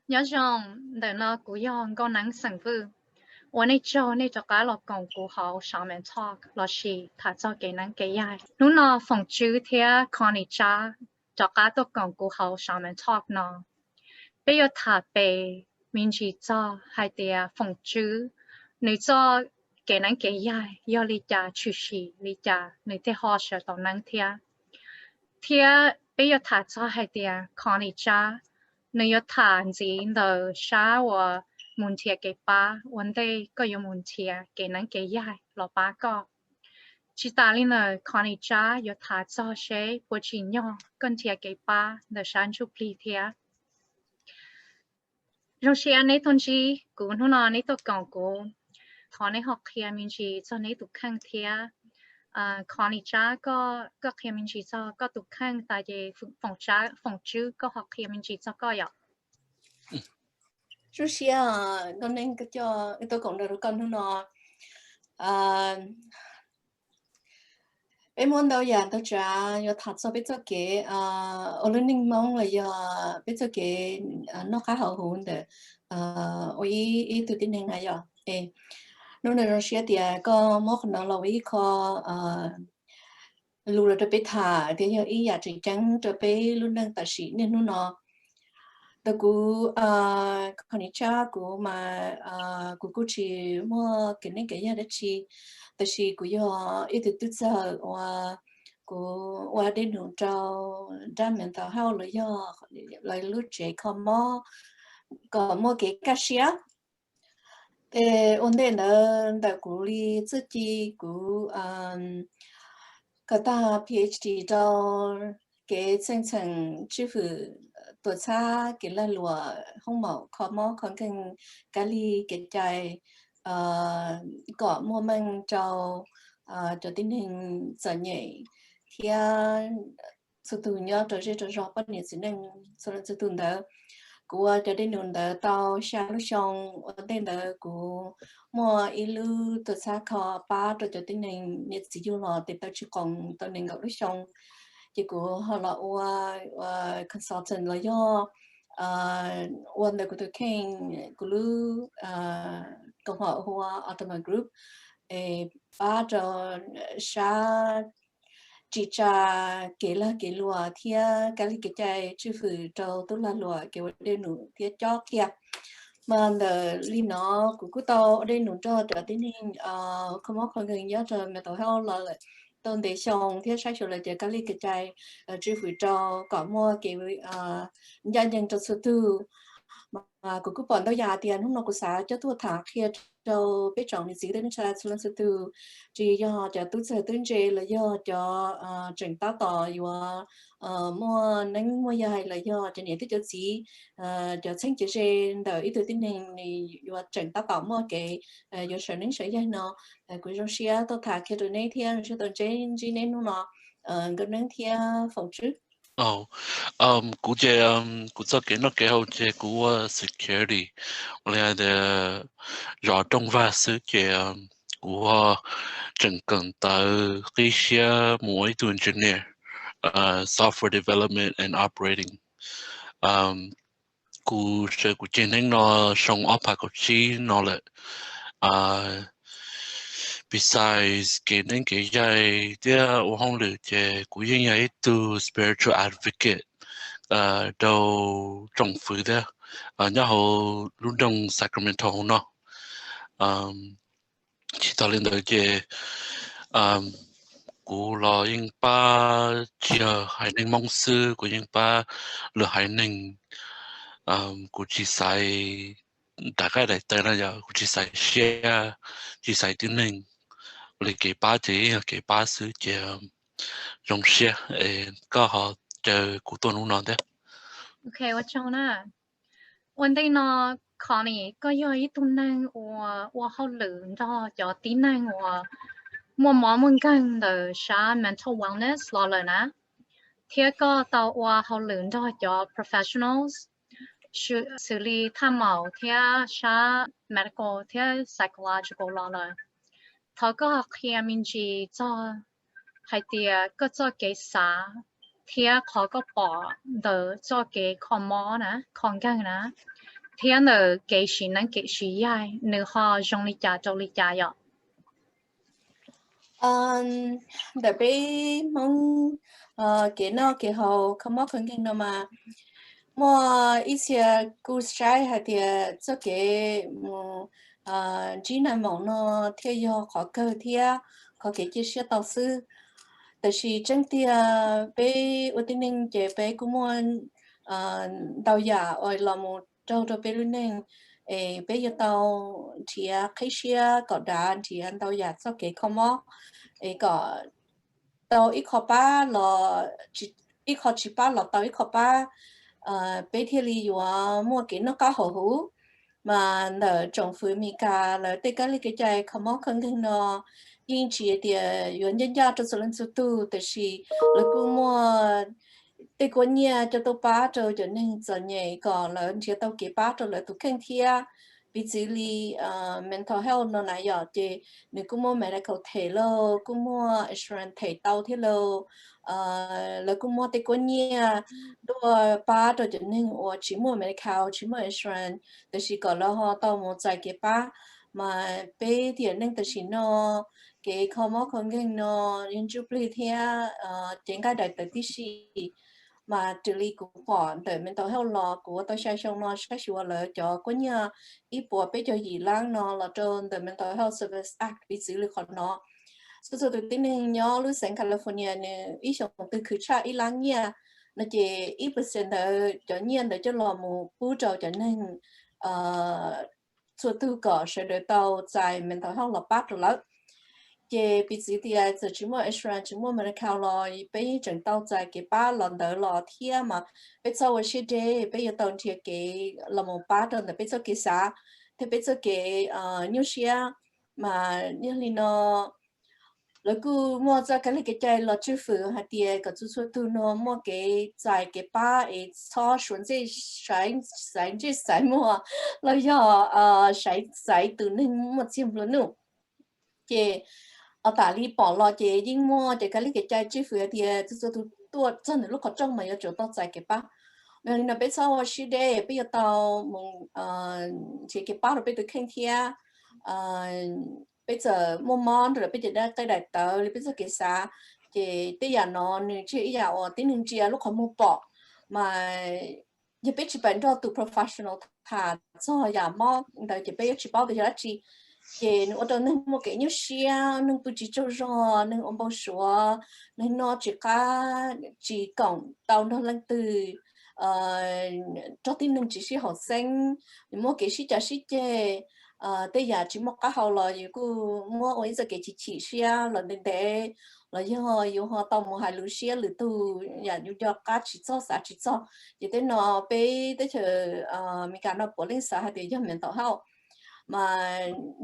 nhớ rằng để nó cũng yong có năng sản phụ 我那周那就改了讲古好上面 talk 老师他做给人给呀，侬那逢周天看你家就改都讲古好上面 talk 呢，比如他被民主做还得啊逢周，你做给人给呀，要你家出席，你家你得好学到能听，听比如他做还得啊看你家，你要谈钱的啥我。muốn thiệt cái ba vấn đề có yêu muốn thiệt cái năng cái dài lo ba có chỉ ta lên là con đi cha yêu thà cho sẽ bố trí nhau cần thiệt cái ba để sáng chụp li thiệt rồi sẽ anh ấy thôn chi cũng nó nói tôi còn cũng thằng này học kia mình chỉ cho này tụ khang thiệt con đi cha có kia mình chỉ cho có tụ khang tại vì phòng chữ có học kia mình chỉ cho có vậy chú xia con nên cái cho tôi cũng được con nó em muốn đâu giờ tôi trả yo thật sao biết cho cái ở lên ninh mong là giờ biết cho cái nó khá hậu hụn để ôi ý tôi tin này giờ nó là nó xia thì có một nó là ý có lù là tôi biết thả thì giờ ý giờ chỉ trắng tôi biết luôn đang tài sĩ nên nó tôi cũng con đi cha cũng mà cũng chỉ mua cái này cái gì đó chỉแต่是กูยออีติดจะว่ากูว่าได้หนูเจ้าด้านmental healthเลยยอเลยรู้ใจเขามอก็มอเกี่ยวกับเสียแต่วันเดียนแต่กูรี自己กูก็ตา PhD เจ้าเกี่ยวเชิงชื่อตัวชาเกี่ยวกับหลัวห้องหมอเขามอคนกันกะลีเกี่ยวใจcó mua mang cho tình hình giờ nhảy thì sự từ nhau trở rõ bất nhiệt sự năng sau đó sự từ đó của cho đến đường đó tàu xa lúc xong đến đó của mua ilu từ xa khó ba cho tình hình nhiệt sử dụng là để tao chỉ còn tao nên gặp lúc xong chỉ của họ là consultant là do one that could king glu công họ hoa autonomous group ba cho sa chỉ cha kể là kể lúa thia cái cái trái chữ phứ cho tôi là lúa cái vấn đề nụ thia cho kia mà li nó cũng tao đây nụ cho tình hình không có con người nhớ cho mẹ tôi hao là tôn để xong thì sai số là cái cái trái chữ phứ cho có mua cái nhân dân cho số thứ mà cũng bọn tao già tiền không nó cũng xả cho tôi thả kia cho biết chọn gì đến cha số số thứ chỉ do cho tôi sẽ tuyên truyền là do cho trình tạo tỏ và mua nâng mua dài là do cho nên tôi cho gì cho sinh chỉ trên đời ý tưởng tin hình và trình tạo tỏ mua cái do sở nên sở dài nó của trong xe tôi thả kia rồi này thiên cho tôi trên chỉ nên nó cái nên thiên phòng trước cú chơi cú cho cái nó cái hậu chơi cú security, là để rõ trong và sự chơi cú整更到这些mỗi tu engineer, software development and operating, cú chơi cú chơi nên nó xong op học chi nó là besides cái nên cái cái dia ở hông lựa chơi cú yên ấy tu spiritual advocate đâu trong phứ đó nhà họ luôn trong Sacramento nó chỉ tao lên tới chơi cú lo yên ba chia hải ninh mong sư của yên ba lừa hải ninh cú chỉ sai đại概đại tay là giờ cú chỉ sai share chỉ sai tiếng ninh lấy cái ba chế cái ba sư chơi trong share có họ chờ cú tuần luôn đấy OK 我知道啦问题呢可能ก็有一度呢我好冷的有点呢我们讲的啥 mental wellness 老了呢第个到我好冷的有 professionals xử lý tham mạo theo啥 medical theo psychological 老了他个khi mình chỉ cho hay tiệt có cho cái啥theoเขาก็บอกเดอcho cái ข้อมอนะของกันนะ thiên là cái gì năng cái gì ai nếu họ dùng lý trả cho lý trả vậy Để bị mong cái nó cái hậu không mất phần kinh nào mà mua ít xe cú trái hay thì cho cái chỉ là mong nó theo do khó cơ theo có cái chia sẻ tạo sưแต่是真的被我的人这被古么到呀，我老母找着被人诶，被要到提啊，开始啊，搞达提啊，到呀，做给什么诶个到一块八了，一块七八了到一块八，被天里有啊，莫给那个好好。mà nợ trong phía mi cả là tất cả những cái không có khả năng nó nhưng chỉ để原nhân gia cho số lượng số tu thì chỉ là cũng mua để có nhà cho tôi ba cho nên giờ này còn là chỉ tao kế ba cho là tôi khen thia vì chỉ li mental health nó này giờ thì nếu cũng mua medical thể lo cũng mua insurance thể tao thế lo là cũng mua để có nhà đôi ba cho nên chỉ mua medical chỉ mua insuranceแต่是ก่อนแล้วฮะต่อมาใจเก็บป้ามาไปเที่ยวนั่งแต่สินอเกี่ยขโมยของเงินนอยินจุบลีเที่ยเจงก็ได้แต่ที่สิมาจุลีกูก่อนแต่มันต้องให้รอกูต้องใช้ช่องนอใช้ชัวเลยจอกูเนี่ยอีปัวไปจอหยีล้างนอละจนแต่มันต้องให้ Service Act ไปซื้อเลยคนนอสุดๆตัวที่หนึ่งย้อนรู้เสียงแคลิฟอร์เนียเนี่ยอีช่องตัวคือชาอีล้างเนี่ยนั่นจะอีเปอร์เซ็นต์เดียวจอเนี่ยเดี๋ยวจะรอมูผู้เจ้าจะนั่งส่วนตัวก็เสด็จ到在 mental health 了八度了，也比自己爱做什么 insurance 什么没得考了，被整到在给八轮到了天嘛，被做我些的，被有当天给了么八的，被做给啥，他被做给纽西亚嘛，那里呢。แล้วกูมัวจะกันเลยใจเราชื่อฝืนฮะเดียก็จะช่วยตัวน้องมัวเกใจเกป้าเอชอชวนใจใช้ใช้ใจใส่มัวเราอย่าใช้ใส่ตัวนึงมัวเจียมแล้วนู่เจเอาตาลีปอเราเจยิ่งมัวเจกันเลยใจชื่อฝืนเดียจะช่วยตัว真的ลูกเขาจ้องมา要做到ใจเกป้าเมื่อเราไปเช้าวันศุกร์เดย์ไป到มึงเจเกป้าเราไปตัวแข่งเที่ยbây giờ mua món rồi bây giờ đã tới đại tờ bây giờ cái啥thì bây giờ nó như chỉ giờ tiếng Anh chia lúc họ mua bỏ mà giờ bây giờ bạn cho tụ professional thà cho giờ mò đời giờ bây giờ chỉ bảo bây giờ chỉ thì nó đâu nên mua cái như xia nên bút chỉ cho rồi nên ông bảo số nên nó chỉ cộng tàu nó lên từ cho tiếng Anh chỉ học sinh mua cái gì cho gì chứ bây giờ chỉ một cái hậu làอยู่กูมั่วไว้จะเกี่ยชีเชียหรือเด็กหรือยังอยู่หอต่อมหาลูเชียหรือตัวอย่างอยู่ยอก้าชิโซสาชิโซอยู่ที่นอไปได้เจอมีการนอปวดเล่นสาหัสยังเหมือนต่อเฮามา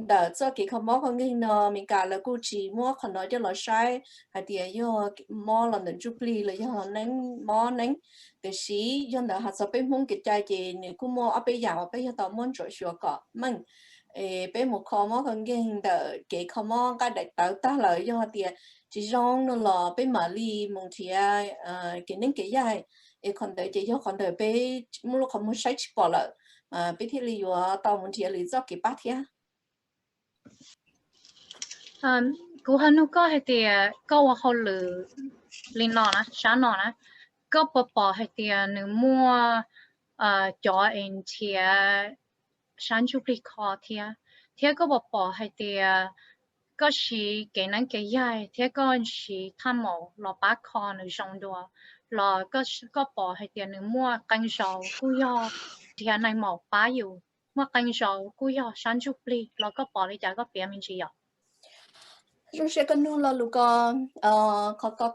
เดี๋ยวจะเกี่ยขโมยของเงินนอมีการแล้วกูจีมั่วขนอยจะหล่อใช้หัดเดียย่อมั่วหล่อหนึ่งจุบลีเลยย่อนั้นมั่วนั้นแต่สียันเดี๋ยวหัดจะไปมุ่งกิจใจเจนี่กูมั่วเอาไปอย่างเอาไปยังต่อมุ่งจ่อยชัวก่อมั่งbé một kho món con ghen đỡ cái kho món cái đại tàu ta lợi do tiền chỉ rong nó lò bé mở ly một thì cái nên cái dài còn đợi chỉ cho còn đợi bé mua lúc không muốn sách bỏ lợ bé thì lý do tàu một thì lý do cái bát thia cú hắn nó có hay thì có họ lử linh nọ nè sáng nọ nè có bỏ hay thì nếu mua cho anh thì sáng chụp đi khó thì có bỏ hay thì có gì cái năng cái dài thì có gì tham mộ là bác khó nữa trong đó là có bỏ hay thì nếu mua canh rau cú yo thì này màu bá yêu mua canh rau cú yo sáng chụp đi là có bỏ đi chả có bé mình chỉ yo rồi sẽ cần luôn là lúc có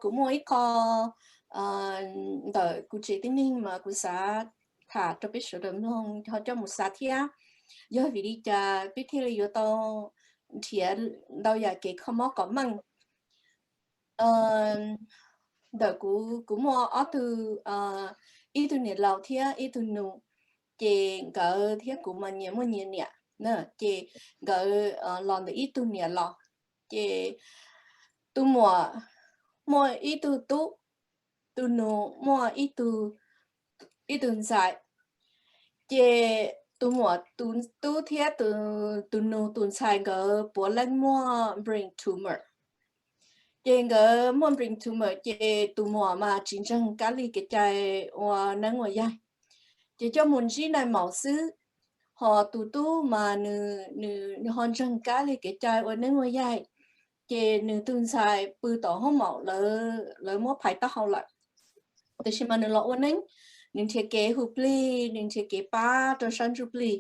cũng mỗi có đợi cụ chỉ tính ninh mà cụ xã thả cho biết sự đầm luôn họ cho một xã thia do vì đi cha biết thế là do tao thì đâu giờ cái không có măng đợi cụ mua ở từ ít từ nhiệt lào thia ít từ nụ chị gỡ thia cụ mà nhiều mua nhiều nè nè chị gỡ làm được ít từ nhiệt lào chị tu mua ít từ tu tu nụ mua ít từ dài chị tu mùa tu thiết tu nu tu sai gỡ bố lên mua bring tumor trên gỡ mua bring tumor chế tu mùa mà chính chân cá ly cái trái và nắng ngoài dài chế cho muốn gì này mạo xứ họ tu mà nữ hòn chân cá ly cái trái và nắng ngoài dài chế nữ tu sai bự tỏ không mạo lỡ mua phải tao hậu lạiแต่ชิมันเราวันนั้นนึกเทเกหุบลีนึกเทเกป้าตัวฉันจุบลี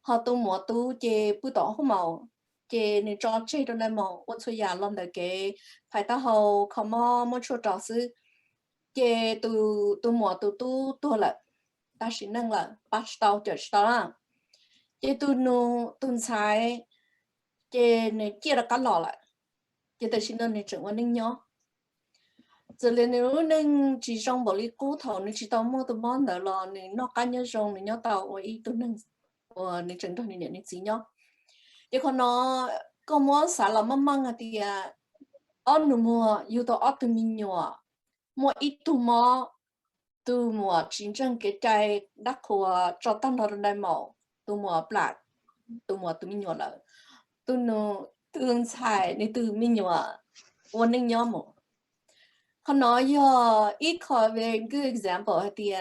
họ tu mùa tu chê bữa tỏ không màu chêนึกจอดเช่ตรงนั้นมองวันสุยาลอมเด็กเกภายใต้เขาเขามอชัวจอซื้อเจtu mùa tuตัวละตาสินั่งละปัดตาวเจอตาละเจtuนูตุนใช้เจนึกเกี่ยวกับหล่อละเจแต่สินั่งนึกจังวันนึงเนาะgiờ lên nếu nên chỉ trong bảo lý cũ thầu nên chỉ tao mua tao bán được là nên nó cá nhân trong nên nhớ tao ở ý tôi nên nên chẳng thôi nên gì nhá để còn nó có mua xả là măng thì ăn nữa mua yêu tao ăn từ mình nhỏ mua ít tu mua chính chân cái trái đắc của cho tăng đầu này màu tu mua black tu mua từ mình nhỏ là tu nó tương xài nên từ mình nhỏวันนึงย่อมเขาnói ít có về good example thì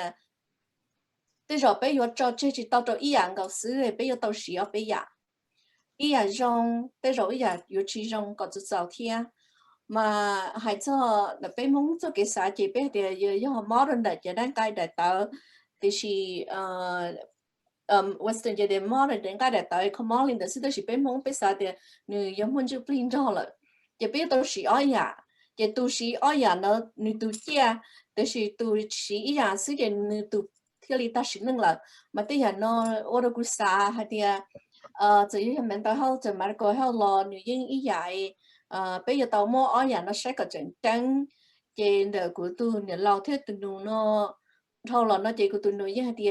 bây giờ bây giờ cho chỉ tao cho ý dạng cầu xứ bây giờ tao xí ở bây giờ ý dạng rong bây giờ ý dạng有chỉ rong có chút giàu thiên mà hay cho là bây muốn cho cái xã chỉ bây giờ giờ modern đại giờ đang cái đại tao thì chỉ western giờ modern đang cái đại tao không modern thì sẽ chỉ bây muốn bây giờ thì người giống muốn chụp hình cho là giờ bây giờ tao xí ở nhà giờ tu sĩ ở nhà nó nữ tu chia,แต่是tu sĩ ở nhà sử dụng nữ tu theo lý ta sử dụng là mà tới giờ nó ở đâu cũng xa hay thì chỉ là mental health chỉ mà có health lo nữ nhân ý vậy bây giờ tao mua ở nhà nó sẽ có chuyện trắng trên đời của tu nữ lao thế tu nó thâu là nó chỉ của tu nữ như hay thì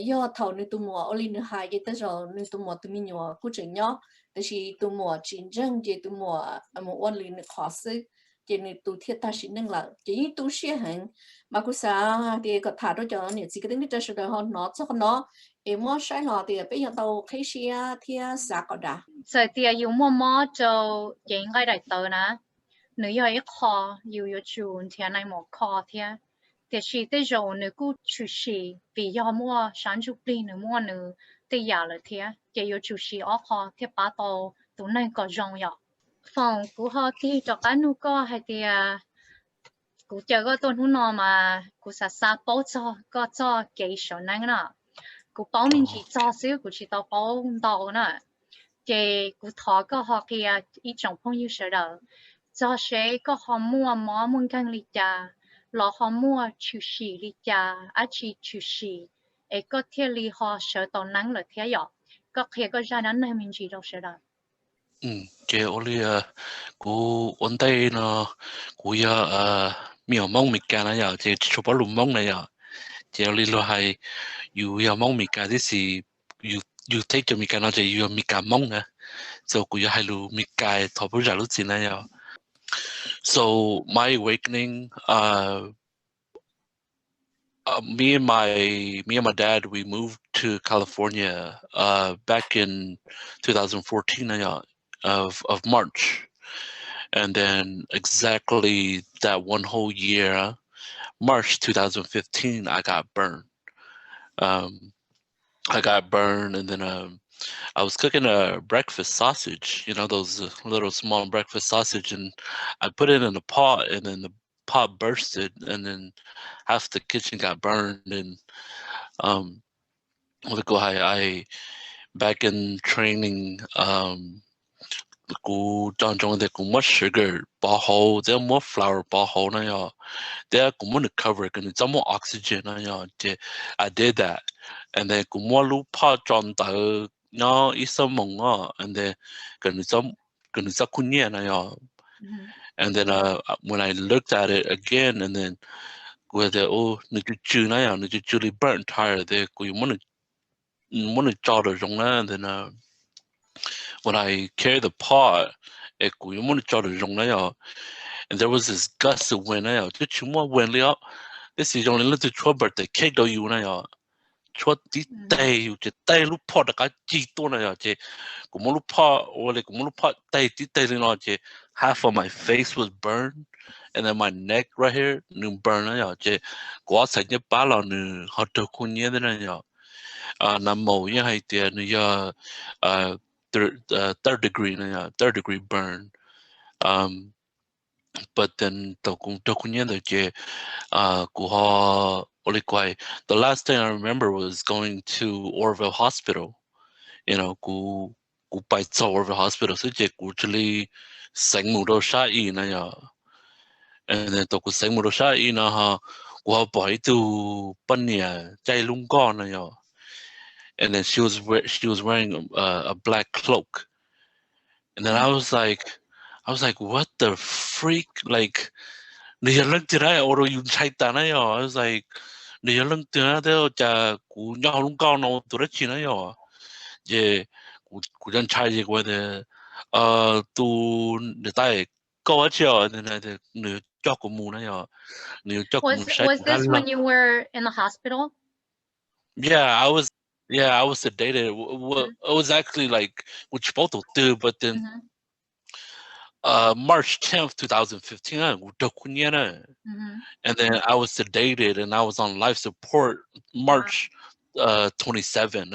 do thầu nữ tu mua ở liên nữ hai cái tới rồi nữ tu mua tu mình nhỏ cũng chuyện nhỏ但是tu mua chiến tranh chỉ tu mua mộtวันliên khó xử chỉ nên tu thiết ta xin năng là chỉ tu xia hành mà cũng sao thì có thả đó cho những gì cái tính chất sự đó nó cho nó em mua sai nó thì bây giờ tàu khai xia thì sao có đã giờ thì yêu mua cho những cái đại tờ nè nếu như ít khó yêu chuồn thì này một khó thì chỉ tới rồi nếu cứ chủ sĩ vì do mua sản xuất đi nếu mua nếu thì giờ là thì chỉ yêu chủ sĩ ở khó thì bắt đầu tụi này có rong ya Fong của họ thì cho cái nu có hay thì của chờ cái tuần hôm nọ mà của sa bảo cho cái số năng nè của bảo mình chỉ cho xíu của chỉ tao bảo đầu nè cái của thọ có họ thì ít trong phong yêu sợ đó cho sẽ có họ mua muốn căng lịch cha lo họ mua chủ sĩ lịch cha chỉ chủ sĩ ấy có thể li họ sợ tao năng là thế vậy có thể có raนั้นnày mình chỉ đâu sợ đó cái only cú vấn đề nó cú miêu mong mình cái này giờ chỉ chụp bao lùm mong này giờ chỉ only lo hay you mong mình cái gì you take cho mình cái nó chỉ you mình cái mong à so cú hay lu mình cái thọ bữa giờ lúc gì này giờ so my awakening me and my dad we moved to California back in 2014 này of March, and then exactly that one whole year, March 2015, I got burned. And then I was cooking a breakfast sausage, you know, those little small breakfast sausage, and I put it in a pot, and then the pot bursted, and then half the kitchen got burned. And I back in training, cú trong thì cũng mất sugar bảo hộ, there more flour bảo hộ này ya, there cũng muốn cover cái này, more oxygen này ya, I did that, and then cũng muốn lúc pa trong tới nó ít some mong and then cái này some cũng nhẹ này ya, and then when I looked at it again, and then where the nó chú này ya, nó chú really burnt tire there, cú muốn cho được trong này, and then when I carried the pot, and there was this gust of wind. This is only little Chue birthday cake do you chốt tí tay chứ tay lúc phật đã cái chi to này chứ cũng lúc phật or like cũng lúc phật tay tí tay lên nó chứ half of my face was burned and then my neck right here nu burn này chứ quá sạch nhớ ba là nu họ được khuôn nhớ thế này nằm màu như hay tiền nu third degree này third degree burn but then tao cũng được khuôn nhớ rồi chứ của họ the last thing I remember was going to Orville Hospital. You know, ku by Orville Hospital, so je ku chili sang mu do sha yi na ya. And then to ku sang mu do sha yi na ha, ku ha boy to pan ya chai lung go na ya. And then she was wearing a black cloak. And then I was like, what the freak? Like, I was like, nếu lần thứ đó cha cú nhau luôn cao nó tụi nó chỉ nói rồi, về cú dân trai gì qua thì tu để tay câu chưa nên là nếu cho cú mù nói rồi, nếu cho cú sai Was cú this when you were in the hospital? Yeah, I was sedated. It was actually like which both will do, but then March 10th, 2015, and then I was sedated and I was on life support March 27.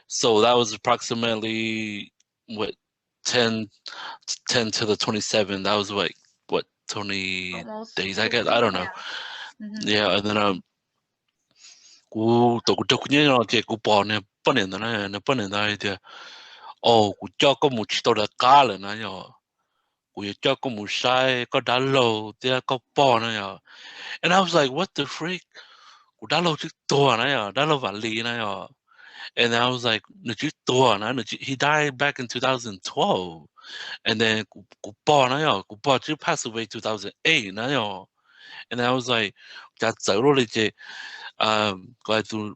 So that was approximately what 10 to the 27. That was like what 20 Almost days, I guess. I don't know. Yeah, and then cho có một chiếc là cá là nó nhỏ, cho có một sai có đá lầu tia có bò nó nhỏ, and I was like what the freak, đá lầu chiếc tua nó nhỏ, đá lầu vả lì nó nhỏ, and then I was like nó chiếc tua nó he died back in 2012, and then bò nó nhỏ, bò chiếc passed away 2008 nó nhỏ, and then I was like chả走rồi chứ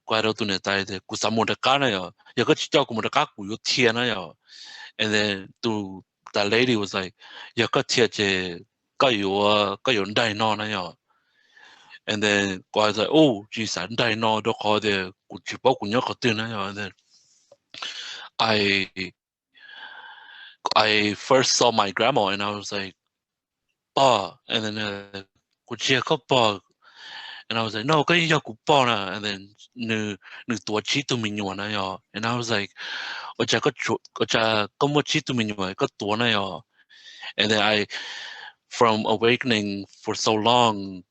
quay đầu tu này tại thì sao một cái này nhỏ, giờ có chỉ cho một cái của yêu thiên nó nhỏ. And then that lady was like, "Ya có thiệt chứ, có有đại脑那样." And then I was like, "Oh, chỉ sản đại脑都好的，只包括你可对那样." And then I first saw my grandma and I was like, "Oh," and then cô chia có bỏ, and I was like, "No, cái gì cũng bỏ na." And then nữ tuổi chỉ tụi mình nhon na样, and I was like, "Ở cha có một chỉ tụi mình nhon có tuổi na样." And then from awakening for so long,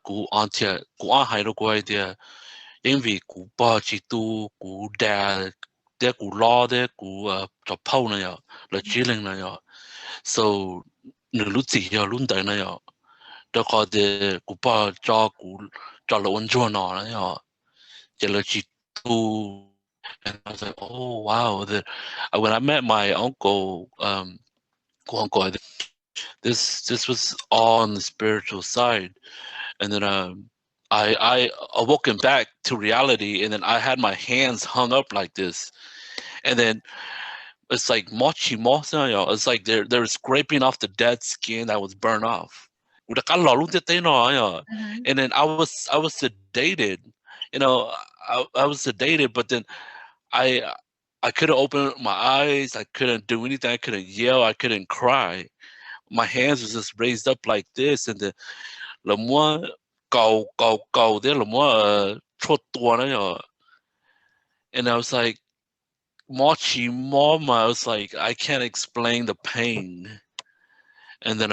cú an hai đâu quay thì,因为cú ba chỉ tu cú đa, để cú lo để cú cho phâu này à, là chỉ linh này à, so nửa lúc gì à lúc đấy này à, đó có để cú ba cho là ôn chua nó này à, chỉ là chỉ tu. And I was like, oh wow, when I met my uncle, this was all on the spiritual side, and then I awoken back to reality, and then I had my hands hung up like this, and then it's like mochi mosa, it's like they're scraping off the dead skin that was burned off. And then I was sedated, I was sedated, but then I couldn't open my eyes, I couldn't do anything, I couldn't yell, I couldn't cry. My hands was just raised up like this, and then là mua cầu there là mua chốt tua nó, and I was like mochi mama, I was like I can't explain the pain. And then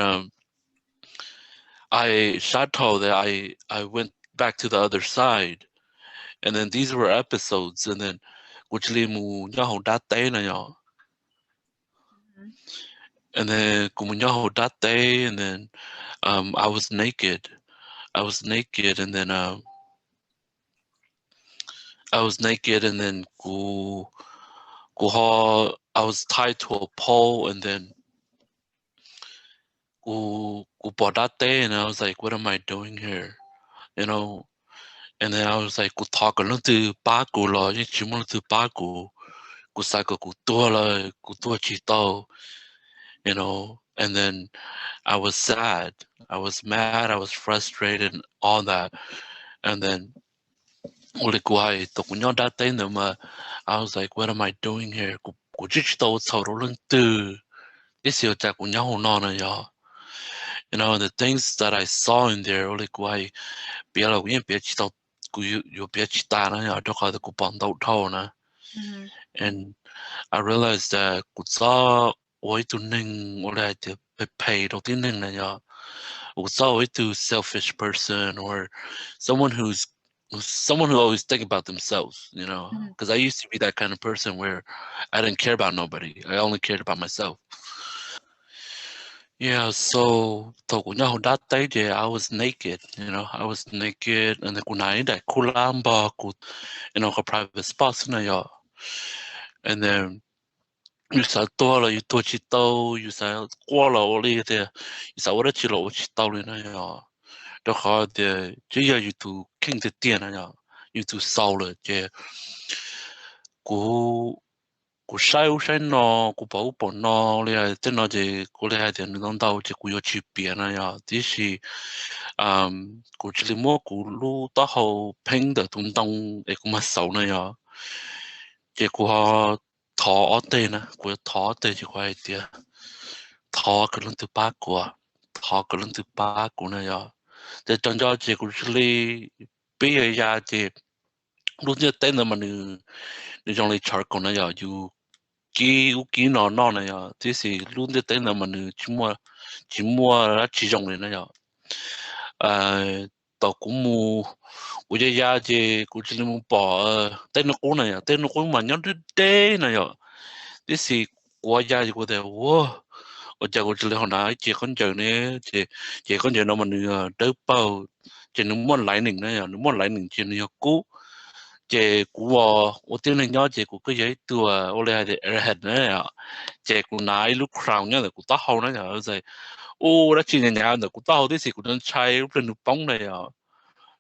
I shot told that I went back to the other side, and then these were episodes, and then which li mu nhau hồng đá tế này nhỏ, and then cũng nhau hồng đá tế, and then I was naked, and then I was naked, and then I was tied to a pole, and then and I was like, what am I doing here? And then I was like, talk a little to baku lo, to baku, saka chito, and then I was sad, I was mad, I was frustrated, and all that. And then only kuai to kunyo that day no I was like, what am I doing here? Ku just to so rolling to this yo ta kunyo no na ya. You know, the things that I saw in there only kuai bia la yen bia chi to ku yo bia chi ta na ya do ka ku pang dau thao na. And I realized that ku sa oi tu ning ole te pay do tin ning na ya. Was always too selfish person or someone who's someone who always think about themselves, you know, because I used to be that kind of person where I didn't care about nobody. I only cared about myself. Yeah, so that day I was naked, you know, I was naked and the kunai that kulamba you know, private spots na ya. And then you saw tola you touch it you saw kola oli there. You saw what a chilo what na ya. Đó khó de chỉ là YouTube kinh tế tiền này YouTube sau rồi chứ cú cú sai nó cú bảo nó là tên nó chỉ cú là thì nó đâu chỉ cú có区别呢呀，只是cú chỉ mua cú路到后拼的东东诶cú嘛少呢呀，这cú哈淘的呢，cú淘的就快点，淘可能就八股啊，淘可能就八股呢呀。แต่จนยอดเจกุชลีปียาเจรู้เนี่ยเต้นแล้วมันนี่จงเลยชาร์กนะยาอยู่กี่นอนนะยาที่สิรู้เนี่ยเต้นแล้วมันชิมัวแล้วชิจงเลยนะยาต่อกูมูกูจะยาเจกูจะลืมบอกเต้นกูนะยาเต้นกูมันยังเต้นนะยาที่สิกูยากูเดี๋ยวว้า我家我这里好难，结婚证呢，结婚证那么都包，这能么来年呢呀？能么来年这你要估，这估我听人家这估个也多，我来的head呢呀，这估拿一路 crown 呢，估到好呢呀，就哦，那今年呢，估到好的是估能拆，不能帮呢呀，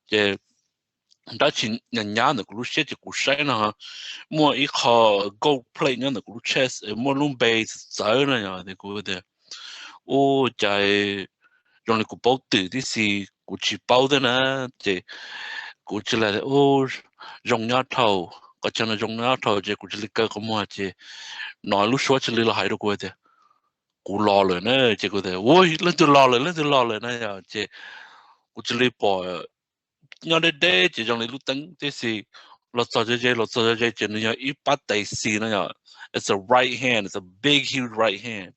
这。đã chỉ nhận nhá được lúc chết chỉ cú say nè mua ít họ gold plate nhá được lúc chest mua luôn base giờ này à thì cú de ô chạy dùng lại cú bao tử thì gì cú chỉ bao de nè chỉ cú chỉ là ô dùng nhá thầu có chân là dùng nhá thầu chỉ cú chỉ là cái mua chỉ nói lúc số chỉ là hai đứa cú de cú lo rồi nè chỉ cú de ôi lên từ lo rồi nè chỉ cú chỉ là bỏ nhớ đến đây chỉ trong này lúc tấn thế thì lột cho chơi chỉ nó ít bắt tay xì nó nhở it's a right hand it's a big huge right hand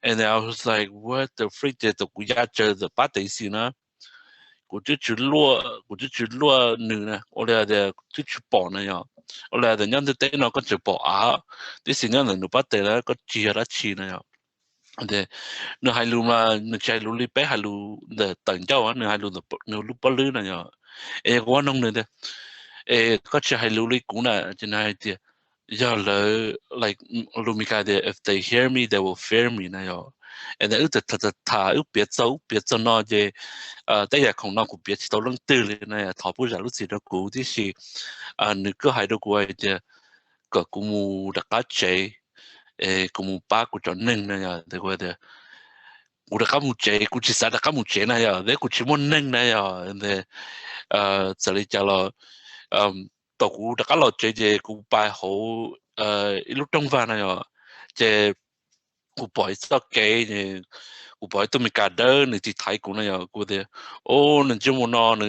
and then I was like what the freak did the cú giá chơi the bắt tay xì nó cú chỉ lúa nữ nè ở đây là chỉ bỏ nó nhở ở đây là nhân tế nó có chỉ bỏ thế thì nhân là nó bắt tay là có chia ra chi nó nhở de nó hai lu mà nó chạy lu li bé hai lu de tận châu á nó hai lu nó lu bá lư này nhở quá nông nữa de có chạy hai lu li cũng là trên hai de giờ là like lu mi cái de if they hear me they will fear me này nhở and then ước thật thà ước biết cho nó de đây là không nó cũng biết tao lăng tư lên này thọ bút ra lúc gì đó cũng thì是nữ cơ hai đó của ai de cái cũng mu đặc cá chế como pa ku cho neng na ya de ko de ku da kamu che ku chi sa da kamu che na ya de ku chi mon neng na ya de za li cha lo to ku da ka lo che je ku pa ho i lu tong va na ya che ku poi sa ke ne ku poi to mi ka de ni ti thai ku na ya ku de o ne ji mo no ne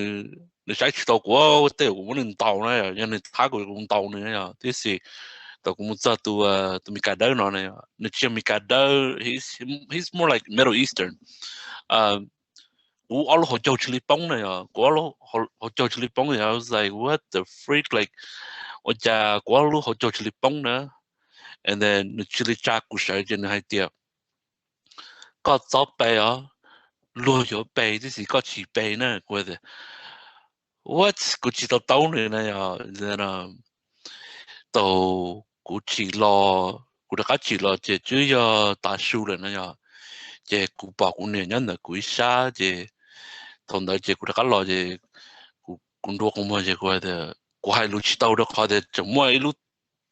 ne sai chi to ku o te ku mo ne tao na ya ne tha ku ku tao ne ya ti si tao cũng muốn tu Mikado nó này nó chỉ Mikado he's more like Middle Eastern cú alo họ châu chili bông này cú alo họ châu chili bông này I was like what the freak like ở cha cú alo họ châu chili bông nữa and then nó chili cha cú sợi trên hai tiệp có gió bay lùa gió bay thì chỉ có chỉ bay nữa quên rồi what cú chỉ tao này then tàu cú chỉ lo cú đã chỉ lo chỉ chủ yếu đa số rồi nè chỉ cú bảo cú này nhân là cú xa chỉ thằng đó chỉ cú đã lo chỉ cú đua cú mua chỉ cú hay cú hay lúc chỉ tàu đó khó để chấm mua lúc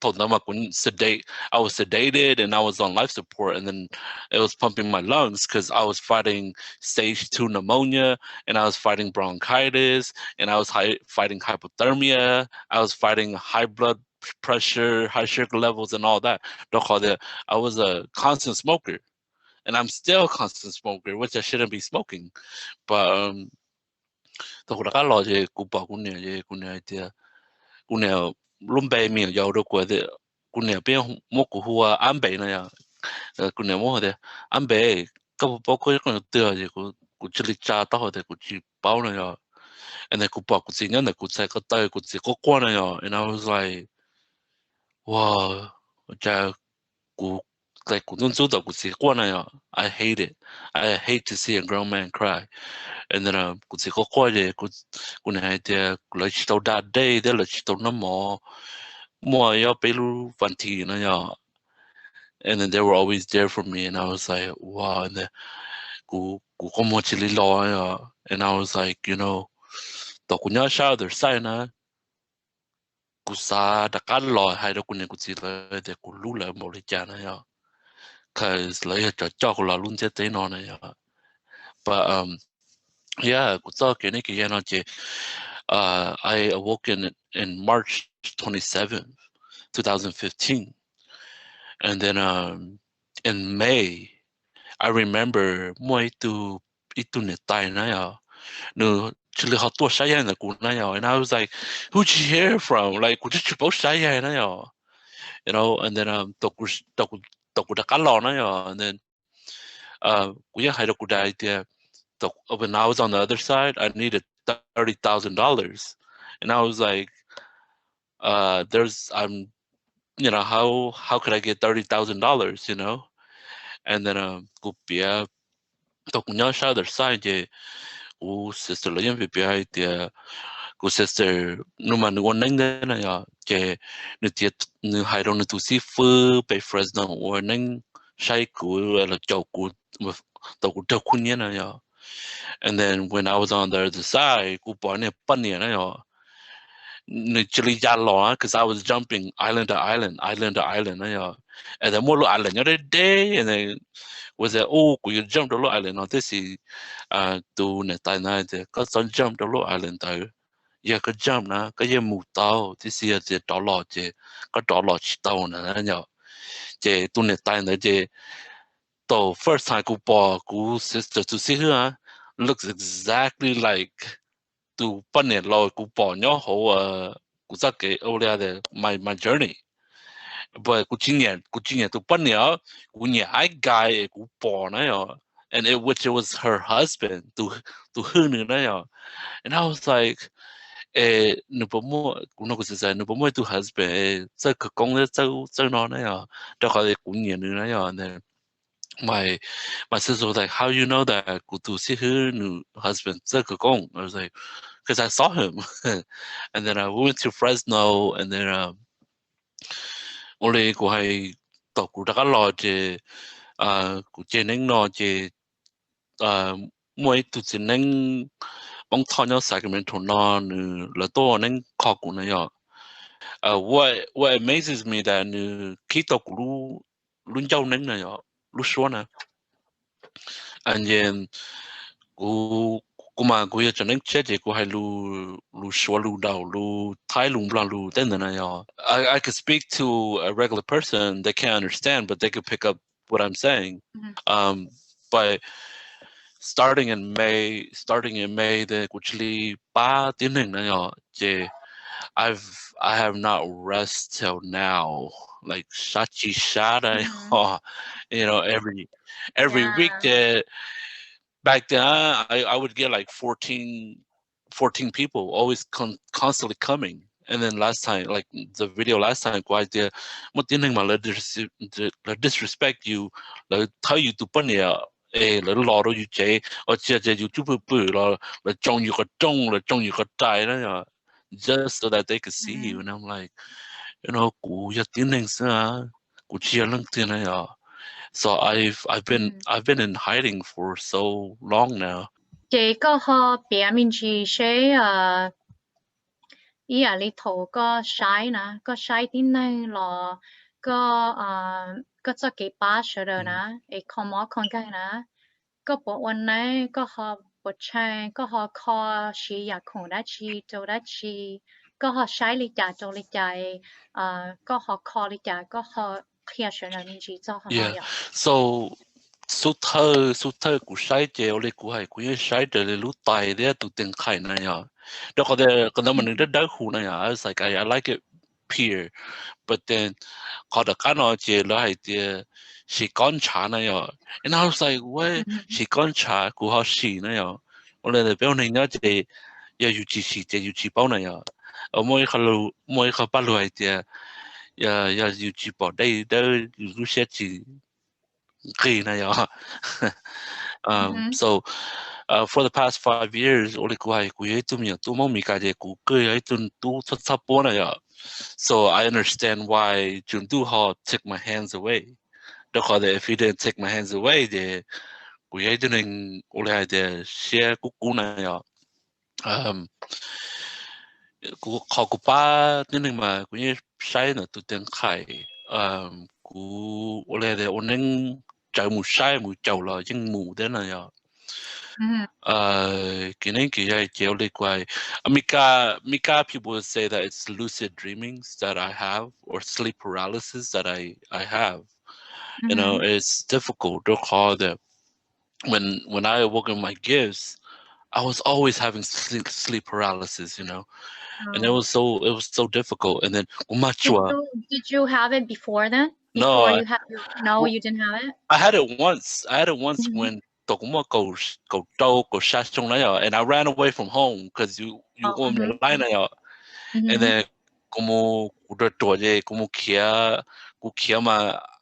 told them I couldn't sedate. I was sedated and I was on life support, and then it was pumping my lungs because I was fighting stage 2 pneumonia, and I was fighting bronchitis, and I was fighting hypothermia. I was fighting high blood pressure, high sugar levels, and all that. I was a constant smoker, and I'm still a constant smoker, which I shouldn't be smoking. But tôi đã lo về cụ bảo cụ này thì cụ này lúc bé mình giàu được của thì cụ này bên mua cụ hoa ăn bé này à cụ này mua thì ăn bé các bộ có cái tiêu gì cụ chỉ lịch trả tao thì cụ chỉ bao này à and then cụ bảo cụ chỉ nhận là cụ sai cái tay cụ chỉ có quan này à and I was like wow cha cụ like cụ don't do cụ chỉ quan này à I hate it. I hate to see a grown man cry. And then cụ chỉ có quan gì cụ này thì cụ lấy chỉ tao đa day để lấy chỉ tao nó mua yếu bé lu văn thì nó nhỏ. And then they were always there for me, and I was like, wow. And then cụ có mua chỉ lý lo and I was like, you know, tao cụ nhớ sao their side na cụ sa đã cá lo hay đó cụ này cụ chỉ lấy để cụ lú lại một lý cha này cause lấy cho cụ là luôn chết tới nó này but yeah cụ cho cái này cái nó chỉ I awoke in March 27th 2015, and then in May I remember moi tu itu ne tai na ya no chili hot to shaya na ku na ya, and I was like, who'd you hear from, like would you both shaya na ya, you know. And then toku da kalo na ya, and then we had a good idea. When I was on the other side, I needed $30,000, and I was like, you know, how could I get $30,000, you know. And then kupia toku nya sha other side je u sister lo yen pia dia ku sister no man no nang na ya je nu tiet nu hai ron tu si fu pe Fresno or nang shai ku la chou ku toku de kun na ya. And then when I was on the other side, ku pa ne pan na ya chili jalo because I was jumping island to island na ya. And then more island the other day, and then was that you jump the little island on this is to ne tai na de ka son jump the little island though. Yeah, ka jump na ka ye mu tao this is the dollar je ka dollar chi tao na ya je to ne tai na je to first time ku sister to see her looks exactly like to pan ne lo ku po nyo ho ku sa ke earlier the my journey. But kuchinya to panya kunya I guy ku po na yo, and which it was her husband to hunu na yo. And I was like no pomo kuno ku sa no pomo to husband sa ka kong le sa no na yo da ka kunya na yo. And then my sister was like, how you know that ku to see her new husband sa ka kong? I was like, because I saw him. And then we went to Fresno, and then only cô hay tộc của các lò chế của chế nén nọ chế mỗi tụi chế nén bóng thọ nhau Sacramento nọ nữ là to nén khó của nó nhở. What amazes me that nữ khi tộc của lu giàu nén này nhở lu số nè, and then cô mà cô giờ cho nên chết thì cô hay lu số lu đầu lu thái lu blanc lu tên này nhở. I could speak to a regular person, they can't understand, but they could pick up what I'm saying. Mm-hmm. But starting in May, the actually ba tiếng hình này nhở, I have not rest till now, like shachi shada, you know, every week that. Back then, I would get like 14 people always constantly coming. And then last time, like the video last time, quite there, một tiếng hình mà là disrespect you, là tell you to put nhà, là lò đó you chế, or chế YouTube bự là trông you có trông, là trông you có trai đó, just so that they could see you. And I'm like, you know, cú giờ tiếng hình sao, cú chia lăng tiếng này à. So I've been in hiding for so long now. Chị có họ bé mình chỉ sẽ ý à lý thổ có sai nè có sai tin này là có cho cái ba sợ rồi nè ấy không có con cái nè có bộ anh này có họ bộ trai có họ kho chỉ ya khổng đã chi châu đã chi có họ sai lý trả châu lý trả có họ kho lý trả có họ kia sợ là mình chỉ cho họ nói Yeah. So số thơ của sai chế ở đây của hay của những sai chế để lúc tài đấy tụi tiền khai này nhở. Đó có thể mình rất đau khổ này nhở. I was like I like it pure, but then có được cái nào chế là hay thì chỉ con trà này nhở. And I was like what chỉ con trà của họ xì này nhở. Ở đây biểu này nhở chế要chỉ chế要chỉ bao này nhở. Ở mỗi cái bao loại thì要chỉ bảo đây đó lúc sẽ chỉ kỹ này nhở. So for the past 5 years, only so I understand why Jundu Hall took my hands away. Because if he didn't take my hands away, the we didn't only had the share kukuna. Họ cũng ba nên mà cũng như sai nữa tụi tiếng khai cũng là để ôn nên chạy một sai một chầu là những mù thế này à cái này cái này chỉ là quay Mika people say that it's lucid dreamings that I have or sleep paralysis that I have. You know, it's difficult to call that when I awoke in my gifts, I was always having sleep paralysis, you know. And it was so difficult. And then did you have it before then? No, You didn't have it. I had it once. When and I ran away from home because you own the line out. And then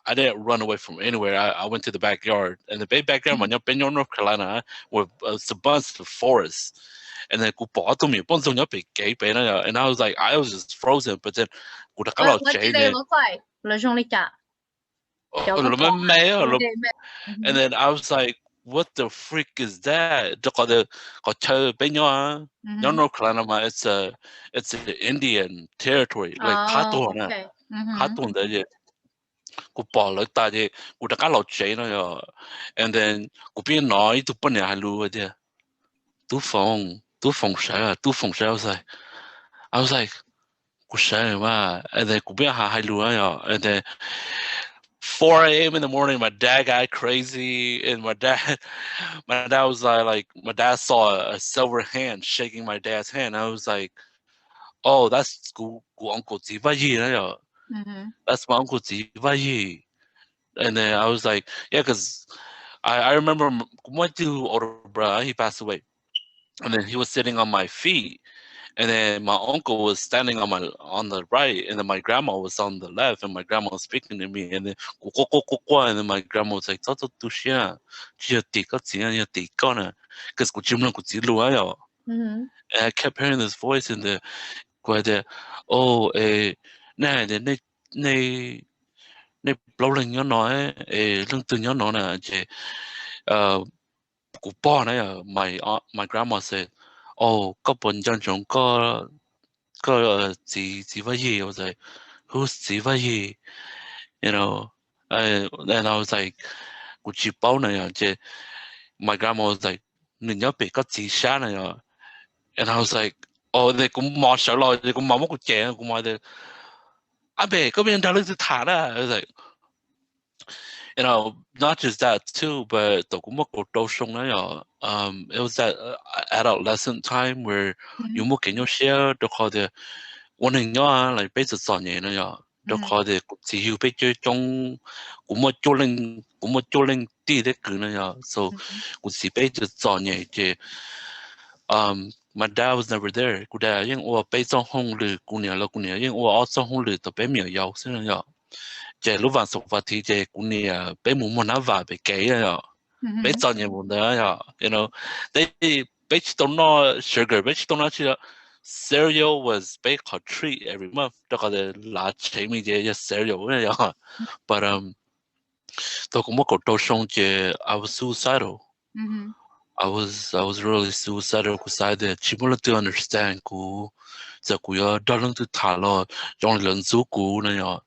I didn't run away from anywhere. I went to the backyard, and the backyard in North Carolina was a bunch of forests. And then and I was like, I was just frozen. But then what did they look like? And then I was like, what the freak is that? North Carolina, it's an Indian territory, like okay. And then nói tụi bên nhà lưu there. Tú Fong sai. I was like, and then and then 4 a.m. in the morning, my dad got crazy, and my dad was like, my dad saw a silver hand shaking my dad's hand. I was like, oh, that's Uncle Ziva. That's my Uncle Ziva. And then I was like, yeah, because I remember he passed away. And then he was sitting on my feet, and then my uncle was standing on the right, and then my grandma was on the left, and my grandma was speaking to me, and then my grandma was like, and I kept hearing this voice in the lâu lần nhớ nói lưng từ nhớ nói nè chị của bỏ này my grandma said, oh, có bốn dân chúng có gì vậy gì? I was like, who's gì vậy gì? You know, and I was like, của chị bảo này chị, my grandma was like, mình nhớ bị có gì xa này and I was like, oh, they cũng mò sợ lo, they cũng mò một cái chén cũng mò được, à bề có bên đó là thả đó. I was like, you know, not just that too, but it was that adolescent time where you look in your share, the call the one in your like basic on you know, the call the see you picture trong cũng một chỗ linh đi đấy cứ nữa so cũng see basic on you my dad was never there. Cô đã nhưng ô basic home lử cô nhà là cô nhà nhưng ô also home lử tập bé miệng yêu xin nữa chế lúc vào sụp vào thì chế cũng nè bé muốn muốn nói vào bé kể rồi bé chọn nhiều muốn đó rồi you know they bé chỉ don't know sugar bé chỉ don't know chỉ cereal was bé có treat every month đó có thể là chế mình chế cereal rồi but tôi cũng có đồ xong chế I was suicidal. I was really suicidal because I did chỉ muốn to understand cô giờ cú yo đó lăng từ thả lo trong lần số cú này yo.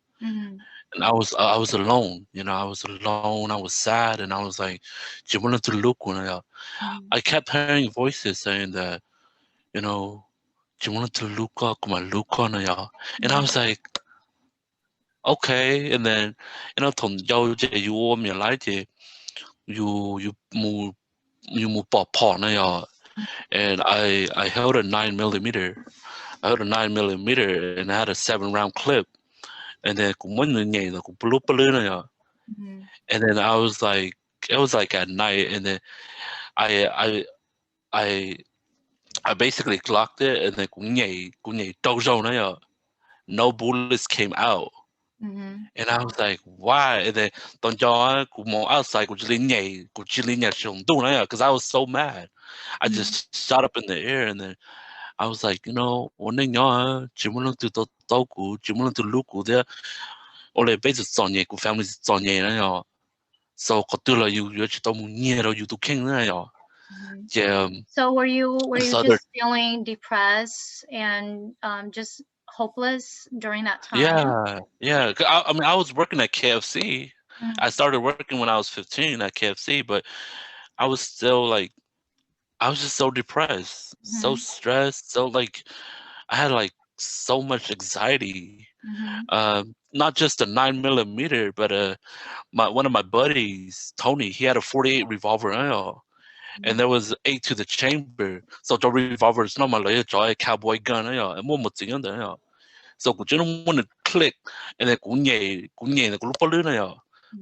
And I was alone, you know, I was alone, I was sad, and I was like, "Do you want to look?" I kept hearing voices saying that, you know, "Do you want to look up, come on, look on and I was like, okay, and then, you know, 同有隻要我面來隻要冇爆破那樣 and I held a 9mm. I held a 9mm and I had a 7-round clip, and then cũng muốn nhảy là cũng blue na樣. And then I was like, it was like at night, and then I I basically clocked it, and then cũng nhảy dojo na樣. No bullets came out. And I was like, why? And then don't y'all go outside because I was so mad. I just shot up in the air, and then I was like, you know, when y'all to look there, all the bases on you, families on you, so you to king yeah. So were you so just feeling depressed and just hopeless during that time? Yeah. I mean, I was working at KFC. I started working when I was 15 at KFC, but I was still like, I was just so depressed, so stressed, so like, I had like so much anxiety. Not just a 9mm, but one of my buddies, Tony, he had a 48 revolver ammo, and there was 8 to the chamber. So the revolver is not my like cowboy gun, and more so I didn't want to click, and then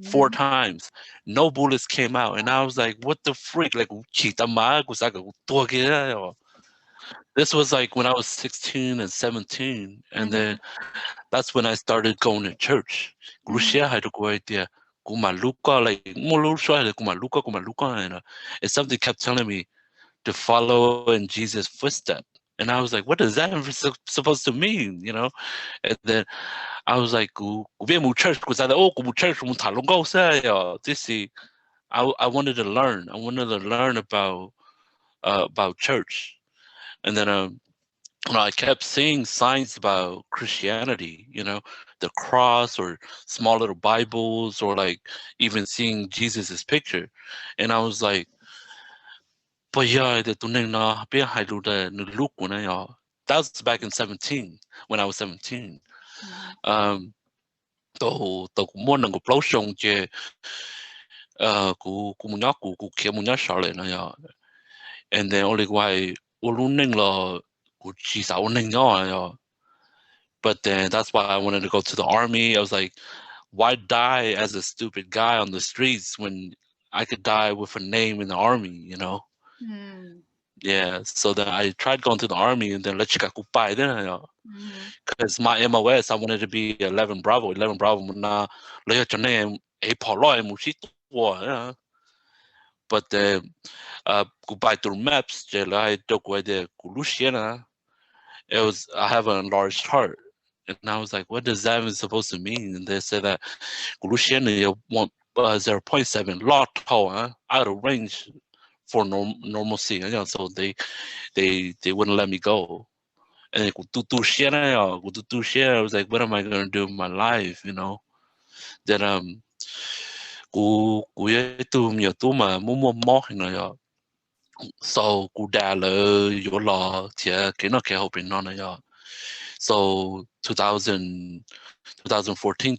4 times. No bullets came out, and I was like, "What the freak?" Like, this was like when I was 16 and 17, and then that's when I started going to church. And something kept telling me to follow in Jesus' footsteps. And I was like, what does that supposed to mean? You know? And then I was like, church because I wanted to learn. I wanted to learn about church. And then I kept seeing signs about Christianity, you know, the cross or small little Bibles, or like even seeing Jesus's picture. And I was like, but yeah, that was back in 17, when I was 17. More nang go ploshong je ku munya ku ke munya shale na ya. And then only why uluneng la ku chi sa uneng ya. But then that's why I wanted to go to the army. I was like, why die as a stupid guy on the streets when I could die with a name in the army, you know? Yeah, so then I tried going to the army, and then let's go buy then, because my MOS, I wanted to be 11 Bravo. 11 Bravo, na later name a polo mushito. But then, goodbye through maps. Jelai took away the Kulushena. I have an enlarged heart, and I was like, what does that even supposed to mean? And they said that Kulushena 0.7 lot out of range for normalcy. So they wouldn't let me go. And I was like, what am I gonna do with my life, you know? Then so so 2014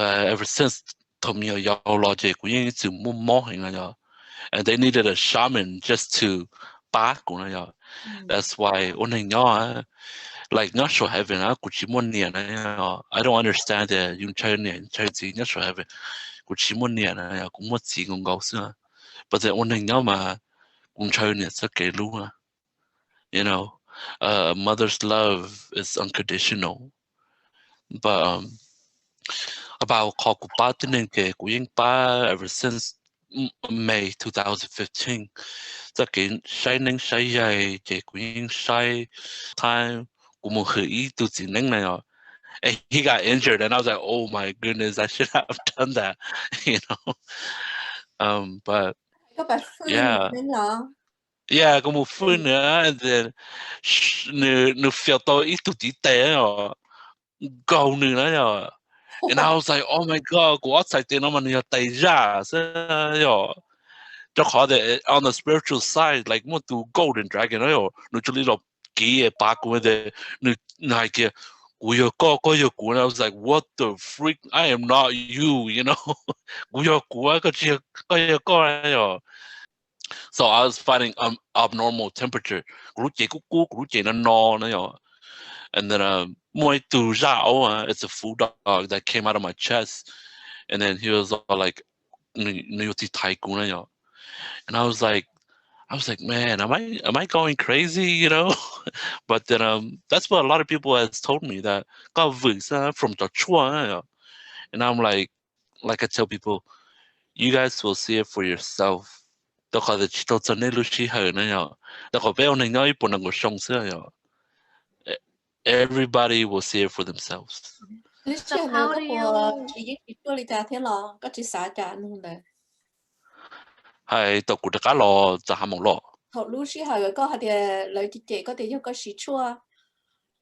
ever since and they needed a shaman just to back. That's why like not sure heaven I don't understand the Unitarian Church not sure heaven but the you know, mother's love is unconditional. But about ever since May 2015, shining time and he got injured, and I was like, oh my goodness, I should have done that, you know. But Có bài phơi Yeah. nên là Yeah, como foi, né? And then no feel to itu di te go nu na. And I was like, oh my god, go outside te no man ya te ja. So yo. Just call it on the spiritual side, like more to golden dragon, no to little key back with the like we are go and I was like, what the freak? I am not you, you know. We are go. So I was fighting abnormal temperature. And then it's a food dog that came out of my chest. And then he was all like, and I was like, man, am I going crazy, you know? But then that's what a lot of people has told me that from Txoj. And I'm like I tell people, you guys will see it for yourself. Everybody will see it for themselves. Lý So chưa nữa how có do bộ you chỉ biết cho lý ta thế là có chỉ xả trả luôn đấy. Hay tao cũng đã lo cho ham lo. Họ lúc xí họ có họ thì lời chị có thể có xí chua.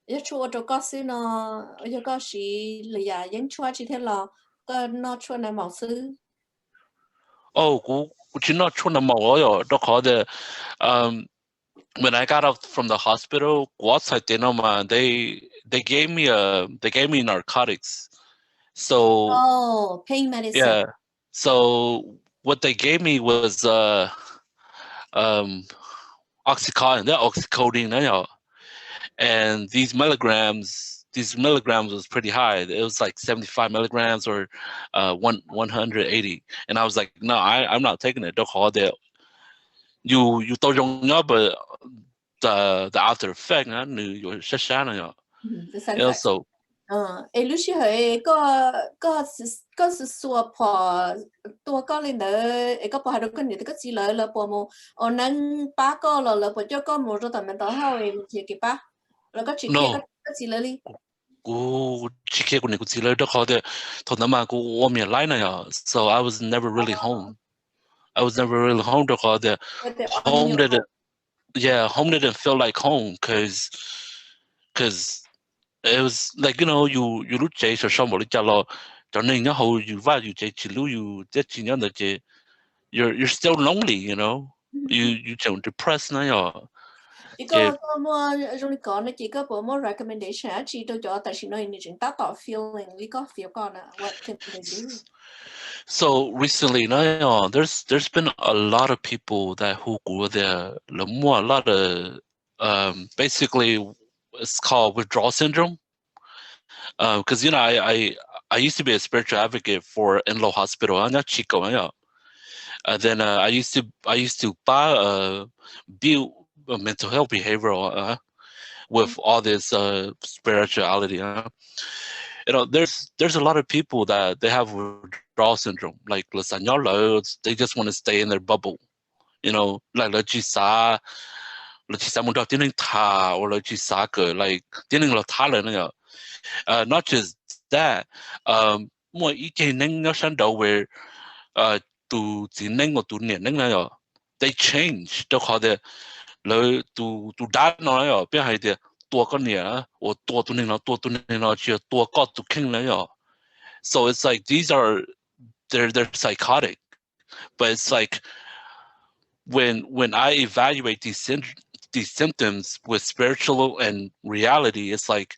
Giờ chua cho có xí nó giờ có xí lì à dân chua chỉ thế là có nó chua này màu xứ. Oh, chỉ not chua na mo yo. Đó có the when I got out from the hospital, they gave me narcotics. So Oh, pain medicine. yeah. So what they gave me was oxycontin, they're oxycodone, and these milligrams was pretty high. It was like 75 milligrams or 180, and I was like, no, I'm not taking it. Don't call that. You told but the after effect, you The side and effect. also Lúc xí họ có sự xua bỏ tua có lên đó có bỏ được cái này có chỉ lợi bỏ một nâng ba có là bỏ cho có một rồi tầm mình tao hao mình chỉ cái ba rồi có chỉ kia no. có chỉ lợi đi. 지키고 내고 지를 거대 더 남아고 오면 라이나야. So I was never really home. I was never really home to 거대. Home didn't, yeah, home didn't feel like home because it was like, you lúc chạy so some mới lo cho nên nó hầu you va you chạy chỉ lu you chết chỉ nhớ được you're still lonely, you chẳng depressed na ya. Chỉ có mua rồi có nó chỉ có bộ mua recommendation chỉ tôi cho tại vì nó như chúng ta tỏ feeling lý có feel con à what can they do? So recently, there's been a lot of people that who go there, a lot of basically it's called withdrawal syndrome. Because I used to be a spiritual advocate for Enlo Hospital, not Chico, then I used to build mental health behavioral with all this spirituality. There's a lot of people that they have withdrawal syndrome, like they just want to stay in their bubble, like or not just that, more where they change. They call it to that no so it's like they're psychotic, but it's like when I evaluate these symptoms with spiritual and reality, it's like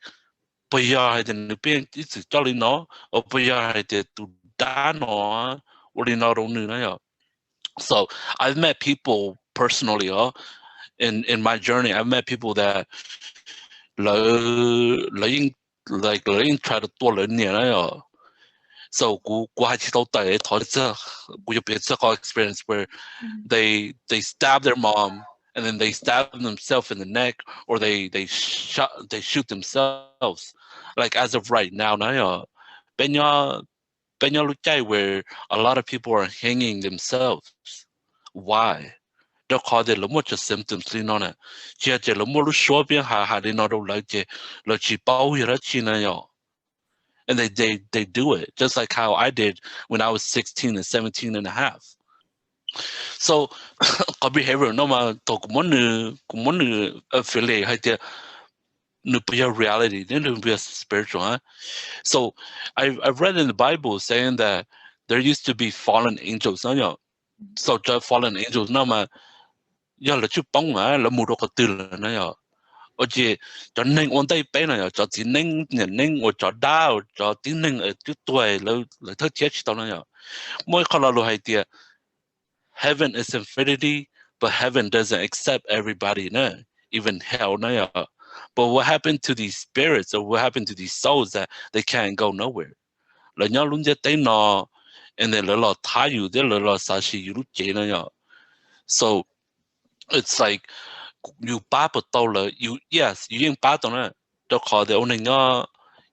so I've met people personally in my journey. I've met people that try to so experience where they stab their mom and then they stab themselves in the neck, or they shoot themselves. Like as of right now, where a lot of people are hanging themselves. Why? They call it just symptoms. And they do it just like how I did when I was 16 and 17 and a half. So có behavior nó mà tôi cũng muốn affiliate hay thì nó bây giờ reality nên nó bây giờ spiritual. So I've read in the Bible saying that there used to be fallen angels. Nó so the fallen angels nó mà giờ là chút bóng là mua đồ cái từ là nó ở chị cho nên ổn tay bé này cho chỉ nên nhận nên ở cho đau cho tiếng nên ở chút tuổi là thất chết tao nó mỗi khi là hay thì heaven is infinity but heaven doesn't accept everybody no even hell no but what happened to these spirits or what happened to these souls that they can't go nowhere là nhau luôn chết tay nó and then lo thay you they lo sa shi you chế nó so it's like you ba bật tàu là you yes you 已經ba到呢都考的我那個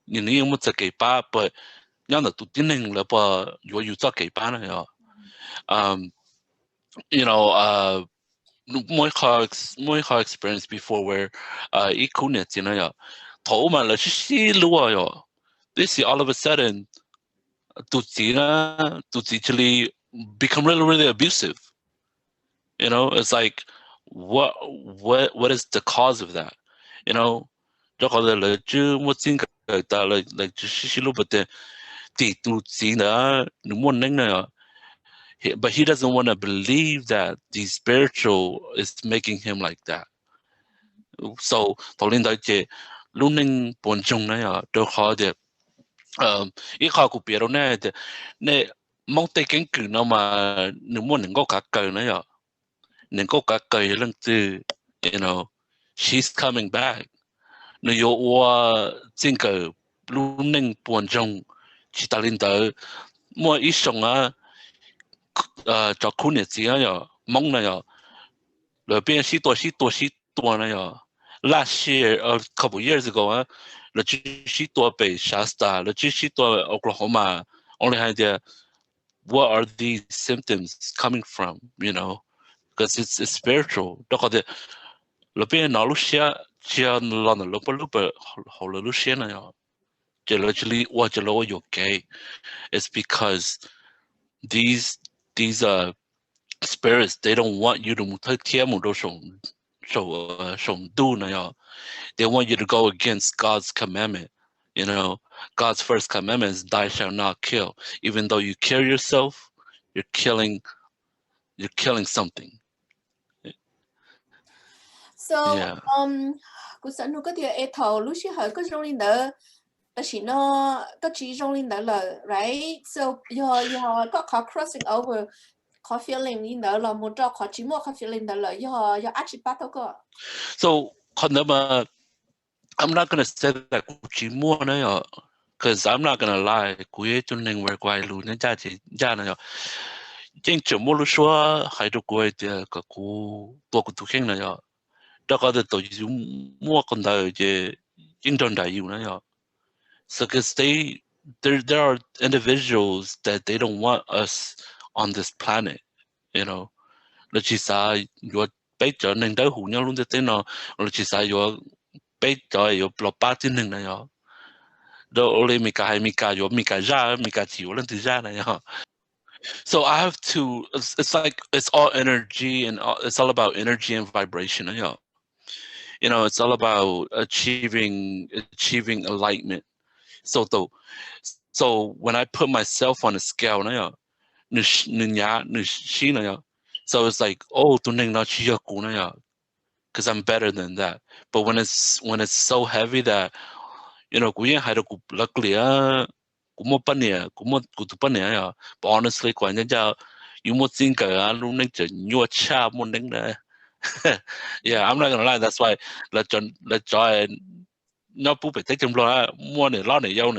你有冇在給ba but 樣的都定定了吧如果有在給ba呢呀you know mỗi khó experience before where ít khu net you know thấu mà là chỉ lúa ya this is all of a sudden tụi chị actually become really really abusive you know it's like what is the cause of that you know cho có là chứ một xin cái ta là chỉ lúc bữa thì tụi chị nữa nếu muốn nên là but he doesn't want to believe that the spiritual is making him like that so thầu lên tới chị lúc nên buồn chung này đâu khó để ít khó của biệt đâu nè nè mong tay cánh cử nó mà nếu muốn nên có cả cờ này nên có cả cờ lần từ you know she's coming back nếu有我这个路能半钟去打领导，我一上做苦日子忙那边许多last year a couple years ago了许多被Shasta了许多 Oklahoma only had what are these symptoms coming from you know because it's spiritual đó là了边哪路些只要那路不好了路些呢就literally我就我有给 it's because these spirits they don't want you to 特天母都do they want you to go against God's commandment you know God's first commandment is thou shalt not kill even though you kill yourself you're killing something so yeah cú sẵn nó có điều ấy thầu lúc xưa hỏi có trong linh đó ta chỉ nó có chỉ trong linh đó là right so you có crossing over có feeling linh đó là một trò có chỉ một có feeling đó là you actually bắt đầu có so I'm not gonna say that chỉ mua nữa because I'm not gonna lie cuối cho nên về quay luôn nên cha này chính chỉ mua lúc xưa hay được quay thì cái cú tôi cũng thuộc hình này đó có thể tôi dùng mua con đời chứ chính trong đại yêu này so because there are individuals that they don't want us on this planet you know là chỉ sai yo bây giờ nên tới hủ nhau luôn thế nó là chỉ sai yo bây giờ yo lo ba tin nên này đó only mika ra chịu lên từ ra này so I have to it's like it's all energy and it's all about energy and vibration you know it's all about achieving enlightenment so when I put myself on a scale so it's like oh because I'm better than that but when it's so heavy that you know luckily but honestly yeah I'm not gonna lie that's why let joy nó不被这种咯，摸你拉你腰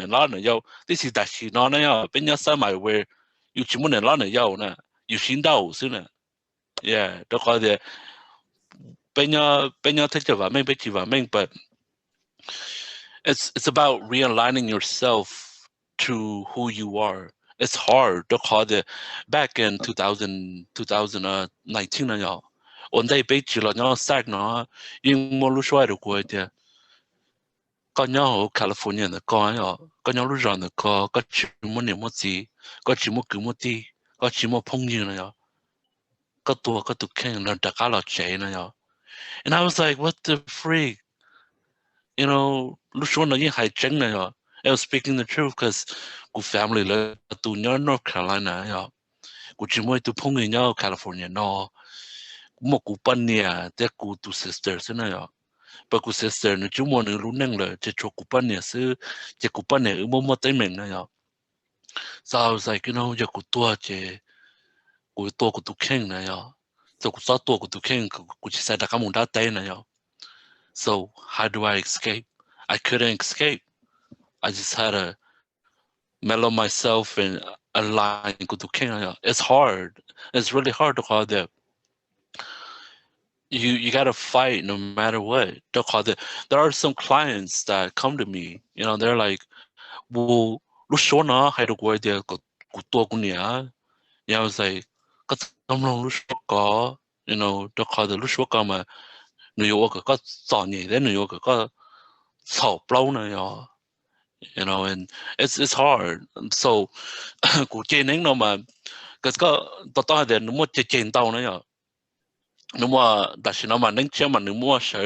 this is that she nó này bên nhau sao mà where you chỉ muốn拉你腰呢，you 心到是呢，yeah，都可以bên nhau thích vào mình bên chỉ vào mình but it's about realigning yourself to who you are it's hard都可以back in 2019呢我哋被chỉ là nhau sai nó nhưng mà lúc xoay được過嘅。có nhau ở California nữa có nhau lúc rồi nữa có chỉ một niệm một gì có chỉ một cứ một tí có chỉ một phong như này có tụ khen là đặc cả là chế này yo. And I was like, what the freak? You know, lúc xuống nó như hai chân này yo. I was speaking the truth because của family là tụ nhớ North Carolina yo. Của chỉ mới tụ phong người nhau California no. Một của bên nhà, thế của tụ sisters này yo. But của sister nó chúng muốn lúc nâng là chỉ cho của bên nhà sư, chỉ của bên nhà ở một tay mình này yo. So I was like, you know, giờ của tua chỉ của tua của tụ khen này yo. So của sao tua của tụ khen của chỉ sai đặc cả một đá tay này yo. So how do I escape? I couldn't escape. I just had to mellow myself and align with the king. It's hard. It's really hard to call that. You gotta fight no matter what. To call that. There are some clients that come to me. You know, they're like, "Well, lúc số nó hay được quay there của tôi cũng nhỉ." I was like, "Có tấm lòng lúc số có." You know, to call the lúc số có mà New York có giỏi nhỉ? Đến New York có sầu lâu này yo. You know, and it's hard. So, cụ trên nó mà cái tao để nó mua trên tàu nữa yo. Nó mua đặc sĩ nó mà nâng chơi mà nó mua sợ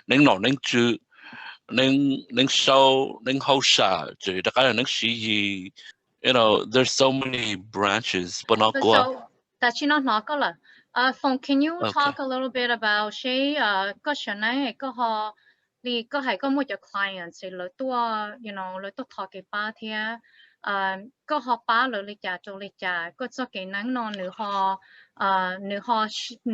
nâng nọ nâng chữ nâng sâu nâng hậu xả chứ đặc cái là nâng sĩ gì. You know, there's so many branches, but not go. So that's not có là. Fong, can you talk a little bit about có chuyện này có họ vì có hay có một cái client thì lỡ tua you know lỡ tua thọ cái ba thì có họ ba lỡ lịch trả cho lịch trả có cho cái năng non nữa họ nữa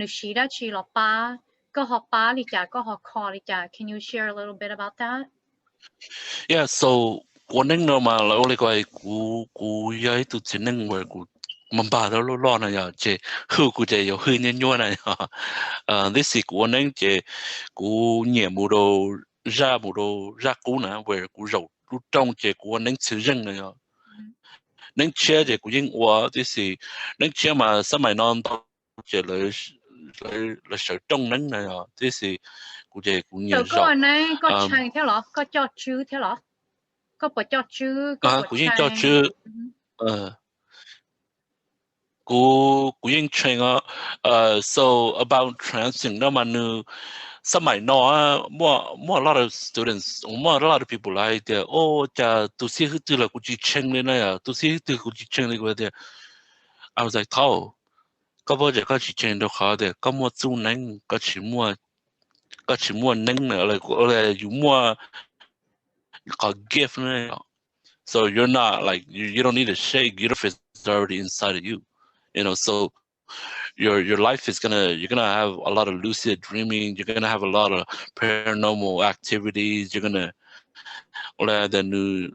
xí đã chỉ là ba có họ ba lịch trả có họ call lịch trả. Can you share a little bit about that? Yeah, so của năng nó mà là oli cái của giấy tụi chính năng về của mình bà đó lo này à chế hư của chế有hư nhân nhua này this is của năng chế của nhẹ mù đồ ra cú nè về của rầu lúc trong chế của năng sử dụng này à năng chế chế của những hoa this is năng chế mà sớm mai non chế là sử trong năng này à this is của chế của nhẹ rầu có này có chanh thế lọ có cho chữ thế lọ có bỏ cho chữ có bỏ của những cho chữ của những chuyện so about transing nó mà nu some might know more a lot of students more a lot of people like that cha tu sĩ hư tu là của chị chen lên này à tu sĩ tu của chị chen lên qua there I was like thao có bao giờ có chị chen đâu khó there có mua chú nâng có chỉ mua nâng nữa là you mua có gift này so you're not like you don't need to shake your gift is already inside of you. You know, so your life is you're gonna have a lot of lucid dreaming. You're gonna have a lot of paranormal activities. You're gonna the new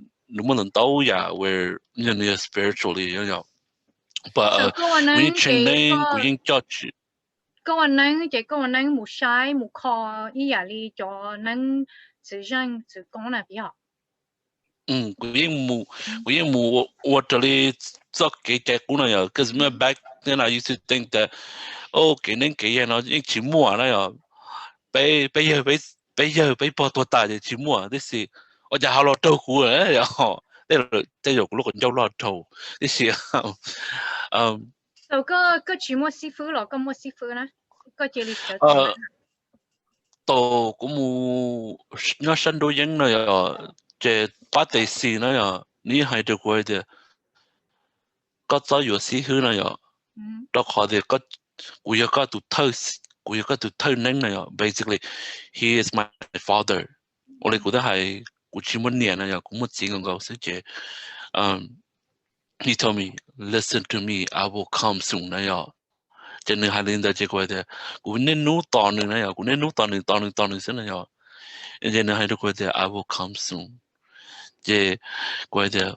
where you're spiritually, you know. But when you training, when you judge. Có anh năng chỉ có anh năng một sai một kho ý giả đi cho năng sử dụng sử công là bị học. Cái mù waterly cho cái cũng này rồi. Because back then I used to think that cái nên cái nó chỉ mua này rồi. Bây giờ bỏ tuổi ta thì chỉ mua. This is ở nhà họ lo trâu cũ rồi đấy. Đây là lúc còn châu lo trâu. This is so có chỉ mua sư phụ rồi có mua sư phụ nè. Có chỉ lịch sử. Tổ cũng mù nó sân đôi dân này rồi. Chế ba đại sĩ này à,你係對佢哋，嗰陣有時候呢呀，都佢哋嗰佢有嗰度偷能呢呀 ，basically he is my father，我哋覺得係佢全部年呢呀，咁乜錢咁高先至，he told me listen to me I will come soon呢呀，即係係領導這個嘅，佢呢努當呢呀，佢呢努當呢先呢呀，即係係對佢哋 I will come soon。即係嘅，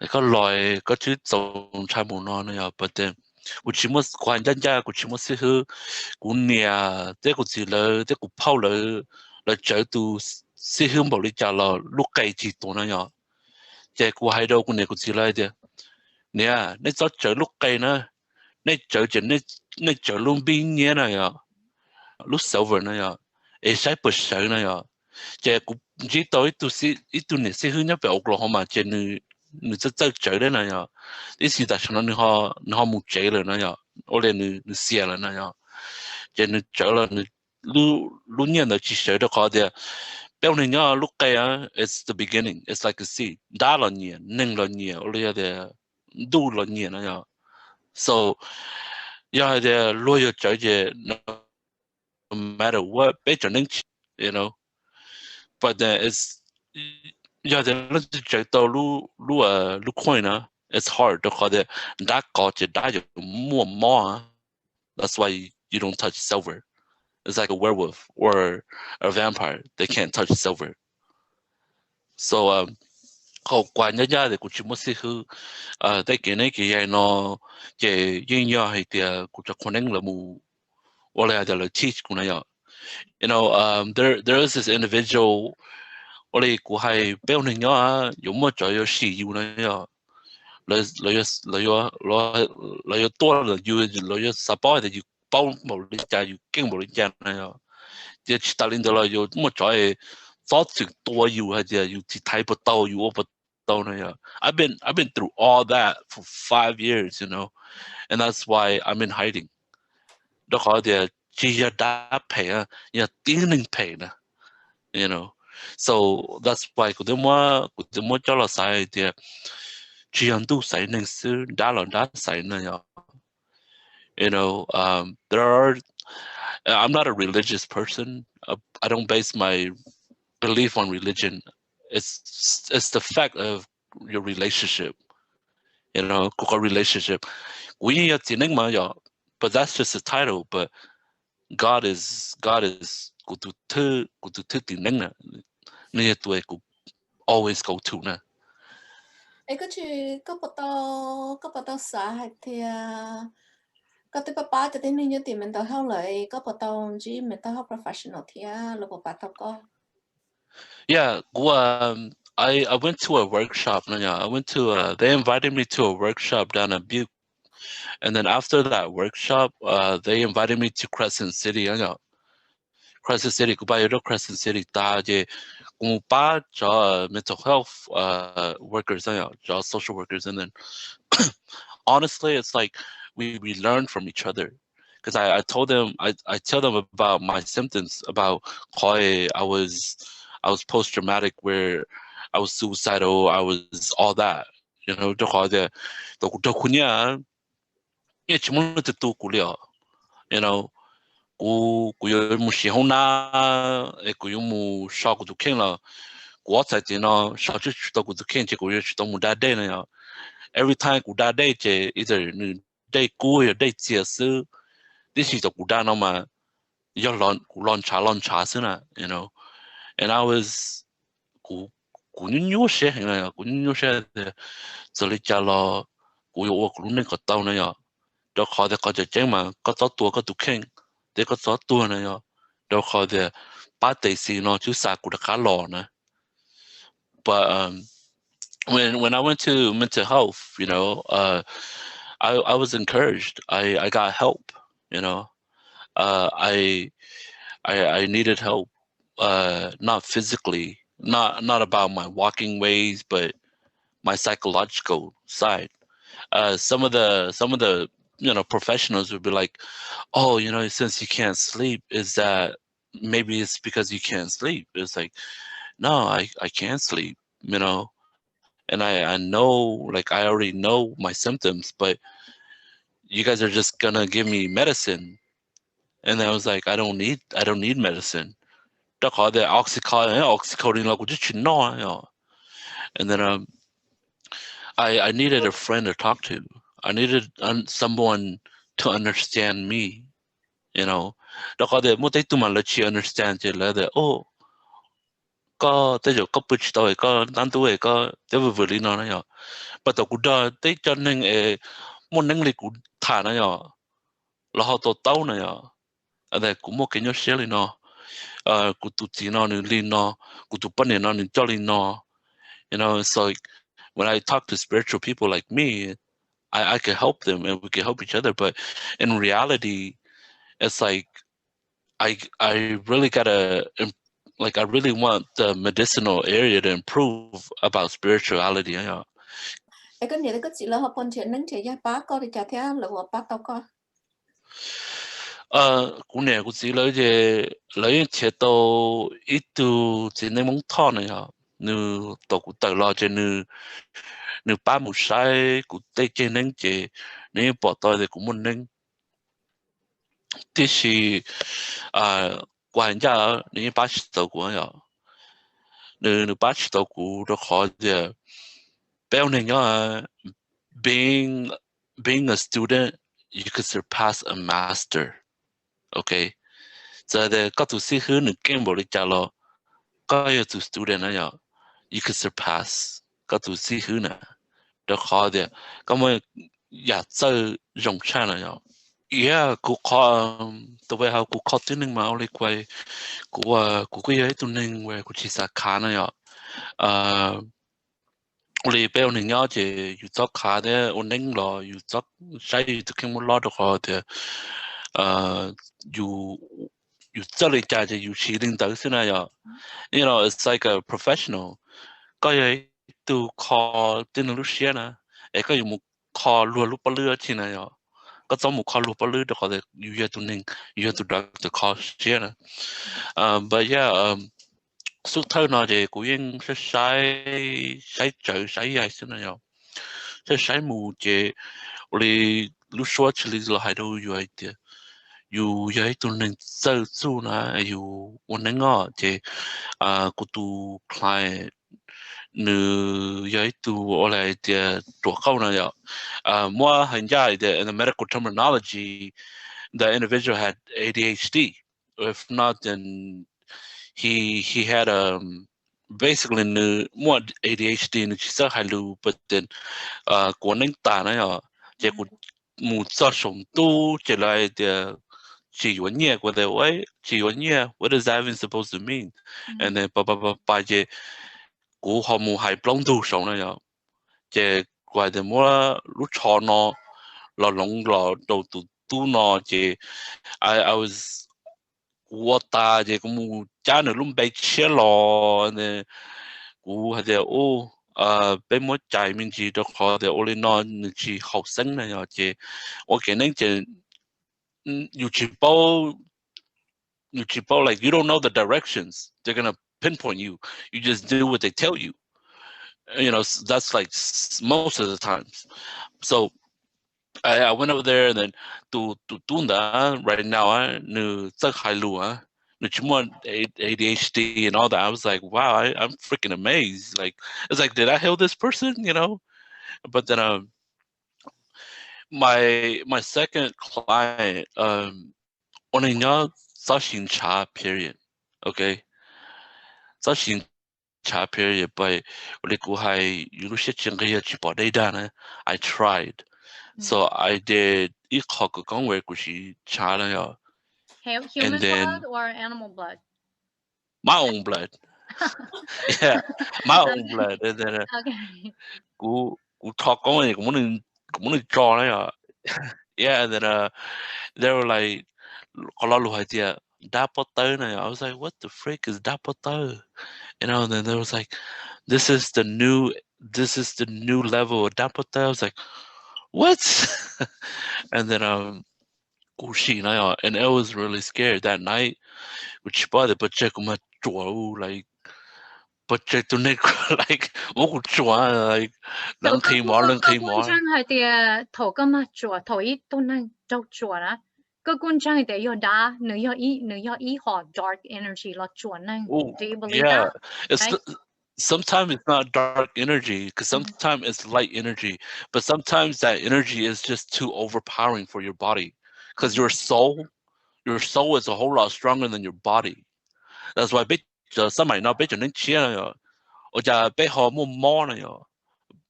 個來個處仲差唔多呢又，不但我全部關人家，我全部是去古年，即係個字了，即係個拋了，來走到是去冇你家了，碌計字多呢又，即係個喺度個年個字來嘅，你啊，你走走碌計呢，你走就你走路邊嘢呢又，碌Sawv呢又，誒使不使呢又。即係唔知道呢度年先去一邊Oklahoma即係你真走咧那樣，呢時但係你可冇仔咧那樣， ô lên nữ xia là nó nhở cho nên trở là nữ lu nhiên là chỉ sợ đó có thể béo này nhở lúc cái it's the beginning it's like a seed đá là nhiên nâng là nhiên ô lên để đu là nhiên nó nhở so yeah the lawyer judge no matter what better than you know but then it's yeah the judge to lu coin it's hard to call it that got you that more that's why you don't touch silver it's like a werewolf or a vampire they can't touch silver so hậu quả nhá nhá thì cũng chỉ muốn hư tại cái này cái nó cái yên nhá hay thì cũng cho con là mù or là teach cũng này you know there is this individual or là cũng hay béo này nhá dùng một chỗ sử dụng này lấy多了有support的有包某人家有更某人家那样，这去打领导了有么在早就多有还是有去睇不到有我不到那样。I've been through all that for 5 years, you know, and that's why I'm in hiding. 都好的，只要打赔啊，要顶能赔呢 ，you know. So that's why 古德么叫了啥的，只要都谁能是打了打谁那样。You know, there are. I'm not a religious person. I don't base my belief on religion. It's the fact of your relationship. You know, a relationship. We are but that's just a title. But God is always go to na. Ấy có bắt đầu xã hay thì có tới ba cho đến như thì mình tao học lại có bắt đầu chỉ mình tao học professional thì là bắt đầu có. Yeah, I went to a workshop. I went to they invited me to a workshop down in Butte, and then after that workshop, they invited me to Crescent City. Crescent City, Crescent City, mental health workers, social workers, and then honestly, it's like we learn from each other. Because I told them I tell them about my symptoms, about how I was post-traumatic, where I was suicidal, I was all that, you know. You know,กู有木时候呢，กู有木少กู都看了，我才知道少就去到กู都看，结果又去到木大day那样。Every time กู大day 这either你 day กู有 day 解释，你是到กู大那嘛，要乱查是呢 ，you know。And I was กู有些那样，กู有些的，这里家了，กู有我กู那个刀那样，就考的考就这嘛，个到多个都看。they got so to na yo do call the but they see no to sa ku ka lo na but when I went to mental health, you know, I was encouraged. I got help, you know. I needed help, not physically, not about my walking ways, but my psychological side. Some of the you know professionals would be like, oh, you know, since you can't sleep, is that maybe it's because you can't sleep? It's like, no, I can't sleep, you know, and I know, like I already know my symptoms, but you guys are just gonna give me medicine, and I was like, I don't need medicine. They call that oxycodone like just you know, and then I needed a friend to talk to. I needed someone to understand me, you know. Đó có thể một cái tụi mình là chỉ understand chỉ là oh có tới giờ có bứt tới có năm tuổi có tới vừa vừa đi nó này, bắt đầu cũng đó tới cho nên một năng lực cũng thả này, là họ tổ tàu này, ở đây cũng một cái nhau xíu này nó, cũng tụt chỉ nó nên lên nó, cũng tụt bận nó nên cho lên nó, you know. It's like when I talk to spiritual people like me, I can help them and we can help each other, but in reality, it's like I really gotta like I really want the medicinal area to improve about spirituality. Cái này có chỉ là học phần chuyện nâng chế gia bác có thì chả theo là của bác tao có. cũng nè cũng chỉ lấy chế độ ít tu chỉ nên mong thọ này hả nữ tổ cũng tự lo cho nữ nữ ba một sai cũng tây trên nên chế nếu bỏ tay thì cũng muốn nên thế thì quan gia nếu ba mươi tuổi của hả nữ ba mươi tuổi của đó khó giờ béo này nhá being being a student you could surpass a master okay so the got to see who nữ game bộ lịch lo có yêu to student này nhá you could surpass got to see who nè đó khó giờ có mấy nhà chơi rộng sang này nhá yeah cũng khó tụi bay học cũng khó tiếng nhưng mà ông lấy quay cũng cái ấy tụi nên về cũng chỉ là khá này nhá我哋俾我哋了解有做卡的，我能咯，有做晒就看我老的话的，有做嚟家就有起领导先啦呀。You know, it's like a professional. ก็ยัง都考电脑线啦，ก็有冇考路不路去呢呀？ก็ต้อง冇考路不路的话的，有些都能，有些都的考线啦。But yeah, สุดท้ายน่ะเด็กกูยังใช้เจอใช้ใหญ่สินะยอใช้หมู่เจเลยรู้ชัวร์ชิลิเราให้ดูอยู่ไอ้เดียอยู่ไอ้ตัวหนึ่งเจอสู้นะอยู่วันนั้นก็เจกูดูคลายหนึ่งไอ้ตัวอะไรเดียตัวเข้านะยอมัวเห็นใจเดีย in the medical terminology the individual had ADHD if not then he had basically more ADHD นึกจะให้รู้ but then กวนนั่งตานะอ่ะเจ้ากูมูจะส่งตู้เจริญเดียจีวันเนี่ยกูเดียวไว้จีวันเนี่ย what is that even supposed to mean and then ไปเจ้ากูหอมูให้ปล้องตู้ส่งนะอ่ะเจ้ากูเดียวมัวรู้ชอนอเราหลงเราดูตู้นอเจ้า I was 我大这个木家呢拢被切了呢，我还得哦被么在面子都好的，我哩那你去后生呢呀这，我给恁这有去包like you don't know the directions, they're gonna pinpoint you. You just do what they tell you. You know that's like most of the times. So I went over there and then to tunda right now nu tsak hailu nu chimo ADHD and all that. I was like, wow, I'm freaking amazed. Like it's like, did I heal this person? You know? But then my second client only know sashin cha period. Okay. Sashin cha period but I tried. So I did human blood or animal blood? My own blood. Yeah, my own blood. And then okay.กูtalk on it. Muốn draw này yeah, and then they were like, kalau lu idea dapoter này. I was like, what the frick is dapoter? You know, and then there was like, this is the new level of dapoter. I was like, what? And then and I was really scared that night. Which by the but check my like but check to Nick like like lần khi mỏ trang hay thì thầu cái mà chùa thầu ít tôi năng đâu chùa đó cái quân trang thì yo đá nữ yo ý họ dark energy là chùa năng. Do you believe that? It's sometimes it's not dark energy because sometimes it's light energy, but sometimes that energy is just too overpowering for your body because your soul is a whole lot stronger than your body. That's why somebody not bitch and chia or ja be more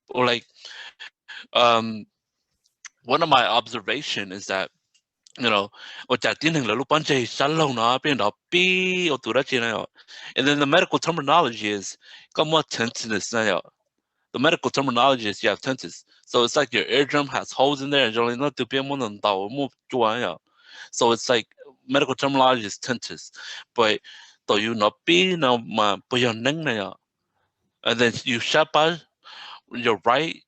or like one of my observation is that you know or ja tin la lu pan che salong na pin da pi or tu ra chi na and then the medical terminology is come what tenseness na the medical terminology is you have tenses, so it's like your eardrum has holes in there and you're not to be so it's like medical terminology is tenses, but though you not be no ma and then you shapa your right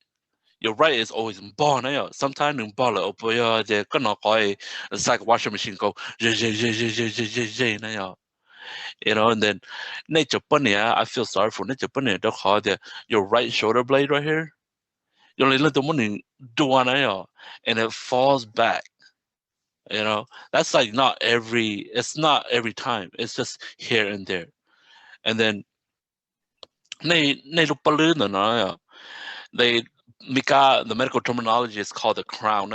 your right is always born. Sometimes in ball up your the gonna call it's like washing machine go and then nature bunny I feel sorry for nature bunny the call your right shoulder blade right here. You only let the money do one and it falls back. That's like it's not every time. It's just here and there. And then they the medical terminology is called the crown.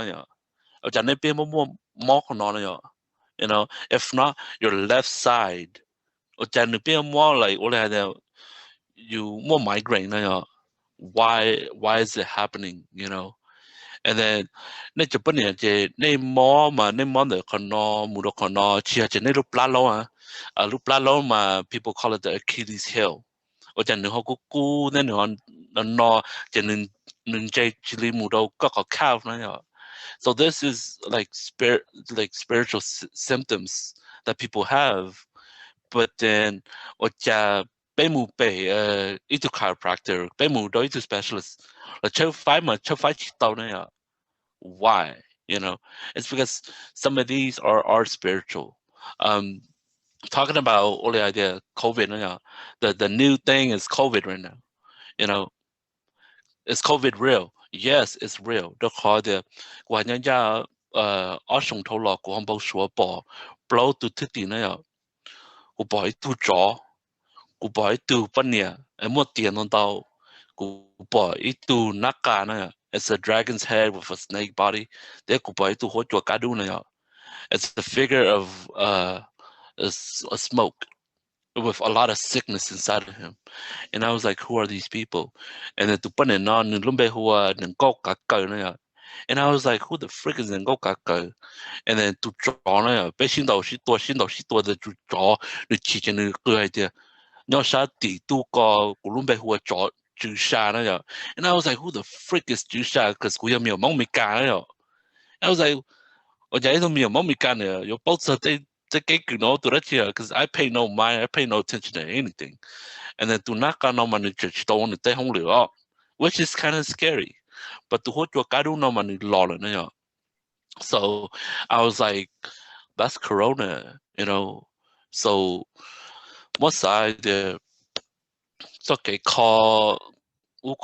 If not your left side, more like you more migraine. Why is it happening? And then nên chụp bên này nên mò mà nên mò được con nó mua được con nó chia cho nên lúc lá lâu mà people call it the Achilles heel ở trên nó có cú nên nó cho nên chơi chỉ li mua đâu có calf nữa. So this is like spiritual symptoms that people have, but then ở cha bé mu bé ít chiropractor bé mu đâu ít specialist là chơi phải chỉ tao nữa. Why? It's because some of these are spiritual. Talking about all the idea COVID now, the new thing is COVID right now. Is COVID real? Yes, it's real. The call the ở sông thâu lọ của ông bầu sủa bỏ blow to thứ tiền này của bỏ tu chó của bỏ tu phân nhẹ em mua tiền on tàu của bỏ tu naka này. It's a dragon's head with a snake body. It's the figure of a smoke with a lot of sickness inside of him. And I was like, who are these people? And then and I was like, who the frick is Ngokaka? And then to draw the good idea. No shot the two call Gulumbe who are Chue. And I was like, who the frick is Chue? Because we have me among me. I was like, you're both to that here because I pay no mind, I pay no attention to anything. And then to knock on my church don't want to home up, which is kind of scary. But to what your God no money law. So I was like, that's corona, So what side there it's okay call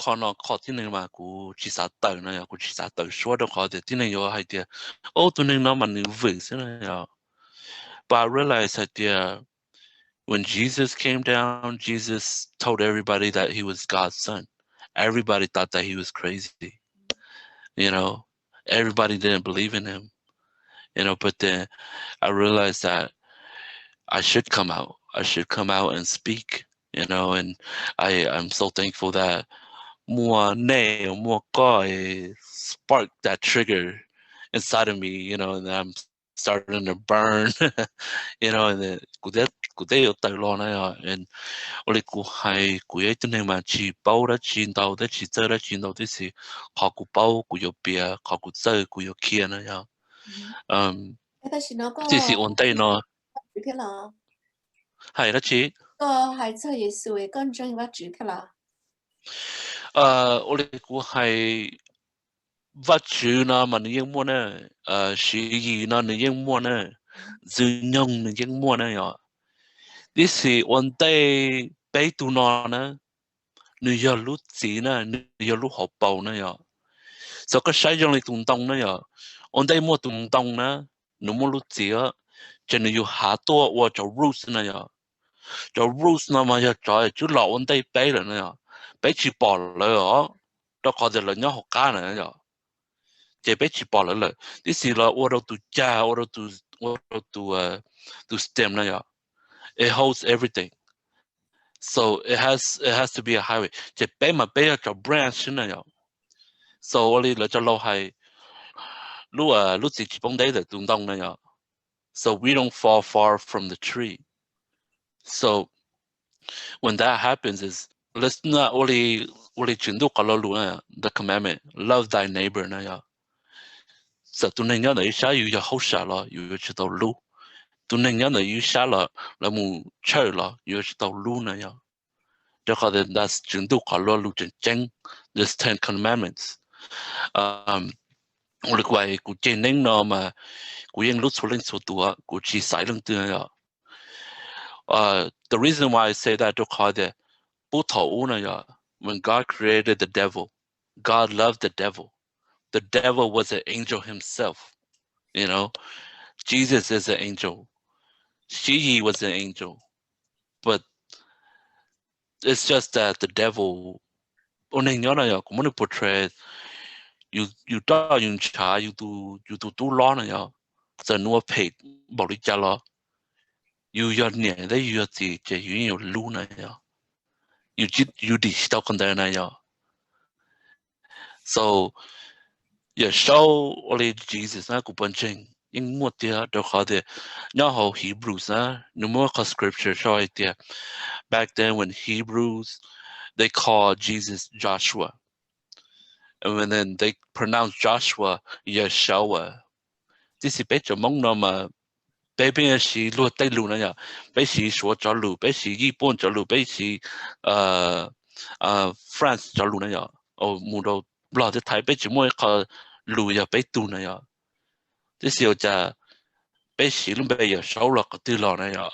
call mà của chỉ xã tờ này của chỉ xã tờ số đó có thể tin này có hay tiệt tụi nó mà nữ vững thế này. But I realized that when Jesus came down, Jesus told everybody that he was God's son. Everybody thought that he was crazy. Everybody didn't believe in him. But then I realized that I should come out. I should come out and speak. And I'm so thankful that more spark that trigger inside of me, and I'm starting to burn, and then and only mà chỉ bao đã chiến đấu đã chỉ chơi đã chiến đấu thì họ cũng bao cũng có bia họ cũng chơi cũng có kia nữa chỉ là ổn định nó hay đó chị hay chơi耶稣的跟真话指开了我哋估係vật chủ na mà những mua nè sử dụng na những mua nè dùng用những mua nè this is one day bay tu na nè người giờ lúc gì nè người giờ lúc học bầu nè so cái sai trong này tung tông nè one day mua tung tông nè nó mua lúc gì á cho nên yêu hạ toa và cho roots nè cho roots nè mà cho chú lão one day bay rồi nè bay chỉ bỏ rồi đó có thể là nhau học cá nè chỉ bay chỉ bỏ rồi this is là order to cha order to stem nè it holds everything. So it has to be a highway. Chỉ bay mà bay cho branch nè so only là cho lâu hay lúc chỉ bông đấy là tung tông nè so we don't fall far from the tree. So when that happens is let's not only the commandment love thy neighbor nè so tụi nên nhớ là sao yêu hậu sợ lo yêu cho tao lu tụi nên nhớ là yêu sao là mu chơi lo yêu cho tao lu nè cho có thể that's chứng đủ cả lo lu chân chân there's 10 commandments 我哋話古精靈咯嘛，古英碌出嚟做多，古只使能對呀。The reason why I say that 就係嘅，不同呢呀。When God created the devil, God loved the devil. The devil was an angel himself. You know, Jesus is an angel. She was an angel. But it's just that the devil, como no portray, you da yung cha, you do lo na ya, the no paid, body jalo. You near the you the you luna ya. You di stock on there na ya. So show only Jesus na kupanching. In what dia do khade how Hebrews no more scripture show it there. Back then when Hebrews they called Jesus Joshua. And then they pronounce Joshua Yeshua. This is better among them. Baby, she looked at Luna. Basically, short Jalu. Basically, born Jalu. Basically, France Jaluna. Or Mudo blood the type. Basically, more called Luya Betuna. This is your basically Lumbeya Shola Dilona.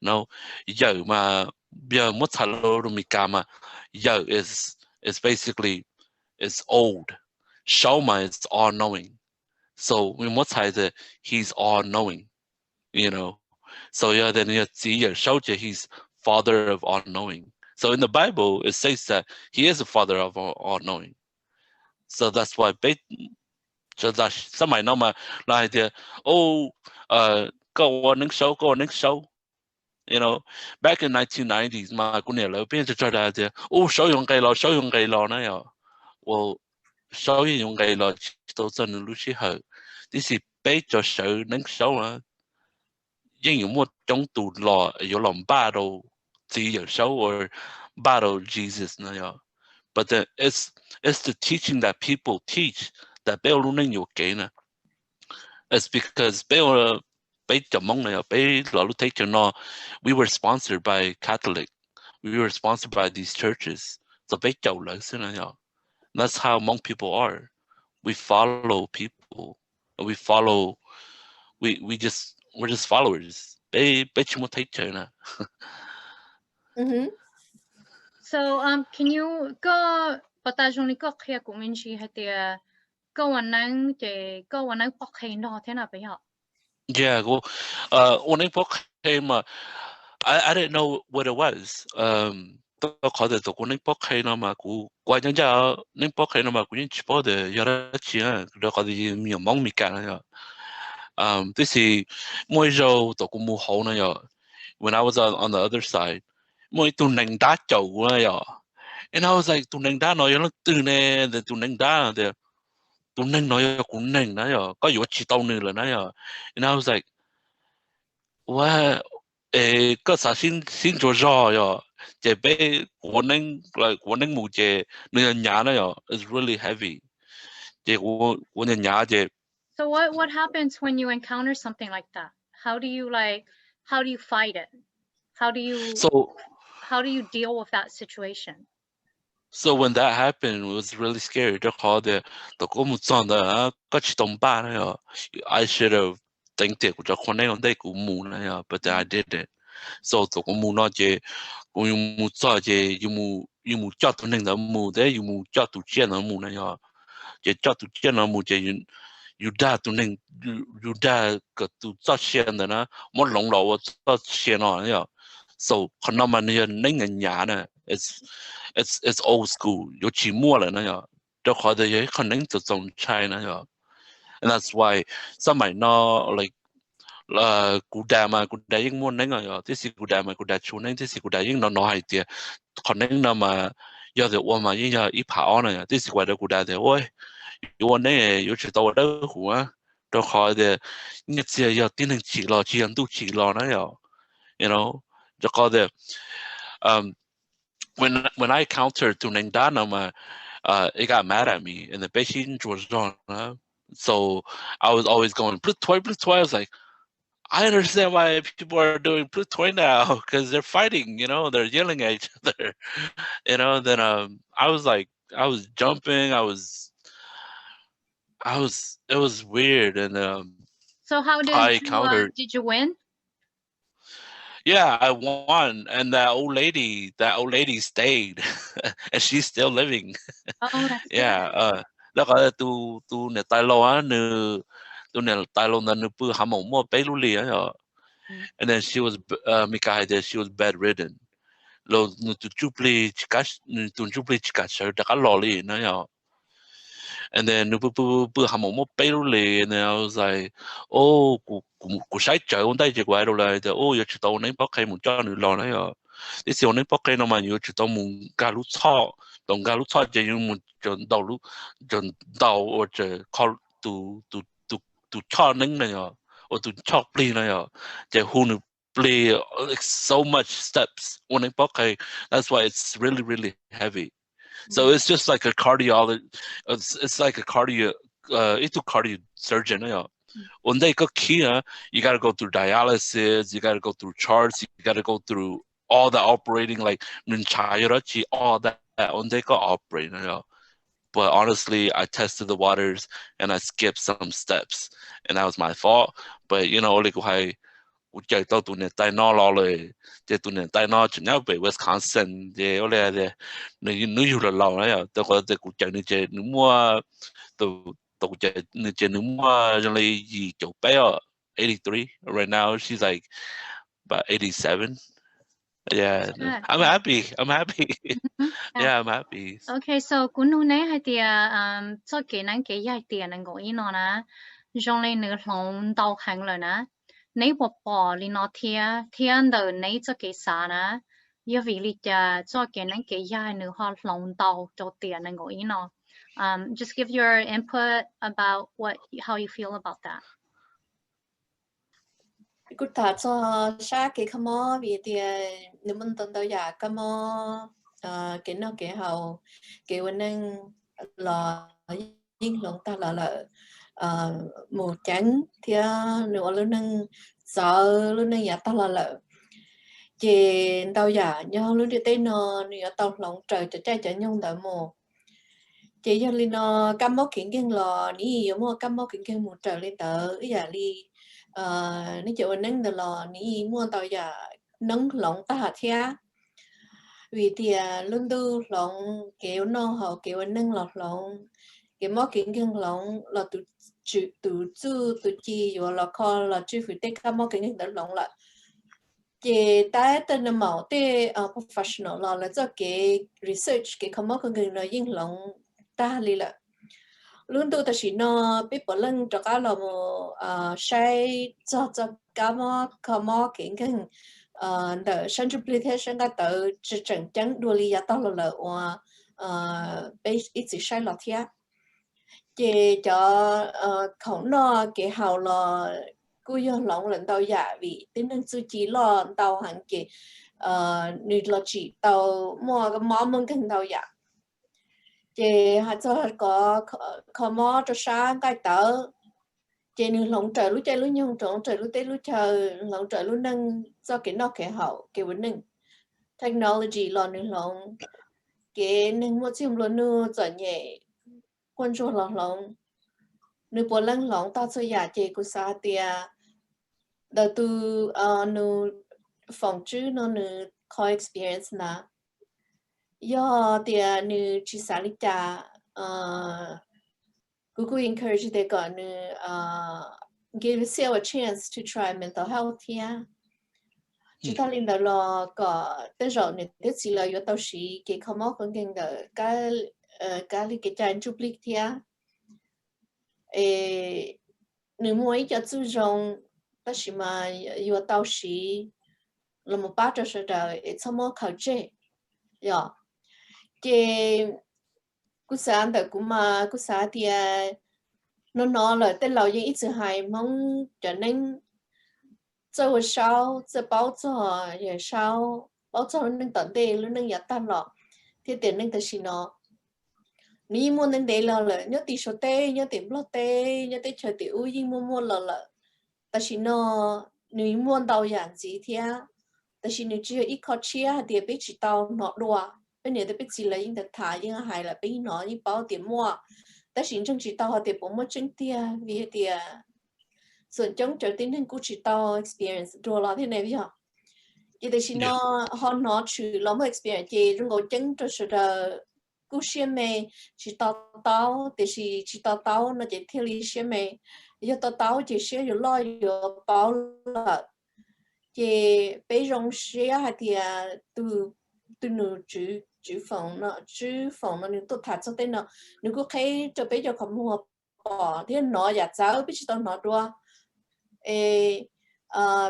No, yo, ma, yeah, what's hello to Mikama? Yo is basically. Is old. Shoma is all knowing. So when what's that he's all knowing, So yeah, then you see Shouja, he's father of all knowing. So in the Bible it says that he is the father of all knowing. So that's why somebody know my idea, go on next show. Back in 1990s, my goodness, being to try the idea, show yung na. Well, show yung ngày là到真係時候，啲是俾咗手能手啊，應用乜種度落有諗巴到自由手或巴到 Jesus 那樣。But then it's the teaching that people teach that 俾我諗有幾呢？ It's because 俾就蒙那樣俾老路 take 咗 we were sponsored by Catholic, we were sponsored by these churches， 就俾就嚟先那樣。That's how Hmong people are. We follow people. We're just followers. So can you go patajuni ko kaya kuminchi hatia go wanang de go wanang pokhe no tena ba ya? Yeah, well, when I came, I didn't know what it was. Tôi có thể tôi cũng nên bóc hay nó mà cũng qua những giờ nên bóc hay nó mà cũng những chỉ bảo để giờ đó chỉ đó có thể nhiều mong mi cả nữa. This is mỗi giờ tôi cũng mua hậu nữa. When I was on the other side, mỗi tụi nành đá chầu nữa. And I was like tụi nành đá nói nó từ nè, tụi nành đá nè, tụi nành nói cũng nành nữa. Có gì chỉ tao nữa là nữa. And I was like, what? Có sao xin cho rõ ya. Chỉ bé quân nâng mù chỉ nơi nhà nó is really heavy. Chỉ quân nhà chỉ. So what happens when you encounter something like that? How do you fight it? How do you deal with that situation? So when that happened, it was really scary. They called the I should have think that but then I didn't. So the you mu cho je you mu cho tu neng da mu de you mu cho tu chen da mu na ya je cho tu chen da mu je you da tu neng you da ka tu cho chen da na mo long lo wo cho chen na ya so khana man ya neng nya na it's old school yo chi mo la na ya do kha de ye khana neng to zong chai na ya and that's why some might know like cụ đà những muốn nấy rồi, thế thì cụ đà chú nấy, thế thì cụ đà những nó hay tiệt, còn nấy nó mà giờ thì ôn mà những giờ ít pháo này, thế thì quay được cụ đà thì ôi, ôn nấy, yêu chỉ tao đâu hùa, đâu khỏi thì những cái giờ tin chỉ ăn tu chỉ lo nữa rồi, cho coi thì when I countered to neng đá nó mà it got mad at me, and the patient was wrong, so I was always going plus twice. I was like, I understand why people are doing plus 20 now because they're fighting, they're yelling at each other, Then I was like, I was jumping, I was it was weird, and So how did I you countered. did you win? Yeah, I won, and that old lady stayed, and she's still living. Oh, that's good. Yeah, đó có tu nè tai lo á nè tu nè tai lo nè pu ham mo pe lu li á. And then she was Mika that she was bedridden. Lo nu tu chupli chikash nu tu chupli chikash da ka lo li na ya. And then pu ham mo pe lu li, and then I was like, oh ku sai trời on dai je quai lo la, oh yo chi tao nei pa kai mu cha nu lo na ya. This is only pocket no man, you to tomu galu talk, don't galu talk, you John Dalu, John Dow or call to charming or to chop play the who play like so much steps on a pocket. That's why it's really, really heavy. So it's just like a cardiologist, it's like a it's a cardio surgeon. When they go here, you got to go through dialysis, you got to go through charts, you got to go through all the operating, like all that. When they go operating, But honestly, I tested the waters and I skipped some steps, and that was my fault. But like I chạy tàu tụi này tay nó lo rồi, chạy tụi này tay nó chỉ nhau về Wisconsin, chạy ở đây này, nếu như là lâu đấy, tôi có thể cũng chạy nên chạy nếu mua tụ tụ chạy nên chạy nếu mua cho lấy gì chỗ bé 83. Right now she's like about 87. Yeah, Good. I'm happy. I'm happy. Yeah. Yeah, I'm happy. Okay, so cún nu nè hay tiề cho kỹ năng kỹ dài tiền năng gọi nó nè, trong này nửa lòng đào hàng rồi nè, nếu bỏ li nó thiên đời nếu cho kỹ xa nè, yêu vì lý cho kỹ năng kỹ dài nửa họ lòng đào cho tiền năng gọi nó. Just give your input about how you feel about that. Cú ta cho sa cái khăm mò vì thì nếu mình tuần đầu giờ khăm mò cái nó cái hậu cái vấn năng là những lòng ta là một chén thì nếu lúc năng sợ lúc năng giả ta là chỉ đầu giờ nhau lúc đi tên nó nếu tàu lòng trời chạy chạy nhung đợi mồ chỉ cho linh nó cam mốc kiến kiến lò ní giống mua cam mốc kiến kiến một trời lên tờ ý giả li ní chỗ nâng được lò ní mua tàu giả nâng lỏng ta hạt thia vì thì luôn tu lỏng kéo nó họ kéo nâng lọt lỏng cái mốc kiến kiến lỏng là tụ chi rồi là kho là chi phải tết cam mốc kiến kiến đỡ lỏng lại cái tại tên là mẫu tê professional là cho cái research cái cam mốc kiến kiến là yên lỏng ta li là luôn tu ta chỉ nó biết bỏ lưng cho cá là một sai cho cá mò kiện cái the centralization cái tự chỉ chẳng chẳng đua li tao là base ít chỉ sai lọt thiệt chỉ cho khẩu nó cái hào là cứ yêu lòng lần tàu giả vì tính năng suy chỉ lo tàu hàng cái như là chỉ tàu mua cái món măng cái tàu giả chị họ cho có mò cho sáng cái tớ chị nương lòng trời lúc chơi lúc nhung trộn trời lúc tết lúc chờ lòng trời lúc nâng do cái nó cái hậu cái vấn đề technology lo nương lòng cái nương mua chim luôn nương giỏi nhẹ quân cho lòng nương bộ lăng lòng ta chơi giả chị của sa tia đầu tư nương phòng chứ nó nương có experience na do tia nương chỉ sa lịch cha Google encourage they got give yourself a chance to try mental health here. Chúng ta lên đó là có tới rồi này tới chỉ là yếu tố sĩ cái không có con kinh đó cái cái trang chụp lịch here. Nếu muốn cho chú trọng ta chỉ mà yếu tố sĩ là một bát cho sự đời không có khẩu chế, yeah. Cái cú sáng đó cũng mà cú sáng thì nó là tên lão yên ít sự hài mong trở nên cho sao cho bảo cho也sao bảo cho nên tận đây luôn nên nhặt tan lọ thì tiền nên tới xin nó ní mua nên đây là nhớ tỷ số tê nhớ tiền lót tê nhớ tê chờ tiểu yên mua là ta xin nó ní mua tàu dạng gì thế ta xin nó chưa ít khó chia thì biết chỉ tàu nọ đùa bên này ta biết chỉ là những thật thà những hài là bên nó những bảo tiền mua ta xin trong chỉ tao thì bố mất chân tia vì tiaส่วนtrong trở tin hình của chỉ tao experience đồ là thế này với họ thì để xin nó chữ lắm experience thì trong ngồi chân cho sự là cú xem mày chỉ tao thì chỉ tao nó chỉ theo lý xem mày giờ tao chỉ xem rồi lo rồi bảo là thì bây giờ xem thì từ từ nửa chữ phòng nó nếu tôi thật cho tên nó nếu có cái cho bây giờ không mua bỏ thì nó giả giáo biết tao nó đua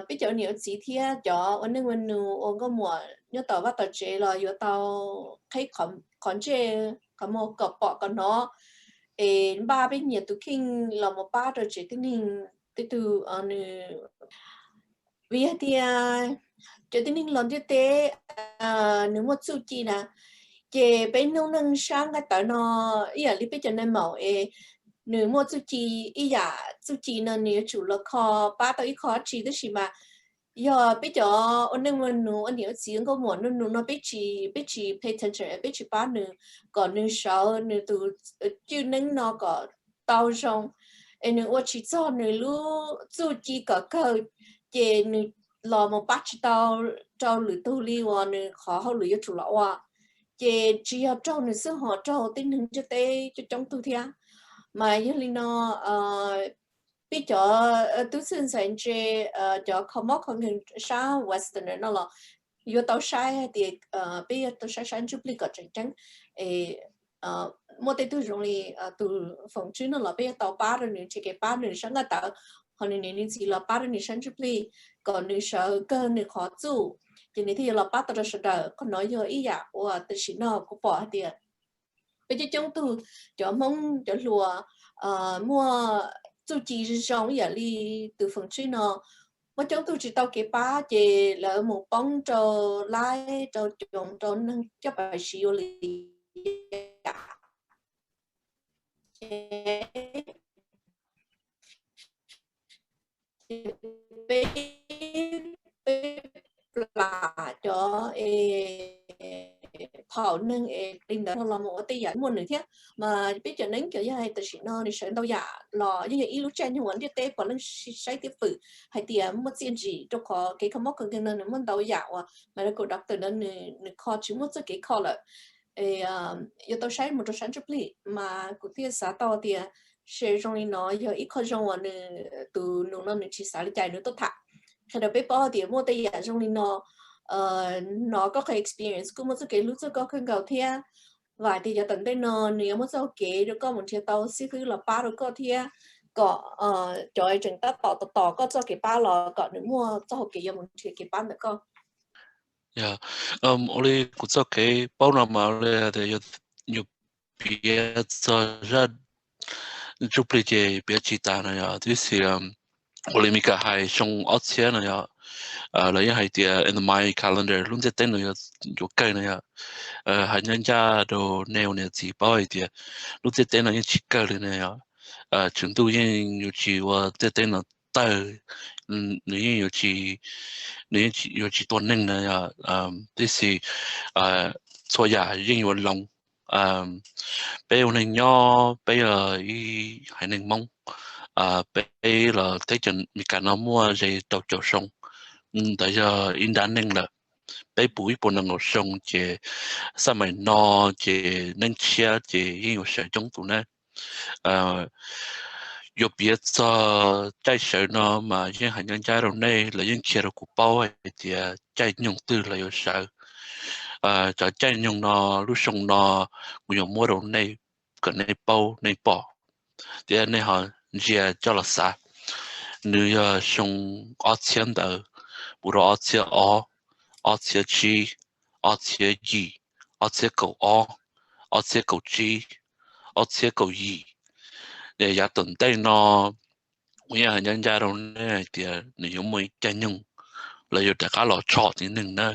bây giờ nhiều chỉ thì cho anh em ông có mua nhớ tao bắt tao chơi là giờ tao thấy còn chơi còn một cặp bỏ còn nó ba bên nhiều tụi kinh là một ba rồi chơi cái nên từ anh vì thì chơi cái nên lần thứ tế nếu một số chi nè chế bên nông nông sang cái tao nó ý là bây giờ nên màu nếu một số chi ý giả số chi nó nếu chủ là khó ba tao ý khó chỉ đó chỉ mà giờ bây giờ anh em mình anh hiểu chuyện có muốn nó biết chỉ pay attention biết chỉ ba nữa còn nữa sau nữa từ chứ nên nó có tao xong nữa tôi chỉ cho nữa lu số chi có cơ chế nữa là một bác chỉ tao lưỡi tu li và nữa khó hơn lưỡi chủ lão à chế chỉ học trâu nữa sinh hoạt trâu tinh thần cho tê cho trong tu thia mà như linh nó bây giờ tôi xin dành cho không mất không hình sao western nó là yêu tao sai thì bây giờ tôi sai chụp lịch cái chẳng một tôi dùng đi từ phòng chuyên nó là bây giờ tao ba rồi nữa chỉ cái ba nữa sáng cái tao họ nên chỉ là ba rồi sáng chụp lịch còn nữa sợ cơ nữa khó chịu cho nên thì là ba tao sẽ đợi còn nói giờ ý dạ và tôi chỉ nó cũng bỏ tiền bây giờ chúng tôi cho mong cho lùa mua chú chỉ trong giờ đi từ phần chuyên nó mà chúng tôi chỉ tao cái ba chỉ là một bông cho lai cho trồng cho nâng cho bài siêu lý là cho họ nâng tình đó là một cái giải muốn nữa thế mà biết cho nên kiểu như hay tự nó đi sơn đâu giả lò như vậy lúc trên những vấn đề tế còn lên sai tiếp phụ hay tiền mất tiền gì cho có cái không mất cần tiền nữa muốn đâu giả mà nó cũng đọc từ nên kho chúng mất cái kho là yêu tôi sai một trăm chục lì mà cũng tiền xã to tiền sẽ trong nó giờ ít kho trong mà từ nông nó chỉ xả chạy nữa tốt thà khi đó bé bỏ thì mua tay giả trong nó có cái experience cũng một số cái lúc có cái cầu thia và thì giờ tận đây nó nếu một số cái rồi có một chiếc tàu xí cứ là ba rồi có thia có trời chừng ta tỏ có cho cái ba là có nếu mua cho cái giờ một chiếc cái ba nữa con yeah only cũng cho cái bao năm mà thì nhiều biết cho ra chụp lịch chế biết chỉ ta này thì only mình cả hai trong ở trên này lấy hai tia in my calendar luôn sẽ tên này chỗ cái này hai nhân gia đồ nêu này chỉ bao tia lúc sẽ tên này chỉ cái này chúng tôi những chỉ và sẽ tên là tới nếu nếu chỉ tuần nên này this is cho nhà riêng một lòng bây giờ nhỏ bây giờ hai nên mong bây giờ thấy chuyện mình cả nó mua gì tàu chỗ sông tại giờ in đan nên là bây bụi bùn năng sông chỉ sao mà nó chỉ nên chia chỉ những sự trong tụi này有别的在手呢嘛，因很人家种内来用切了古包诶，的在用对了有手，在用呢路上呢，我用摸种内个内包内包，的内行也叫了啥，你要送2000的，不到2000200720022009 2009 2092。để giả tuần tây nó bây giờ nhân gia đâu nè thì nếu mới chân nhung là yêu đại cá lò chọt thì nè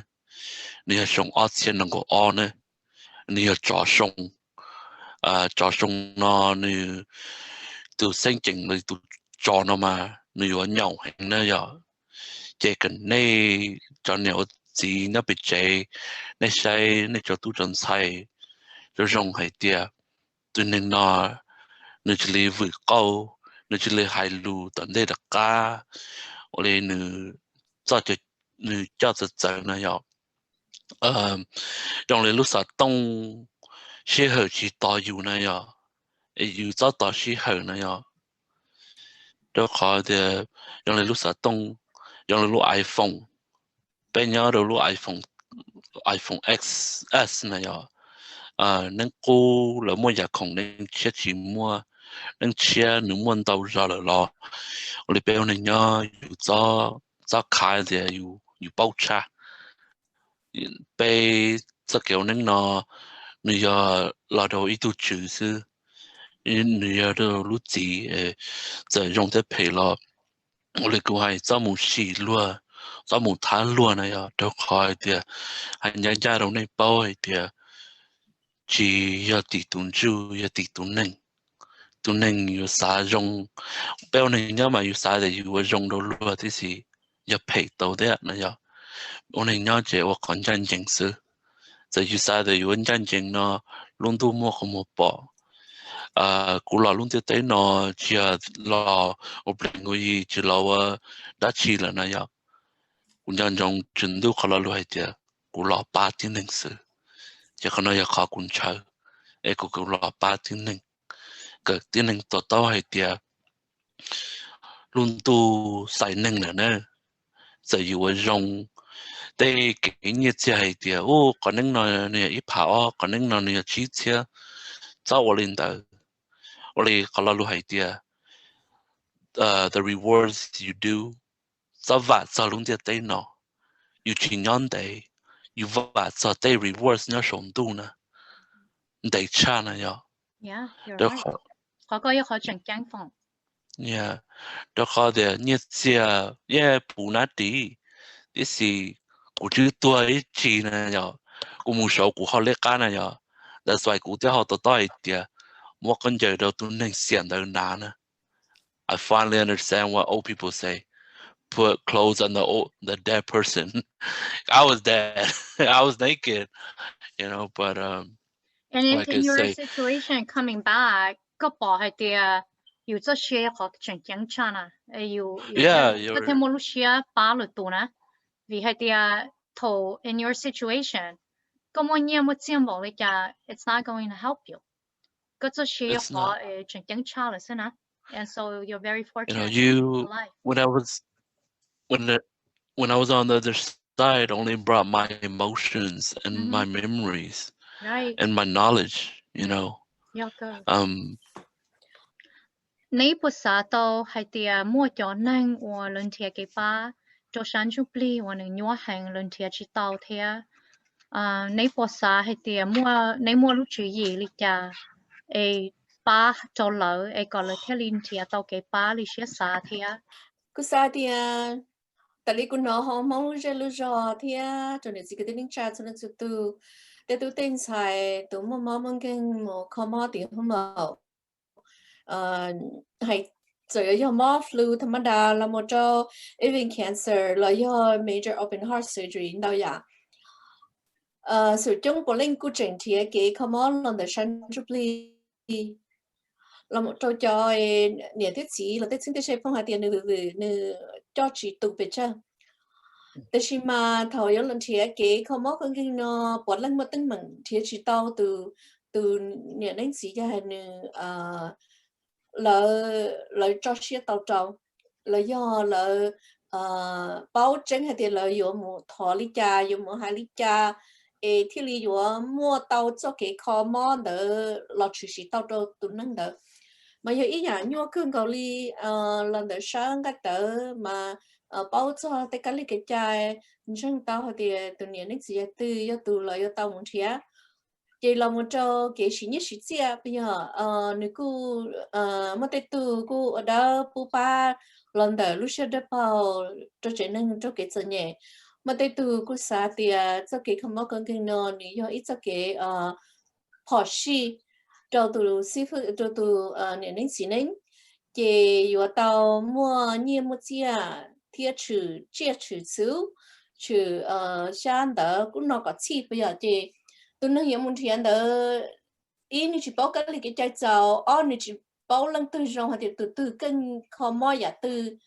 nếu sống ở trên nó có o nè nếu chọ sống nó nếu từ sinh trình rồi từ chọ nó mà nếu nhau hành nó giờ chỉ cần này cho nhiều gì nó bị chế này sai này cho tu chân sai cho rong hay tiệt từ nên nó nữ chỉ lấy vượt câu nữ chỉ lấy hai lù tận đây đặc ca ở đây nữ cho tự này rồi trong lấy lúc sao tông xe hơi chỉ taoอยู่này rồiอยู่cho tao xe hơi này rồi đó khó thì trong lấy lúc sao tông trong lấy lúc iPhone bây giờ đâu lúc iPhone XS này rồi nên cô là mua nhà không nên chia chỉ mua nên chia nếu muốn đâu ra là lo ở đây bây giờ nhớอยู่cho khai thìอยู่bao cha bây giờ kiểu nên nó người là đầu ít tu chữ sư người đó lúc gì giờ dùng để pay lo ở đây cũng hay cho một xí luôn cho một tháng luôn này đâu khỏi thì hành gia gia đâu này bao thì chỉ tỷ tu neng yêu sa dùng bao nhiêu nhá mà yêu sa thì yêu dùng đâu luôn thì gì yêu pay đâu đấy này我哋了解我看战争时，在于啥的有战争呢？龙都莫和莫报，古老龙的对呢，只老我不能够一只老我打起了那样，我讲中真都看了路海的，古老8点零时，就可能要考公车，古老8点零，个点零到海的，龙都晒零了呢，就有我用。đây cái như thế thì có những nơi này ít bảo có những nơi này chỉ thế cho我领导我哋搞了路海的the rewards you do 做法做弄的对呢有经验的有法做的 rewards 那程度呢得差呢要 Yeah, you're right. Họ có họ chẳng chán phòng. Yeah, đó khó de như thế yeah bù nát đi this is我就对起呢呀，我冇少我好叻干呢呀，但是我最好得到一点，我感觉到都能想到难呢。I finally understand what old people say. Put clothes on the dead person. I was dead. I was naked, you know. But And like in I your say, situation coming back, có bỏ hay thì you just share họ chẳng chẳng chana. You yeah, có thể một lúc share ba lượt tu na. Vì hay thì thầu in your situation, có một nhiều một tiền bảo là cả it's not going to help you. Có just share họ chẳng chẳng chana là na. And so you're very fortunate. When I was when I was on the other side, only brought my emotions and my memories, right, and my knowledge, you know. Neeb sa tao hay thì mua cho năng và lần thiệt cái ba cho sáng chụp li và những nhua hàng lần thiệt chỉ tao thế Neeb sa hay thì mua lúc chuyện gì li cha ba cho lỡ còn lỡ theo linh thiệt tao cái ba li sẽ sa thế cứ sa thì tại vì cũng nó họ mong ra lưu rõ thì cho nên chỉ cái tiếng chat cho nên tu để tu tên xài tu mong cái một khó mò tiếng không màu hay rồi do mò flu thầm đa là một cho even cancer là do major open heart surgery đâu ya sử dụng của linh cụ trình thì cái khó mò lần đầu sáng chụp li là một trò cho nhà thiết sĩ là thiết sinh thiết phong hạt tiền nữ cho chỉ tụ về chânแต่ชิมาถอยย้อนหลังเทียเก๋เขามองกันกินเนาะปวดหลังมาตั้งมันเทียชีเต้าtừเนี่ยนั่งสีจะเห็นเลยจอเชียเต้าเจ้าเลยย่อเลยเป้าเจังให้เดียเลยอยู่หมู่ถอลิจาอยู่หมู่หาลิจาที่ลีอยู่มั่วเต้าเจ้าเก๋เขามองเด้อเราชีสีเต้าเจ้าตุนนั่งเด้อmà giờ ý nhà nhua cương cầu li lần đầu sáng cái tờ mà bao cho tất cả những cái trái những tao thì từ nhà nước gì từ là tao muốn chia chỉ là một trò cái gì nhất gì chia bây giờ nếu cô mà tới từ cô ở đó bố ba lần đầu lúc sau đó bao cho chuyện năng cho cái gì nhẹ mà tới từ cô xã thì cho cái không có cần cái nào nếu ít cho cái bỏ xí cho tụi sư phụ cho tụi年龄几年，给有到末年末节，贴出接触出，去想的cũng nó có chi bây giờ thì tụi nó hiện một thiên đó ý như chỉ bảo cái cái trái giàu, ở như chỉ bao lần từ rong hay từ kênh khó mò giả từ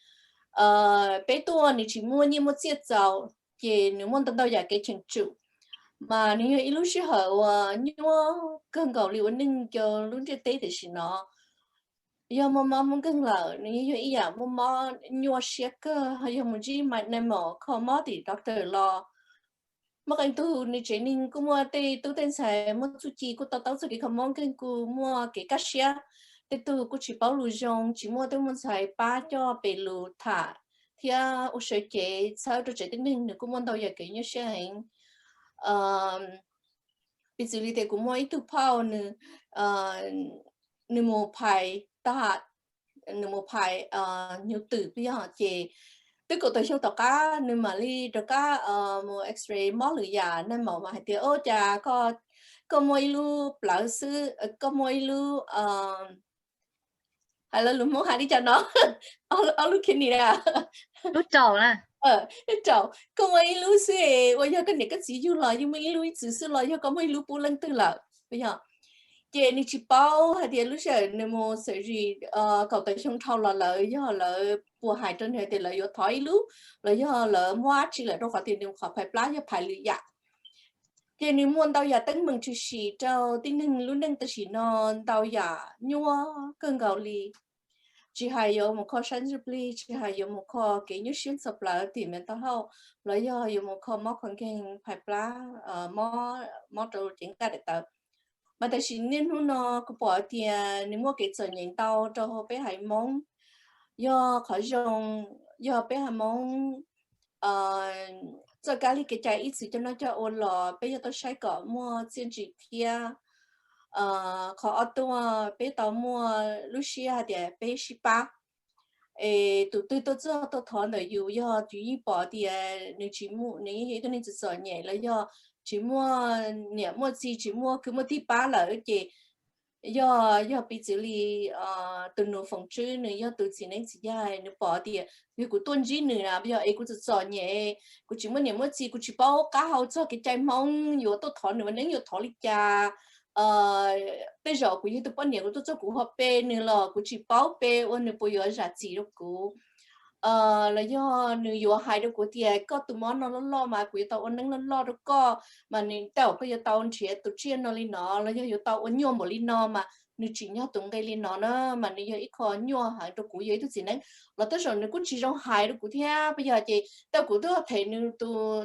bé tua này chỉ mua như một chiếc dầu thì nếu muốn đâu giả cái chân trụ mà nếu như lúc xưa họ như cần cầu liệu ninh cho lúc trước tết thì nó giờ mà muốn cần là nếu như ý à mà nhua xếp cơ hay là một gì mà nem mỏ khó mò thì doctor lo mà cái tu này chế nên cũng mua tê tu tên xài mua chút chi cũng tao số cái không mong cái cũng mua cái cá xia tê tu cũng chỉ bảo lùi rong chỉ mua tao muốn xài ba cho bể lù thả thì ở sợi chế sau đó chế tên nên cũng muốn đâu giờ cái như xe hình bây giờ thì cũng mua ít tu phao nữa nữa mua phải ta nữa mua phải nhiều từ bây giờ chế tức là tôi xong tất cả nhưng mà đi tất cả một X-ray máu lưỡi già nên mà hay tiêu cha có mỗi lu plus có mỗi lu hay là lu mua hai đi cho nó ở lu kia nè lúc trầu nè trầu có mỗi lu xe bây giờ cái này cái gì rồi nhưng mấy lu chỉ是了có mỗi lu不能对了bây giờ chị đi chỉ bao hay thì lúc sau nên mua sợi gì cậu tới xong thâu là lợi do là bùa hại trên hệ thì lợi do thói lúc lợi do là mua chỉ là đâu có tiền đều khó phải plá do phải lựa dạ chị nếu muốn tao giả tính mình chỉ xí cho tin hình luôn đang tự xí non tao giả nhua cơn gạo lì chỉ hay có một kho sản xuất lì chỉ hay có một kho cái như xuyên sập lại thì mình tao hậu lợi do có một kho móc con keng phải plá mó trâu chính cả để tao mà tại vì nên nó có bỏ tiền nếu mua cái sợi nhện tàu cho bé hải mong do khỏi dùng do bé hải mong cho cái cái trái ít cho nó cho ôn lò bây giờ tôi sai cỡ mua xin chỉ kia khó tôi bé tàu mua Lucia để bé Shiba tụi tôi cho tôi thọ là dù do chủ yếu bỏ tiền nếu chỉ mua nếu cái này chỉ sợi nhện là do chỉ mua nhẹ mua gì chỉ mua cứ mua tí ba là chị do bị xử lý từ nửa phòng chứ nữa do từ chỉ nên chỉ dài nữa bỏ thì vì của tuân chỉ nữa là bây giờ ấy cũng chỉ sợ nhẹ cũng chỉ mua nhẹ mua gì cũng chỉ bao cá hậu cho cái trái mông yếu tôi thọ nữa nếu yếu thọ lịch trà bây giờ cũng như tôi bao nhiêu tôi cho cũng hợp bê nữa là cũng chỉ bao bê ôn nữa bây giờ giá trị đâu cũng là do nữ yếu hai đứa của tiệt có tụi món nó lo mà của tao ôn nâng lo đâu có mà nên tao bây giờ tao chuyện tụi chuyện nó lên nó là do tao ôn nhôm một lên nó mà nữ chỉ nhau tụi cái lên nó nữa mà nữ ít khó nhôm hai đứa của vậy tụi gì đấy là tới rồi nữ cũng chỉ trong hai đứa của tiệt bây giờ chị tao của tôi thấy nữ tụi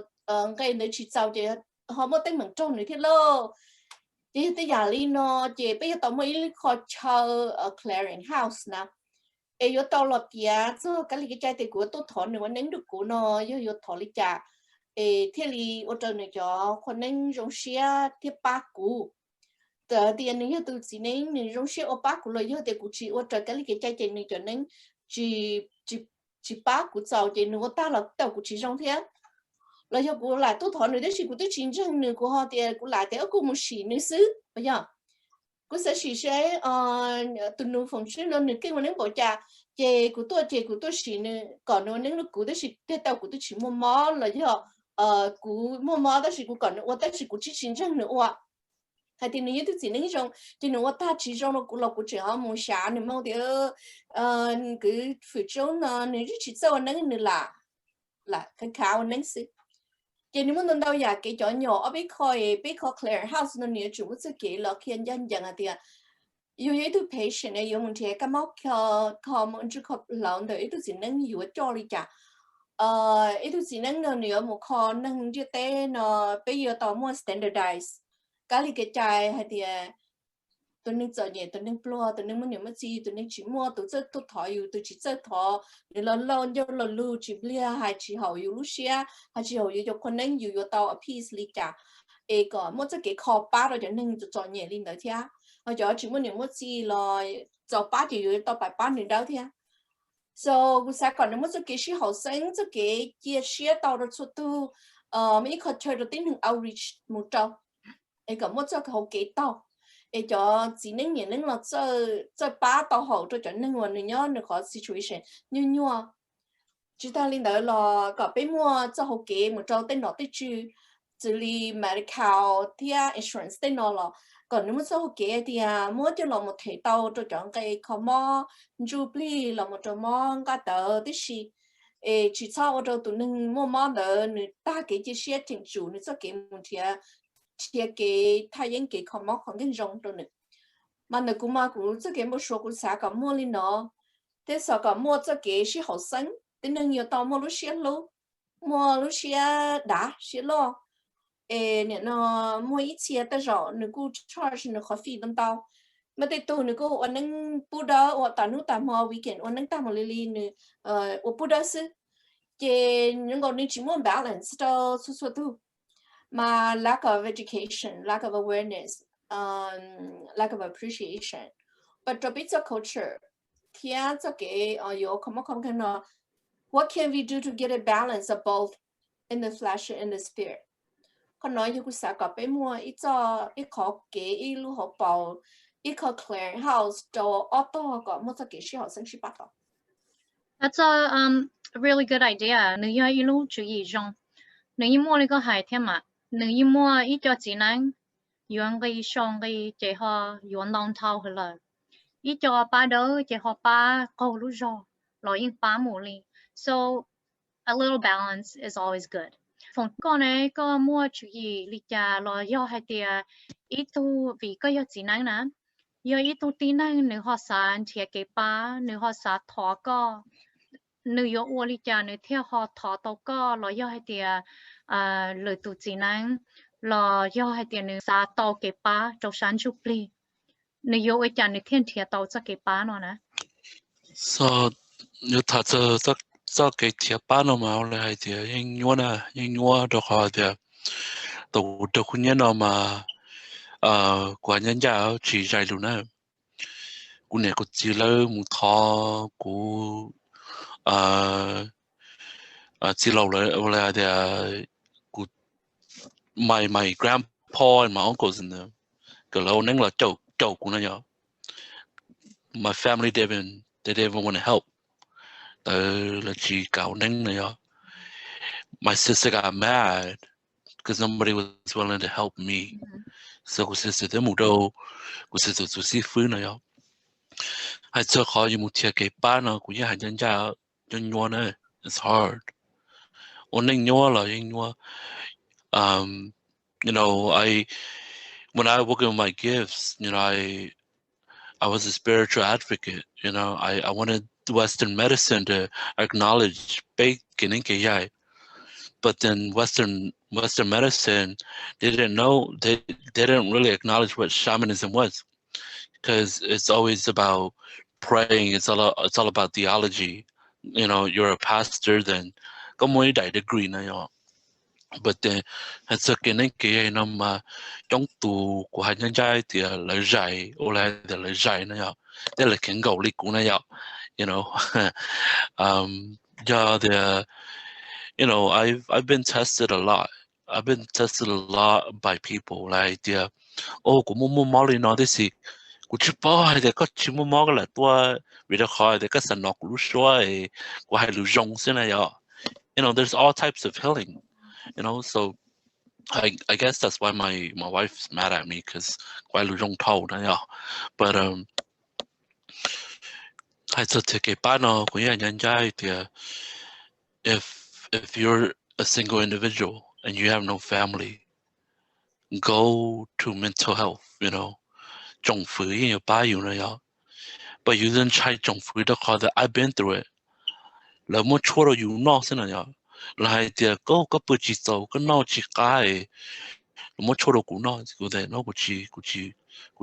cái nữ chỉ sao chị họ mới tính bằng trong nữ thế lo chị tới giờ lên nó chị bây giờ tao mới khó chờ ở clearing house nè yếu tao lọt bia cho cái trái thì của tôi thọ nữa nén được của nó yếu thọ lý trả thế thì ở trên này cho con nén rong xia thế ba cú từ tiền này từ chỉ nén rong xia ở ba cú rồi yếu thì của chị ở trên cái trái này cho nén chỉ ba cú giàu thì nữa ta là tao của chị rong thế rồi yếu của lại tôi thọ nữa đấy chị của tôi chính chân nữa của họ thì của lại thì ở cùng một xí nữa xứ bây giờ cô sẽ chỉ sẽ từ nụ phòng chứ nó nửa cái mà nếu bỏ trà chè của tôi chỉ nè còn nó nếu nó của tôi chỉ cái tàu của tôi chỉ mua mó là chứ của mua mó đó chỉ của còn nữa ta chỉ của chỉ chính chân nữa ạ hay thì nếu tôi chỉ nên trong thì nếu ta chỉ trong nó của lộc của trẻ họ mua xả nên mau thì cứ phải trong nó nếu chỉ sau nó nữa là cái khảo nó sẽ chỉ nếu muốn đâu giờ cái chỗ nhỏ ở bên coi clear house nó nhiều chủ sẽ cái là khi dân dân thì yêu yêu tu patient này yêu muốn thế cái máu có muốn chụp khóc lòng đấy tu chỉ năng yêu cho đi chả tu chỉ năng nó nhiều một kho năng như thế nó bây giờ tao muốn standardize cái cái trái hay thì tôi nên giờ nhẹ tôi nên plua tôi nên muốn nhiều mất gì tôi nên chỉ mua tôi chơi tôi thọ yêu tôi chỉ chơi thọ để lần lần cho lần lưu chỉ bia hay chỉ hậu yêu Lucia hay chỉ hậu yêu cho con nên yêu tao a piece lý cả còn một cái kho ba rồi cho nên cho nhẹ lên đấy thia rồi cho chỉ muốn nhiều mất gì là cho ba thì yêu tao phải ba đến đâu thia so sẽ còn một cái sự hậu sinh cái chia sẻ tao được số tu mấy cái chơi được tính hình outreach một trâu còn một cái hậu kế tao cho chỉ nên nhận nên là cho ba tàu hậu cho nên nguồn nữa nhớ được khó situation như chúng ta lên đó là có bên mua cho hậu kế một trâu tên nó tên chữ xử lý medical thì insurance tên nó là còn nếu mà sau kế thì mỗi cho là một thể tàu cho chọn cái khó mò jubilee là một trò mò cả tờ tí gì chỉ sau cho tụi mình mua mò đỡ nữa ta cái chỉ xe chính chủ nữa sau cái một chia cái thay những cái khó mò khoảng cái rong cho nữa mà nữa cũng mà cũng sau cái một số cũng xả cả mua lên nó thế sau cả mua sau cái sẽ học sinh thế nên nhiều tàu mua lúc xe đã xe lo nè nó mua ít xe ta rõ nó cũng charge nó khó phí đâm tao mà tại tôi nó cũng anh nâng bù đó ở tại nước ta mà weekend anh nâng ta mà lì nữa ở bù đó chứ cái những cái này chỉ muốn balance cho số tu mà lack of education, lack of awareness, lack of appreciation, but trong biết culture thì cho cái有không cái nó what can we do to get a balance of both in the flesh and the spirit? Còn nói như cũng sẽ có bé mua ít cho ít khó kế ít lúc họ bảo ít khó clearing house cho auto có một cái sự học sinh bắt đầu. That's a really good idea. Nếu như ilu chú ý trong, nếu như mua cái hải thêm mà, nếu như mua ít cho chỉ năng, yuan cái song cái chế họ yuan downtown hơn là, ít cho ba đỡ chế họ ba câu lúc rồi, rồi những ba mù li. So a little balance is always good. Phong con này có mua chú ý lý cha lo do hay tiệt ít tu vì có chỉ năng nè, do ít tu tin năng nếu họ sản thì cái ba nếu họ sản thọ có nếu có uo lý cha nếu theo họ thọ tàu có lo do hay tiệt lời tu chỉ năng lo do hay tiệt nếu sản tàu cái ba trong sản chụp li nếu có ai cha nếu thiên thiệt tàu cho cái ba nó nè. So nếu thật sự cho cái thiệp bán nó mà lại thì nhưng nhua được họ thì tổ được hôn nhân nó mà quả nhân gia chỉ dạy luôn nè cú này cú chỉ là một thọ cú chỉ lâu lại thì cú my grandpa and my uncles in them cái lâu nên là chậu cú này nhở my family they didn't even want to help là chỉ cạo nên này nhở my sister got mad because nobody was willing to help me. So cô sister thế một đâu cô sister tụi sĩ phứ này nhở hay cho khó như một thiệt cái ba nó cũng như hành nhân gia cho nhau này it's hard ổn định nhau là nhau you know when I work in my gifts you know I was a spiritual advocate you know I wanted Western medicine to acknowledge bacon and KI but then Western medicine they didn't really acknowledge what shamanism was because it's always about praying it's all about theology you know you're a pastor then có mỗi đại degree này nhở but then hết sức cái này cái nó mà trong tù của hai nhân trai thì lời dạy ô lại thì lời dạy này nhở đây là kiến cầu lý của này nhở you know do the you know I've been tested a lot by people like the cũng muốn máu lên nói thế gì cũng chỉ bảo hay là có chỉ muốn máu cái là tôi vì đó khỏi thì cái sản nọc lú xóa của hai lú rong thế này you know there's all types of healing you know so I guess that's why my wife's mad at me because quite lú rong thâu này you but hay cho thì cái bạn nó cũng như nhân trai thì if you're a single individual and you have no family go to mental health you know trong phứ you buy you know but you didn't try trong phứ đó khó that I've been through it là một chỗ rồi you know thế nào là hay thì có bữa chỉ sau có nó chỉ cái một chỗ rồi cũng nó cũng thế nó cũng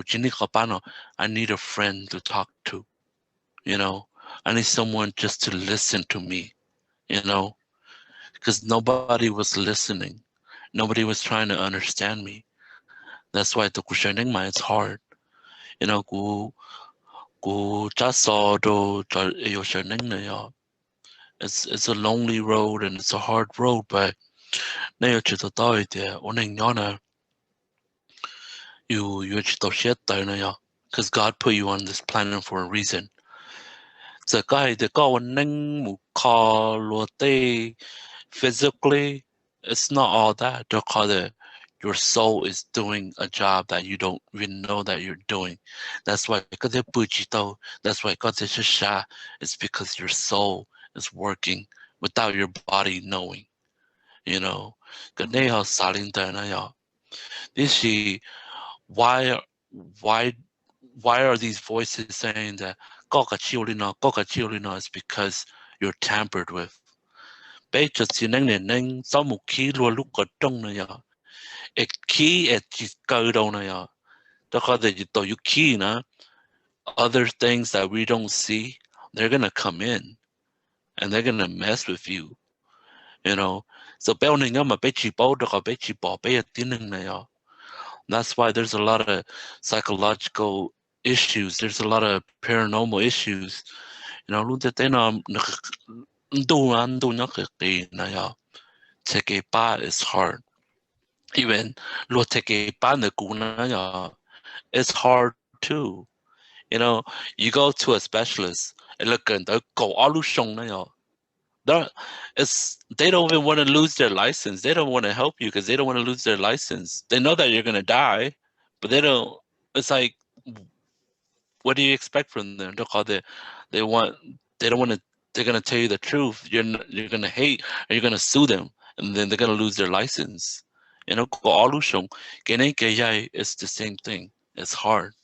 chỉ need các bạn I need a friend to talk to you know I need someone just to listen to me you know because nobody was listening nobody was trying to understand me that's why the questioning mind is hard you knowกูjust saw it's a lonely road and it's a hard road but nếu chỉ tao tới thì ổn định nhau nè you chỉ tao shit tới nè because God put you on this planet for a reason the guy the go ổn định một call physically it's not all that the call your soul is doing a job that you don't even know that you're doing. That's why that's why God says Sha is because your soul is working without your body knowing. You know. This is why why why are these voices saying that is because you're tampered with. Bây giờ chỉ nên sau một khi luôn lúc ở trong này khi chỉ cầu đâu này đó có thể tổ you khi nữa other things that we don't see, they're gonna come in and they're gonna mess with you, you know. So béo này mà bé chỉ bảo đó có bé chỉ bỏ bé tin này that's why there's a lot of psychological issues, there's a lot of paranormal issues, you know. Lúc thế nào do cái này take a bath is hard. Even lo take a bath it's hard too. You know, you go to a specialist and look and they go they don't even want to lose their license. They don't want to help you because they don't want to lose their license. They know that you're gonna die, but they don't. It's like, what do you expect from them? They don't want to. They're gonna tell you the truth. You're gonna hate, or you're gonna sue them, and then they're gonna lose their license. You know, it's the same thing. It's hard.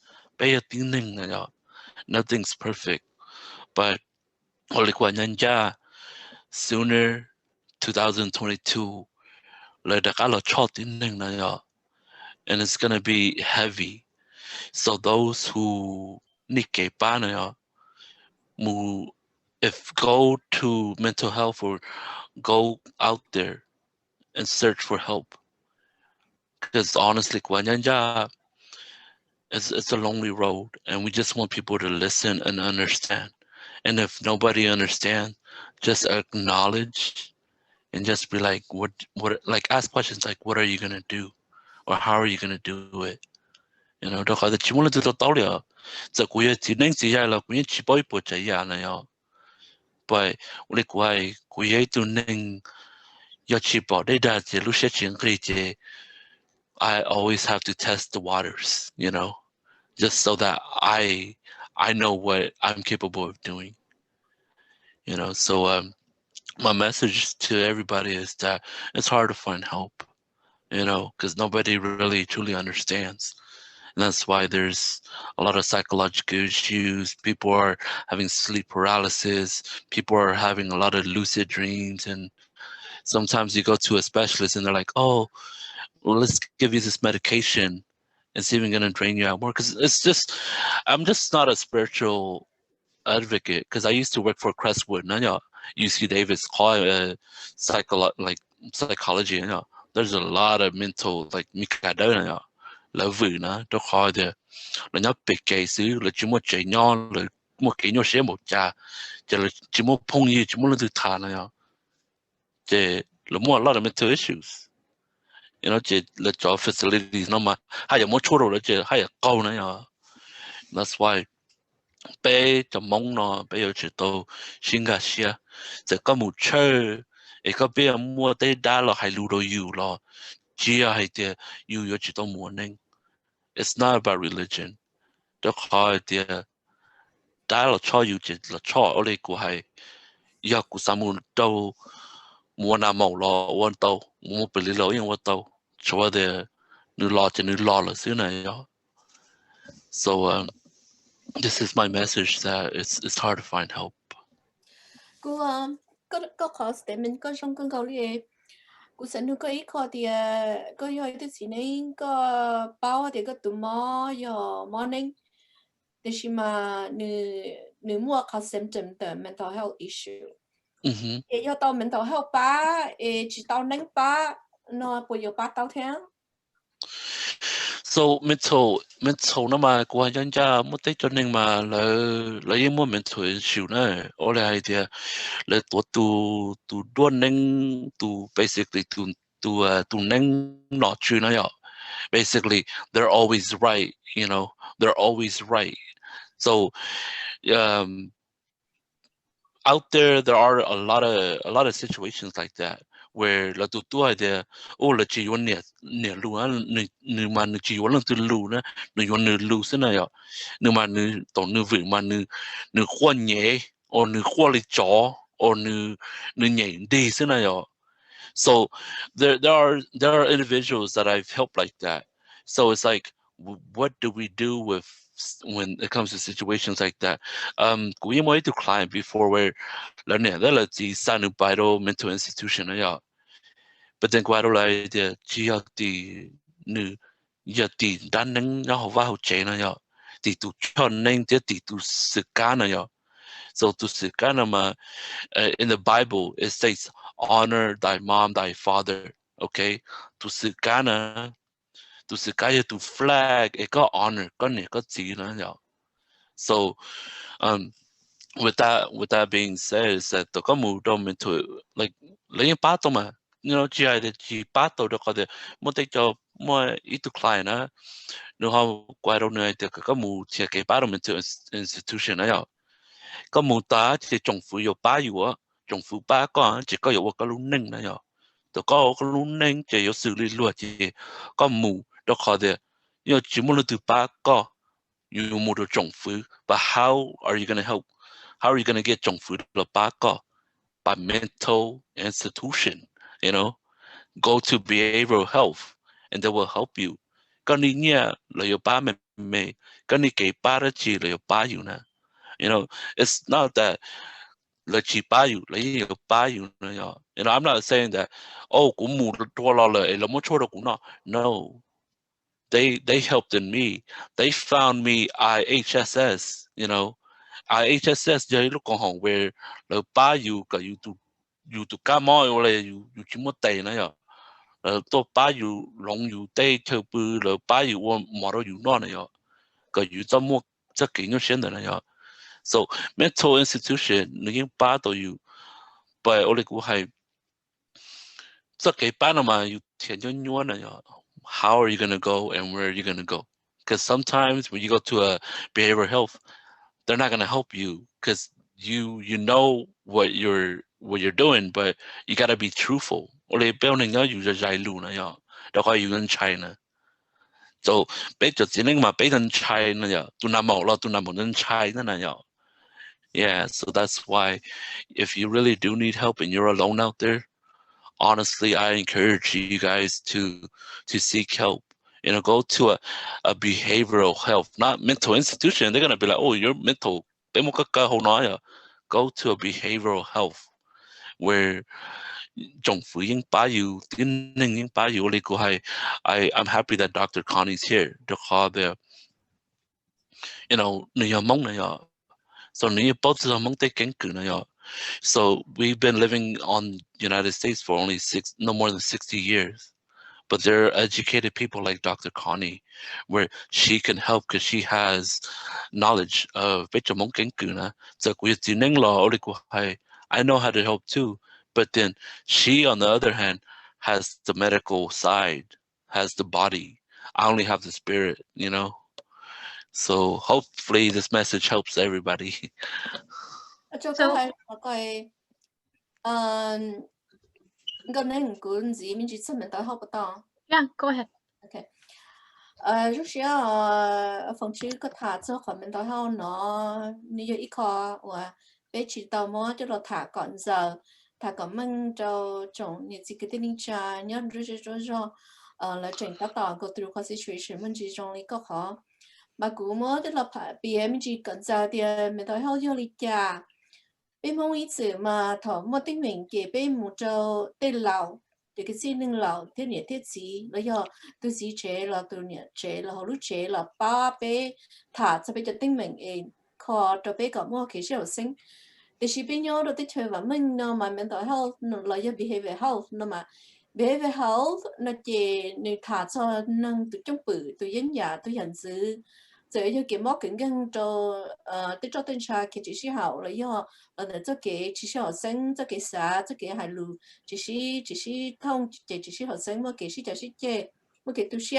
Nothing's perfect, but sooner 2022 and it's gonna be heavy. So those who if go to mental health or go out there and search for help, because honestly it's a lonely road, and we just want people to listen and understand. And if nobody understands, just acknowledge and just be like, what, like ask questions like, what are you gonna do, or how are you gonna do it? You know, but I always have to test the waters, you know, just so that I know what I'm capable of doing. You know, so my message to everybody is that it's hard to find help, you know, because nobody really truly understands. And that's why there's a lot of psychological issues. People are having sleep paralysis. People are having a lot of lucid dreams. And sometimes you go to a specialist and they're like, oh, well, let's give you this medication. It's even going to drain you out more. Because I'm just not a spiritual advocate, because I used to work for Crestwood. UC Davis call psychology. There's a lot of mental like là vì nó tôi khỏi thì là nó bị cái xứ là chỉ một chạy nhỏ là một cái nhỏ sẽ một cha là chỉ một phong gì chỉ một lần thứ thà này thì là một lot of mental issues, you know, chỉ là cho facilities nó mà hay là một chỗ rồi chỉ hay là câu này that's why bé cho mong nó bé ở chỉ tàu sinh ra xia chỉ có một chơi ấy có bé mua tới đá là hay lưu đồ yêu là chỉ hay thì yêu chỉ tàu mua nên it's not about religion. Đó khỏi thì đá là cho yêu chỉ là cho ở đây của hay yêu của sa môn đâu mua nam màu lo quan tàu mua bể lý lối quan tàu cho thì nữ lo là xứ này so this is my message that it's hard to find help. Có khó statement có trong câu li cú sẽ nu có ý khó thì có hỏi thì chỉ nên có bao thì có tụi mò yo morning thì chỉ mà nữ mua có symptom the mental health issue. Yo tao mental health ba chỉ tao nâng ba nó bây giờ ba tao theo. So mental nó mà của nhân gia một tí cho nên mà là những một mental issue này, ở đây thì là tu đua nên tu basically tu nên nói chuyện này basically they're always right, you know, they're always right. So out there are a lot of situations like that where là tụi tôi để ô là chỉ muốn nè lù á nè mà nè chỉ muốn là từ lù nè nè muốn nè lù thế này ạ nè mà nè tổng nè vị mà nè khoa nhẹ or nè khoa lì chó or nè nhẹ đi thế này ạ. So there are individuals that I've helped like that. So it's like, what do we do with when it comes to situations like that? We mới to client before where là nè đó là chỉ sang được bài đồ mental institution này ạ. But then qua đâu lại thì chỉ học thì nữ giờ thì đan nâng nó học vào chế này ạ. Thì tụ cho nên thì tụ sự cá này ạ. So tụ sự cá mà in the Bible it states honor thy mom, thy father. Okay, to sikana, to sikaya to flag, it got honor, got so with that being said, is that the kamu don't into like laying patoma, you know, GI the G pato the kode mote job more itu client no how quite on the kamu check a parliament institution kamu ta chỉ trồng phụ yo ba yo trồng phụ ba có chỉ có yo cái luôn nâng này tôi có cái luôn nâng chỉ có xử lý luật chỉ có mù đó khó để nhưng chỉ muốn từ ba có you muốn được trồng phụ but how are you gonna help, how are you gonna get trồng phụ là ba có by mental institution, you know, go to behavioral health and they will help you cái này nhá là yo ba mẹ cái này cái ba đó chỉ là yo ba you nè, you know, it's not that là chỉ ba you là nhiều ba you nữa, you know, I'm not saying that cũng mù đua lo là một chỗ đó cũng no, they helped in me, they found me IHSS, you know, IHSS giờ lúc còn hỏng về là ba you cả you to come on là you chỉ một tay nữa tôi ba you long you tay theo bự là ba you mà đó you nó này cả you cho mua chắc kỹ như thế này so mental institution những ba tổ you but only cũng hay so cái ba mà you thiện cho nhau này how are you gonna go and where are you gonna go, because sometimes when you go to a behavioral health they're not gonna help you because you know what you're doing, but you gotta be truthful only building nhau you just giải lù này đó coi you in China so bây giờ chỉ nên mà bây giờ China tu nằm mỏ lo tu nằm ở China này yeah, so that's why if you really do need help and you're alone out there, honestly, I encourage you guys to seek help. You know, go to a behavioral health, not mental institution. They're gonna be like, oh, you're mental. Go to a behavioral health where I'm happy that Dr. Connie's here. You know, so so we've been living on United States for only no more than 60 years. But there are educated people like Dr. Connie, where she can help because she has knowledge of I know how to help too. But then she, on the other hand, has the medical side, has the body. I only have the spirit, you know. So hopefully this message helps everybody. Cho câu hỏi coi gần đây cũng gì mình chỉ xem mình tới học đó. Yeah, go ahead. Okay. Lúc xưa phòng trí có thả cho khỏi mình tới học nó như ít khó và bé chỉ tàu mò cho nó thả còn giờ thả còn mình cho chồng như gì cái tên cha nhớ rồi là trình các tàu go through cái situation mình chỉ trong lý có khó mà cũng mò cho nó phải bị mình chỉ cần giờ thì mình tới học vô lý cha bên mong ý sự mà thọ một tính mình kể bên một châu tên lão để cái gì nâng lão thế nhẹ thế gì bây giờ tôi gì chế là tôi nhẹ chế là họ lúc chế là ba bé thả cho bây giờ tính mình khó cho bé có mua cái gì sinh để chỉ bên nhau rồi tới chơi và mình nó mà mình nói health nó là do behavior health nó mà behavior health nó chỉ nó thả cho nâng từ trong bự từ dân nhà từ hiện sự rồi cho cái mốc gần cho tới cho tên cha cái chỉ sĩ hậu là do là cho cái chỉ sĩ học sinh cho cái xã cho cái hải lù chỉ sĩ thông chỉ sĩ học sinh mà cái sĩ cho sĩ chơi mà cái tu sĩ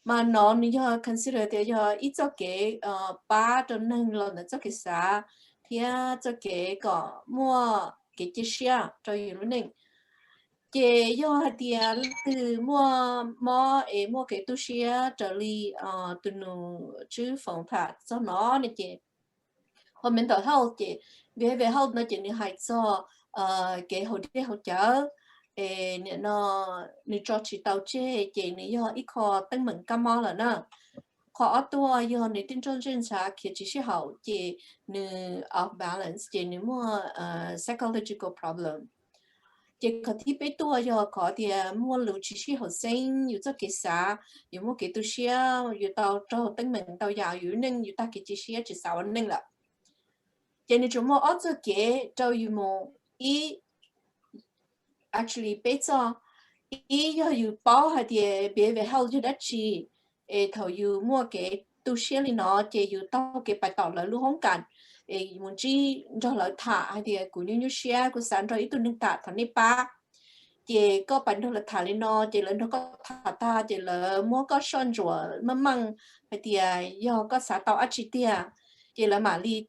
mà nó do consider để do ít cho cái ba cho nên là cho cái xã thì cho cái có mua cái chỉ sĩ cho nhiều nên chị do thì từ mua cái tu sửa trở đi từ nó chứ phòng thả cho nó này chị hôm mình tới hậu chị về hậu nó chị đi hại cho cái hỗ trợ nó cho chị tàu chế chị này do ít khó tăng mừng cam mò là nè khó tua do này tin trong trên xã khi chỉ sẽ hậu chị nè off balance chị nè mua psychological problem chỉ có thể biết tua do có thì mua lưu chỉ sẽ học sinhอยู่cho cái xãอยู่mua cái tu sửaอยู่tàu cho tăng mừng tàu giàuอยู่nênอยู่ta cái chỉ sẽ chỉ sáu nên là cho nên chúng mua ở chỗ cái choอยู่mua ý actually bây giờ ý doอยู่bảo hay thì bé về hậu cho đất chi thầuอยู่mua cái tu sửa li nó chỉอยู่tao cái bài tỏ là lưu không cần muốn chi cho lợi thả hay thì cũng như share của sản rồi ít tu nâng tạ thằng này ba chỉ có bản thân là thả lên nó chỉ là nó có thả ta chỉ là mua có son rùa mắm măng hay thì do có xã tàu ắt tia chỉ là mà li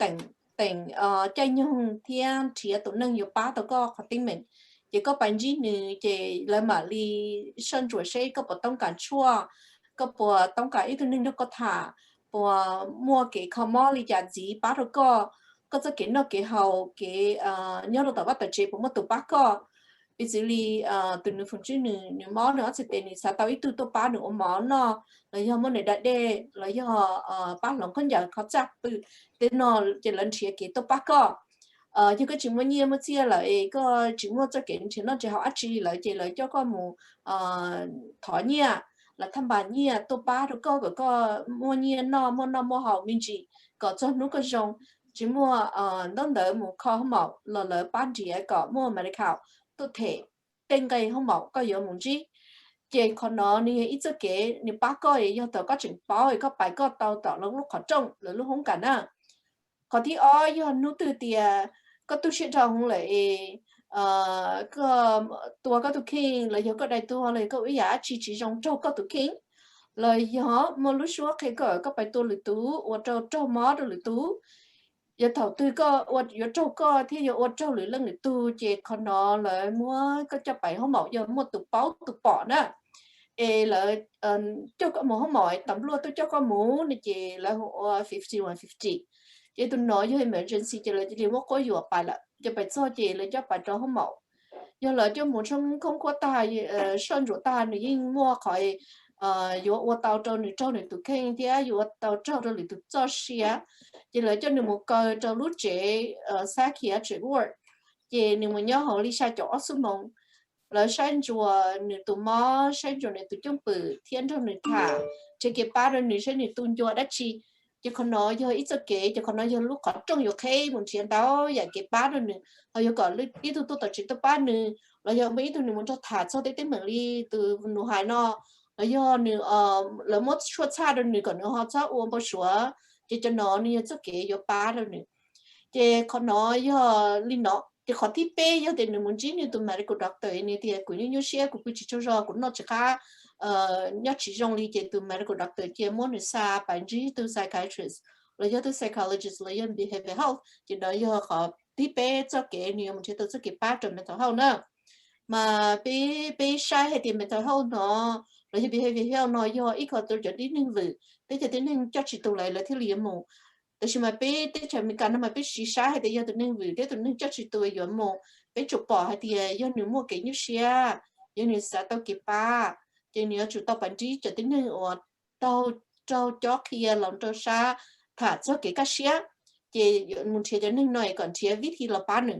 tỉnh chơi nhung thiên chỉ tụ nâng nhiều ba tao có khó tính mình chỉ có bản gì nữa chỉ là mà li son rùa sẽ có bộ tông cả chua có bộ tông cả ít tu nâng nó có thả bộ mua cái common li giá gì ba tao có cho cái nó cái hậu cái nhớ được tao bắt tao chế bộ mua tụ ba có ví dụ như từ nửa phần trước nửa món nữa sẽ tên sao tao ít tu ba nửa món nó là do món này đã đê là do ba lòng con giờ khó chắc từ tên nó chỉ lần chia cái tu ba có chứ cái chuyện muốn nhiều mà chia lại có chuyện mua cho cái chuyện nó chỉ họ chỉ lại chỉ lại cho con một thỏ nhia là thăm bà nhia tu ba rồi có mua nhia nó mua hậu mình chỉ có cho nó có rong chỉ mua nó đỡ một kho màu là lỡ bán chỉ có mua mà để khảo tôi thể tên cái không bảo có nhiều muốn gì chỉ còn nó ni ít cho cái ni bác coi do tao có chuyện bảo có bài có tao lúc khó trông là lúc không cả nè có thì do nó từ tiền có tu sửa cho không lại có tua có tu kinh là do có đại tua là có ý giá chỉ trong châu có tu kinh là do một lúc xuống cái có bài tu lưỡi tú hoặc châu mó đồ lưỡi tú giờ thầu tôi có giờ trâu có thì giờ trâu lưỡi lưng để tu chỉ còn nó là mua có cho bảy hôm mẫu giờ mua tụ báo tụ bỏ nè là cho có một hôm mỏi tầm luôn tôi cho có mũ này chỉ là 5150 chỉ tôi nói với emergency chỉ là chỉ mua có vừa bài là cho bài cho chỉ là cho bài cho hôm mẫu giờ là cho một trong không có tài sơn rửa ta này nhưng mua khỏi yo tàu trâu này tụ khen thì yo tàu trâu này tụ cho xia chỉ là cho nên một cái trâu lúa trẻ xa kia trẻ work chỉ nên một nhớ họ đi xa chỗ xuống mông là sáng chùa nửa tụ mò sáng chùa này tụ chung bự thiên trong nửa thả chỉ cái ba rồi nửa sáng nửa tuôn chùa đất chi chỉ còn nói giờ ít cho kể chỉ còn nói giờ lúc có trong nhiều khi một chuyện đó vậy cái ba rồi nửa họ giờ còn ít tu tập chỉ tập ba nửa là giờ mấy tu nửa muốn cho thả cho tới mình đi từ nửa hải nó là do nửa là một suốt xa rồi nửa còn nửa họ cho uống bao sữa chỉ cho nó nửa cho kể giờ ba rồi nửa chỉ còn nói giờ linh nó thì khó thì bé giờ thì nửa muốn chỉ nửa tụi mày của doctor này thì cũng như xe của chị cho rồi cũng nó chỉ khá nhớ chỉ trong lý giải từ medical doctor chỉ muốn nửa xa bản chỉ từ psychiatrist là do từ psychologist là do behavioral health chỉ đó giờ khó thì bé cho kể nửa muốn chỉ từ cho kể ba trong mental health nữa mà bé sai hay thì mental health nó là do behavioral health nó do ít có tôi cho đến nên vừa tới cho đến nên cho chị tụi lại là thiết liệm mùแต่ชิมาเป้แต่ฉันมีการทำมาเป้ชีช้าให้แต่ยอดตัวนึงวิวแต่ตัวนึงจัดชิตัวย้อนโมเป้จุดปอให้แต่ยอดหนึ่งโมเกี่ยเชียยอดหนึ่งสาตัวเก็บป้าเจเนื้อจุดต่อปันจีจัดตัวนึงอ๋อเจ้าจ๊อกเฮียหลังเจ้าช้าถ้าเจ้าเก็บก็เชียเจมุนเชียจะนึงหน่อยก่อนเชียวิธีละป้าหนึ่ง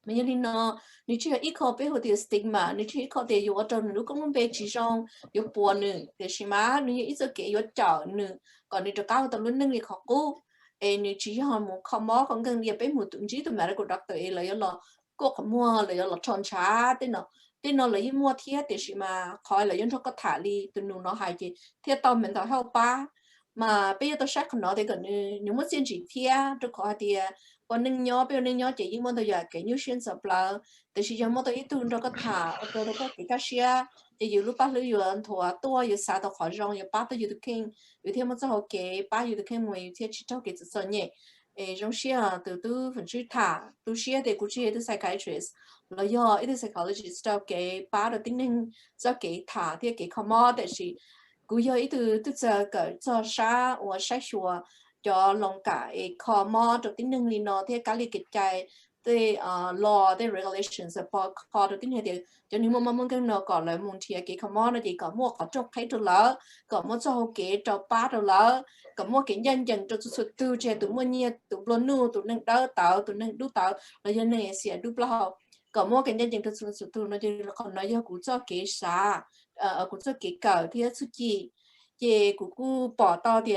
มันยังนี่เนาะนี่เชื่ออีกข้อเป้หัวเดียวสติ๊กมานี่เชื่ออีกข้อเดียวอยู่ว่าเจ้าหนึ่งลูกก็มันเป้ชีจงอยู่ปวดหนึ่งแต่ชิมานี่อีกเจ้าเกี่ยอยู่เจ้าหนึ่งก่อนนี่จะก้าวตัวนึงนี่ขอกู้nếu chỉ họ muốn không có còn cần đi một tuần chỉ tụi mẹ của doctor là cô không mua là chọn trả tên nó là mua thiết để mà khỏi là dân cho có thả đi tụi nó hay gì thiết tao mình tao help ba mà bây giờ tao xét nó thì cần nếu mà xin chỉ thiết cho khỏi thì còn nên nhớ bây giờ nên nhớ chỉ những món tao giờ cái như xuyên sập là để chỉ cho món tao ít tuần cho có thả tao có cái cá xia thì dù lúc ba lưỡi yuan thua tua dù sao tao khỏi rong dù ba tao dù được kinh dù thêm một số cái ba dù được kinh mùi dù thêm chỉ cho cái sự nhẹ trong xe từ từ phần chữ thả tu xe để cũng chỉ từ psychiatrist là do ít psychologist cho cái ba đầu tính năng cho cái thả thì cái command thì cũng do ít từ giờ cái cho sa hoặc sexual cho lòng cả cái command đầu tính năng li nó thì cái li cái the law the regulations about called the thing here cho nên mà cái nó gọi là một cái command thì có một cái chỗ thấy được là có một chỗ cái chỗ ba được là có một cái nhân dân cho sự tu chế tụi mình như tụi luôn nu tụi nâng đỡ tạo tụi nâng đu tạo là do này sẽ đu bao có một cái nhân dân cho sự tu nó chỉ còn nói do cũng cho cái啥cũng cho cái cờ thì sự gì thì cũng bỏ tao thì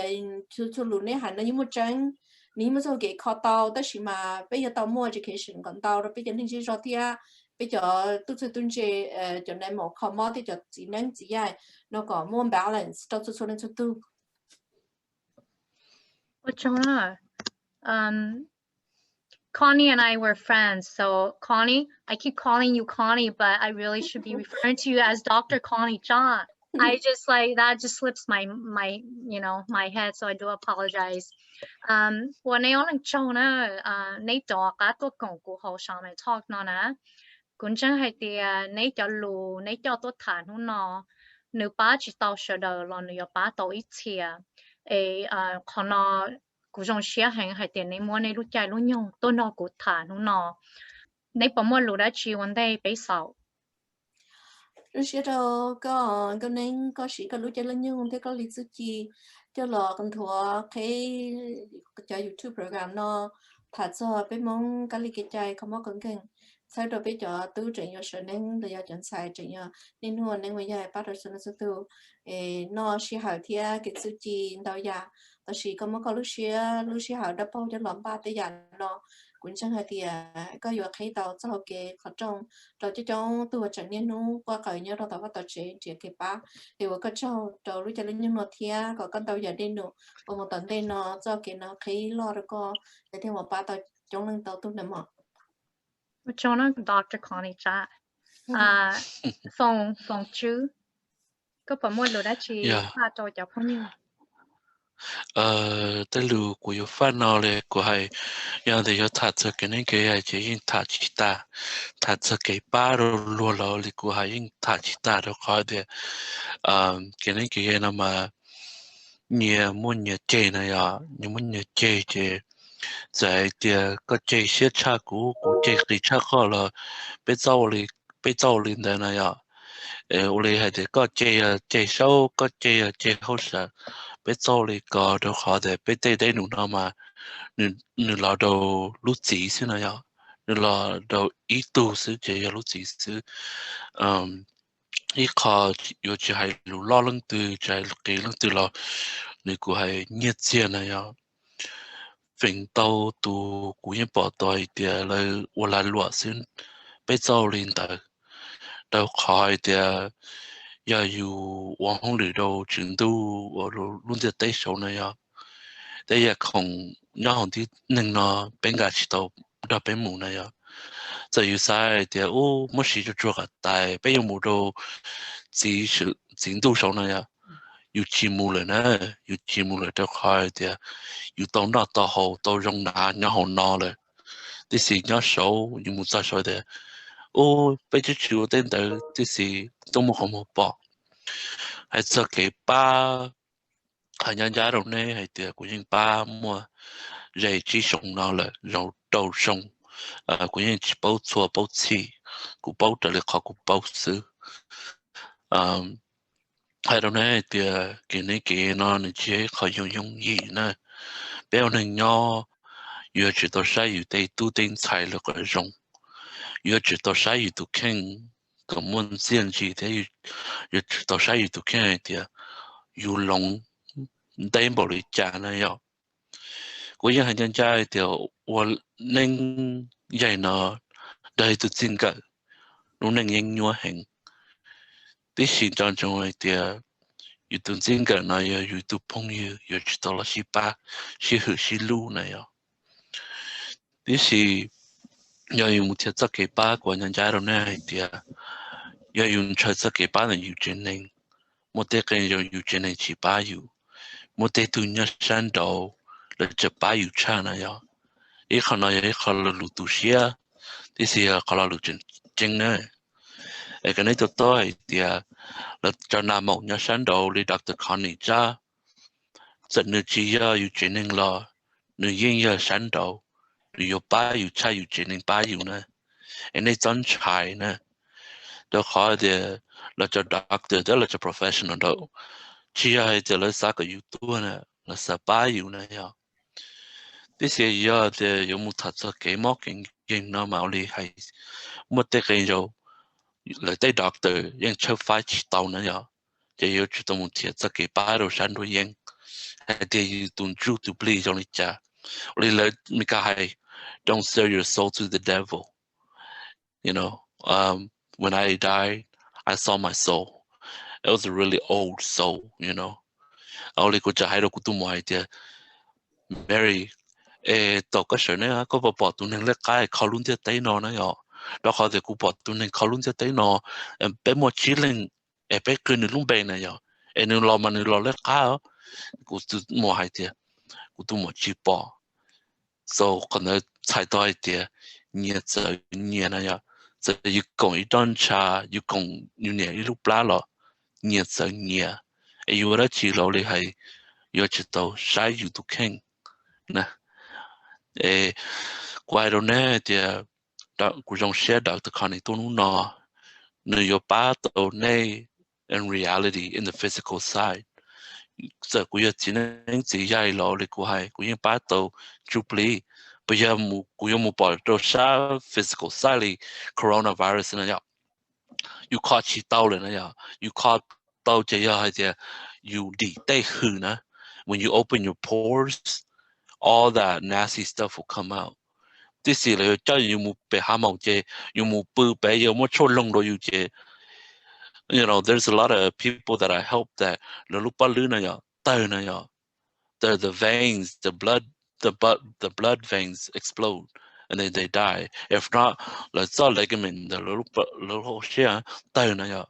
cho luôn này hẳn là như một trang nếu mà cái khó tao đó chỉ mà bây giờ tao mua education còn tao rồi bây giờ nên chỉ cho thì bây giờ tôi sẽ tuân chế cho nên một khó mót thì cho chỉ năng chỉ ai nó có more balance tao sẽ nên tu Jonah, Connie and I were friends. So Connie, I keep calling you Connie, but I really should be referring to you as Dr. Connie John. I just like that just slips my my head, so I do apologize. When I on Jonah, Nate dog at the Gongo Ho Shaman talk nona. Kunjang hai tia Nate cho lu Nate cho tốt thản hú no. Nếu ba chỉ tao sợ đời là nếu ba tao ít chia. Còn nó cú trong xe hành hay tiền này mua này lúc chạy lúc nhung tôi nó cú thả nó này bỏ mua lúc đã chỉ vấn đề bị sao lúc xưa đó có nên có sĩ có lúc chạy lên nhung thế có lịch sử chi cho lọ con thua cái cho YouTube program nó thả cho bé mong cái lịch chạy không có cần sau đó bây giờ tu trình cho sự nên bây giờ chọn sai trình cho nên luôn nên bây giờ bắt đầu sự tu nó sẽ học thì cái sự chi đâu ya đó chỉ có một cái lúc xưa học đã bao giờ làm ba tới giờ nó cũng chẳng hay thì có vừa thấy tàu cho học cái khó trong rồi cho trong tu trận nên nó qua cởi nhớ tàu có tàu chế cái ba thì vừa có cho tàu lúc cho lên nhưng nó thì có con tàu giờ đến nữa còn một tuần đây nó cho cái nó thấy lo được co để thêm một ba tàu trong lên tàu tu nằm Jonah Dr. Connie chat Fong Chue có bỏ mua lúc đã chỉ pha cho cháu không nhiều tới lù của yêu fan nàoเลยcủa hay yang thì yêu thật sự cái này cái hay chỉ in thật chỉ thật sự cái ba rồi lùa lò thì của hay in thật chỉ ta rồi khỏi thì cái này cái nào mà nhiều muốn nhiều chơi này à nhiều muốn nhiều chơi在的个这些茶股这里茶好了被造林的那样我哋係個這首個這好實被造了個都好的被對弄到嘛你攞到錄字先那樣你攞到一度是這樣錄字是一個有就係錄拉冷對就係給冷對了你估係熱節那樣分到都古人報道一點來我來錄先被造林的到開的要有網紅裏頭程度我都錄在對手那樣但也空然後啲能咯邊個知道到邊冇那樣就有晒的哦冇事就做個但邊有冇到只是進度手那樣有節目了呢有節目了就開的有到那到後到容納然後拿了啲是然手有冇再說的被支持我等等，这是都冇好冇報，係做嘅巴，係人家度呢係啲古人巴麼，人之上鬧了，然後到上，古人只保錯保持，古保得嚟靠古保守，係度呢啲嘅呢嘅呢，你只可以用意呢，表人要要知道晒要對都定才了個用。要知道啥嘢都看，咁我先知的要知道啥嘢都看的，有龍帶冇嚟講那樣。我也很想講的，我能人呢，都都真個，我能應用行。啲現當中的，有都真個那樣，有都朋友，要知道了是吧？是好是路那樣。啲是。要用鐵質嘅巴個人家度呢係啲要用材質嘅巴人要轉寧，冇得嘅要轉寧似巴要，冇得對一山道嚟隻巴要差那樣， ít khả năng ít khả năng lụt xia thì sẽ khả năng lụt chân nữa cái này tôi thì là cho nam một nhà sáng đầu đi Dr. Connie cha dẫn nữ chỉ yêu chuyện nên lo nữ yên yêu sáng đầu nữ yêu ba yêu cha yêu chuyện nên ba yêu nữa anh ấy chọn trái nữa đó khó thì là cho doctor đó là cho professional đó chỉ hay thì là sao cái yêu tu nữa là sao ba yêu nữa ya thế sẽ yêu thì yêu một thật sự cái mốc cái nó mà đi hay một cái rồi là tới doctor ยัง chơi phải chỉ tao nữa ya chỉ yêu chỉ tao một thiệt sẽ cái ba rồi sáng rồi ยัง hay thì tuân chủ tu beli trong đi cha rồi là mình cái hay don't sell your soul to the devil you know when I died I saw my soul it was a really old soul you know only có hai đâu cũng tu mọi thì Mary tao có sợ nữa có bỏ tụi nên lấy cái khâu luôn thì tới nó nữa rồi đó họ thì cũng bỏ tụi nên khâu luôn thì tới nó bé mua chỉ lên bé cứ nên luôn bé này rồi nên lo mà nên lo lấy cái cũng tu mua hai thì cũng tu mua chỉ bỏ so còn nó thay đổi thì nhiều giờ nhiều này rồi giờ yêu cầu一段茶yêu cầu nhiều年一路拉了nhiều giờ nhiều yêu đó chỉ lo lấy hay yêu chỉ tao sai yêu tu khen nè quay đầu nè thì đó cũng trong share đó từ con này tôi nó nơi yêu ba tao này in reality in the physical side giờ cũng yêu chỉ nên chỉ dạy lo lấy cũng hay cũng yêu ba tao chụp lấy bây giờ cũng yêu một bảo đồ sa physical side coronavirus này ya you caught chỉ tao lên này ya you caught tao chỉ ya hay thì you đi tay hư nè when you open your pores all that nasty stuff will come out this is like cho you mu be ha mong je you mu bu be you mo cho long do you je you know there's a lot of people that I help that lo lu pa lu na ya ta na ya the veins the blood veins explode and then they die if not let's all ligament the lo share ta na ya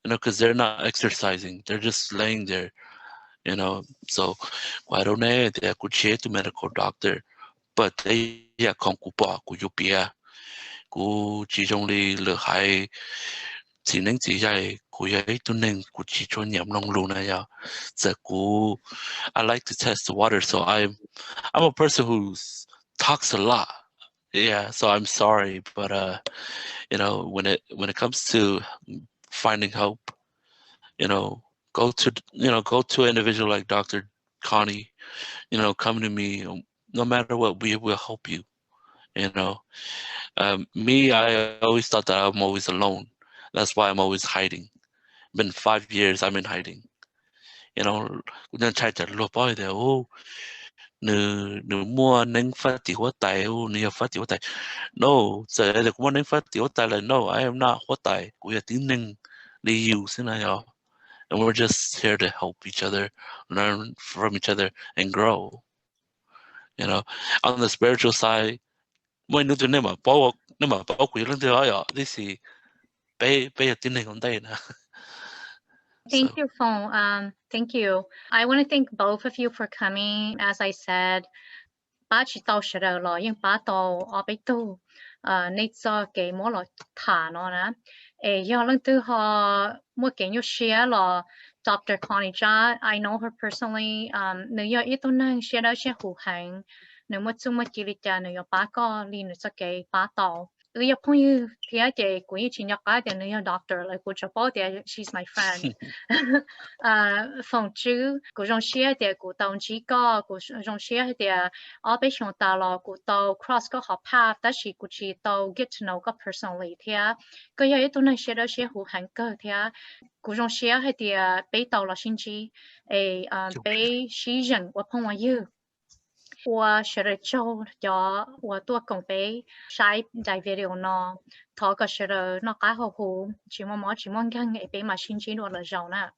you know because they're not exercising they're just laying there you know so I don't know they could share to medical doctor but they không cụ bỏ cụ giúp bia cụ chỉ trong đi lựa hai chỉ nên chỉ dạy cụ ấy tôi nên cụ chỉ cho nhầm nông luôn này à giờ cụ I like to test the water so I'm a person who talks a lot yeah so I'm sorry but you know when it comes to finding hope you know go to an individual like Dr. Connie you know come to me no matter what we will help you you know me I always thought that I'm always alone that's why I'm always hiding been 5 years I'm in hiding you know nên trai chặt lụa bói thì nữ mua nâng phát tiểu hóa tài nữ phát tiểu tài no giờ là mua nâng phát tiểu tài là no I am not hóa tài của nhà tiếng nâng đi use thế này and we're just here to help each other learn from each other and grow you know on the spiritual side mỗi nữ tụi mà bảo quỷ lên từ đó this is bây giờ tin này còn đây nè Thank you, Fong. Thank you. I want to thank both of you for coming. As I said, ba chỉ tao sẽ rồi lo, nhưng ba tao ở bên tu, nên cho cái mỗi loại thả nó nè. Do lần thứ họ mỗi cái như share là Dr. Connie Cha, I know her personally. Nếu như ít tôi năng share đó sẽ hữu hạn, nếu mà chúng mà chỉ là cha nếu ba có liên lạc cho cái ba tao. Bây giờ phong như thì cái của những chuyện nhắc cái nếu như doctor like của cháu bảo thì she's my friend. Phong chữ của trong share thì của tao chỉ có của trong share thì ở bên trong tao là của tao cross có học path, đó là của chỉ tao get to know có personally thì cái gì tôi nói share đó share hữu hạn cơ thì của trong share thì bên tao là sinh chi, bên sử dụng của phong như 我学了做咗我多公俾晒大 video 呢，他个学了那家好好，只么冇只么跟嘅俾嘛先知我了做呢。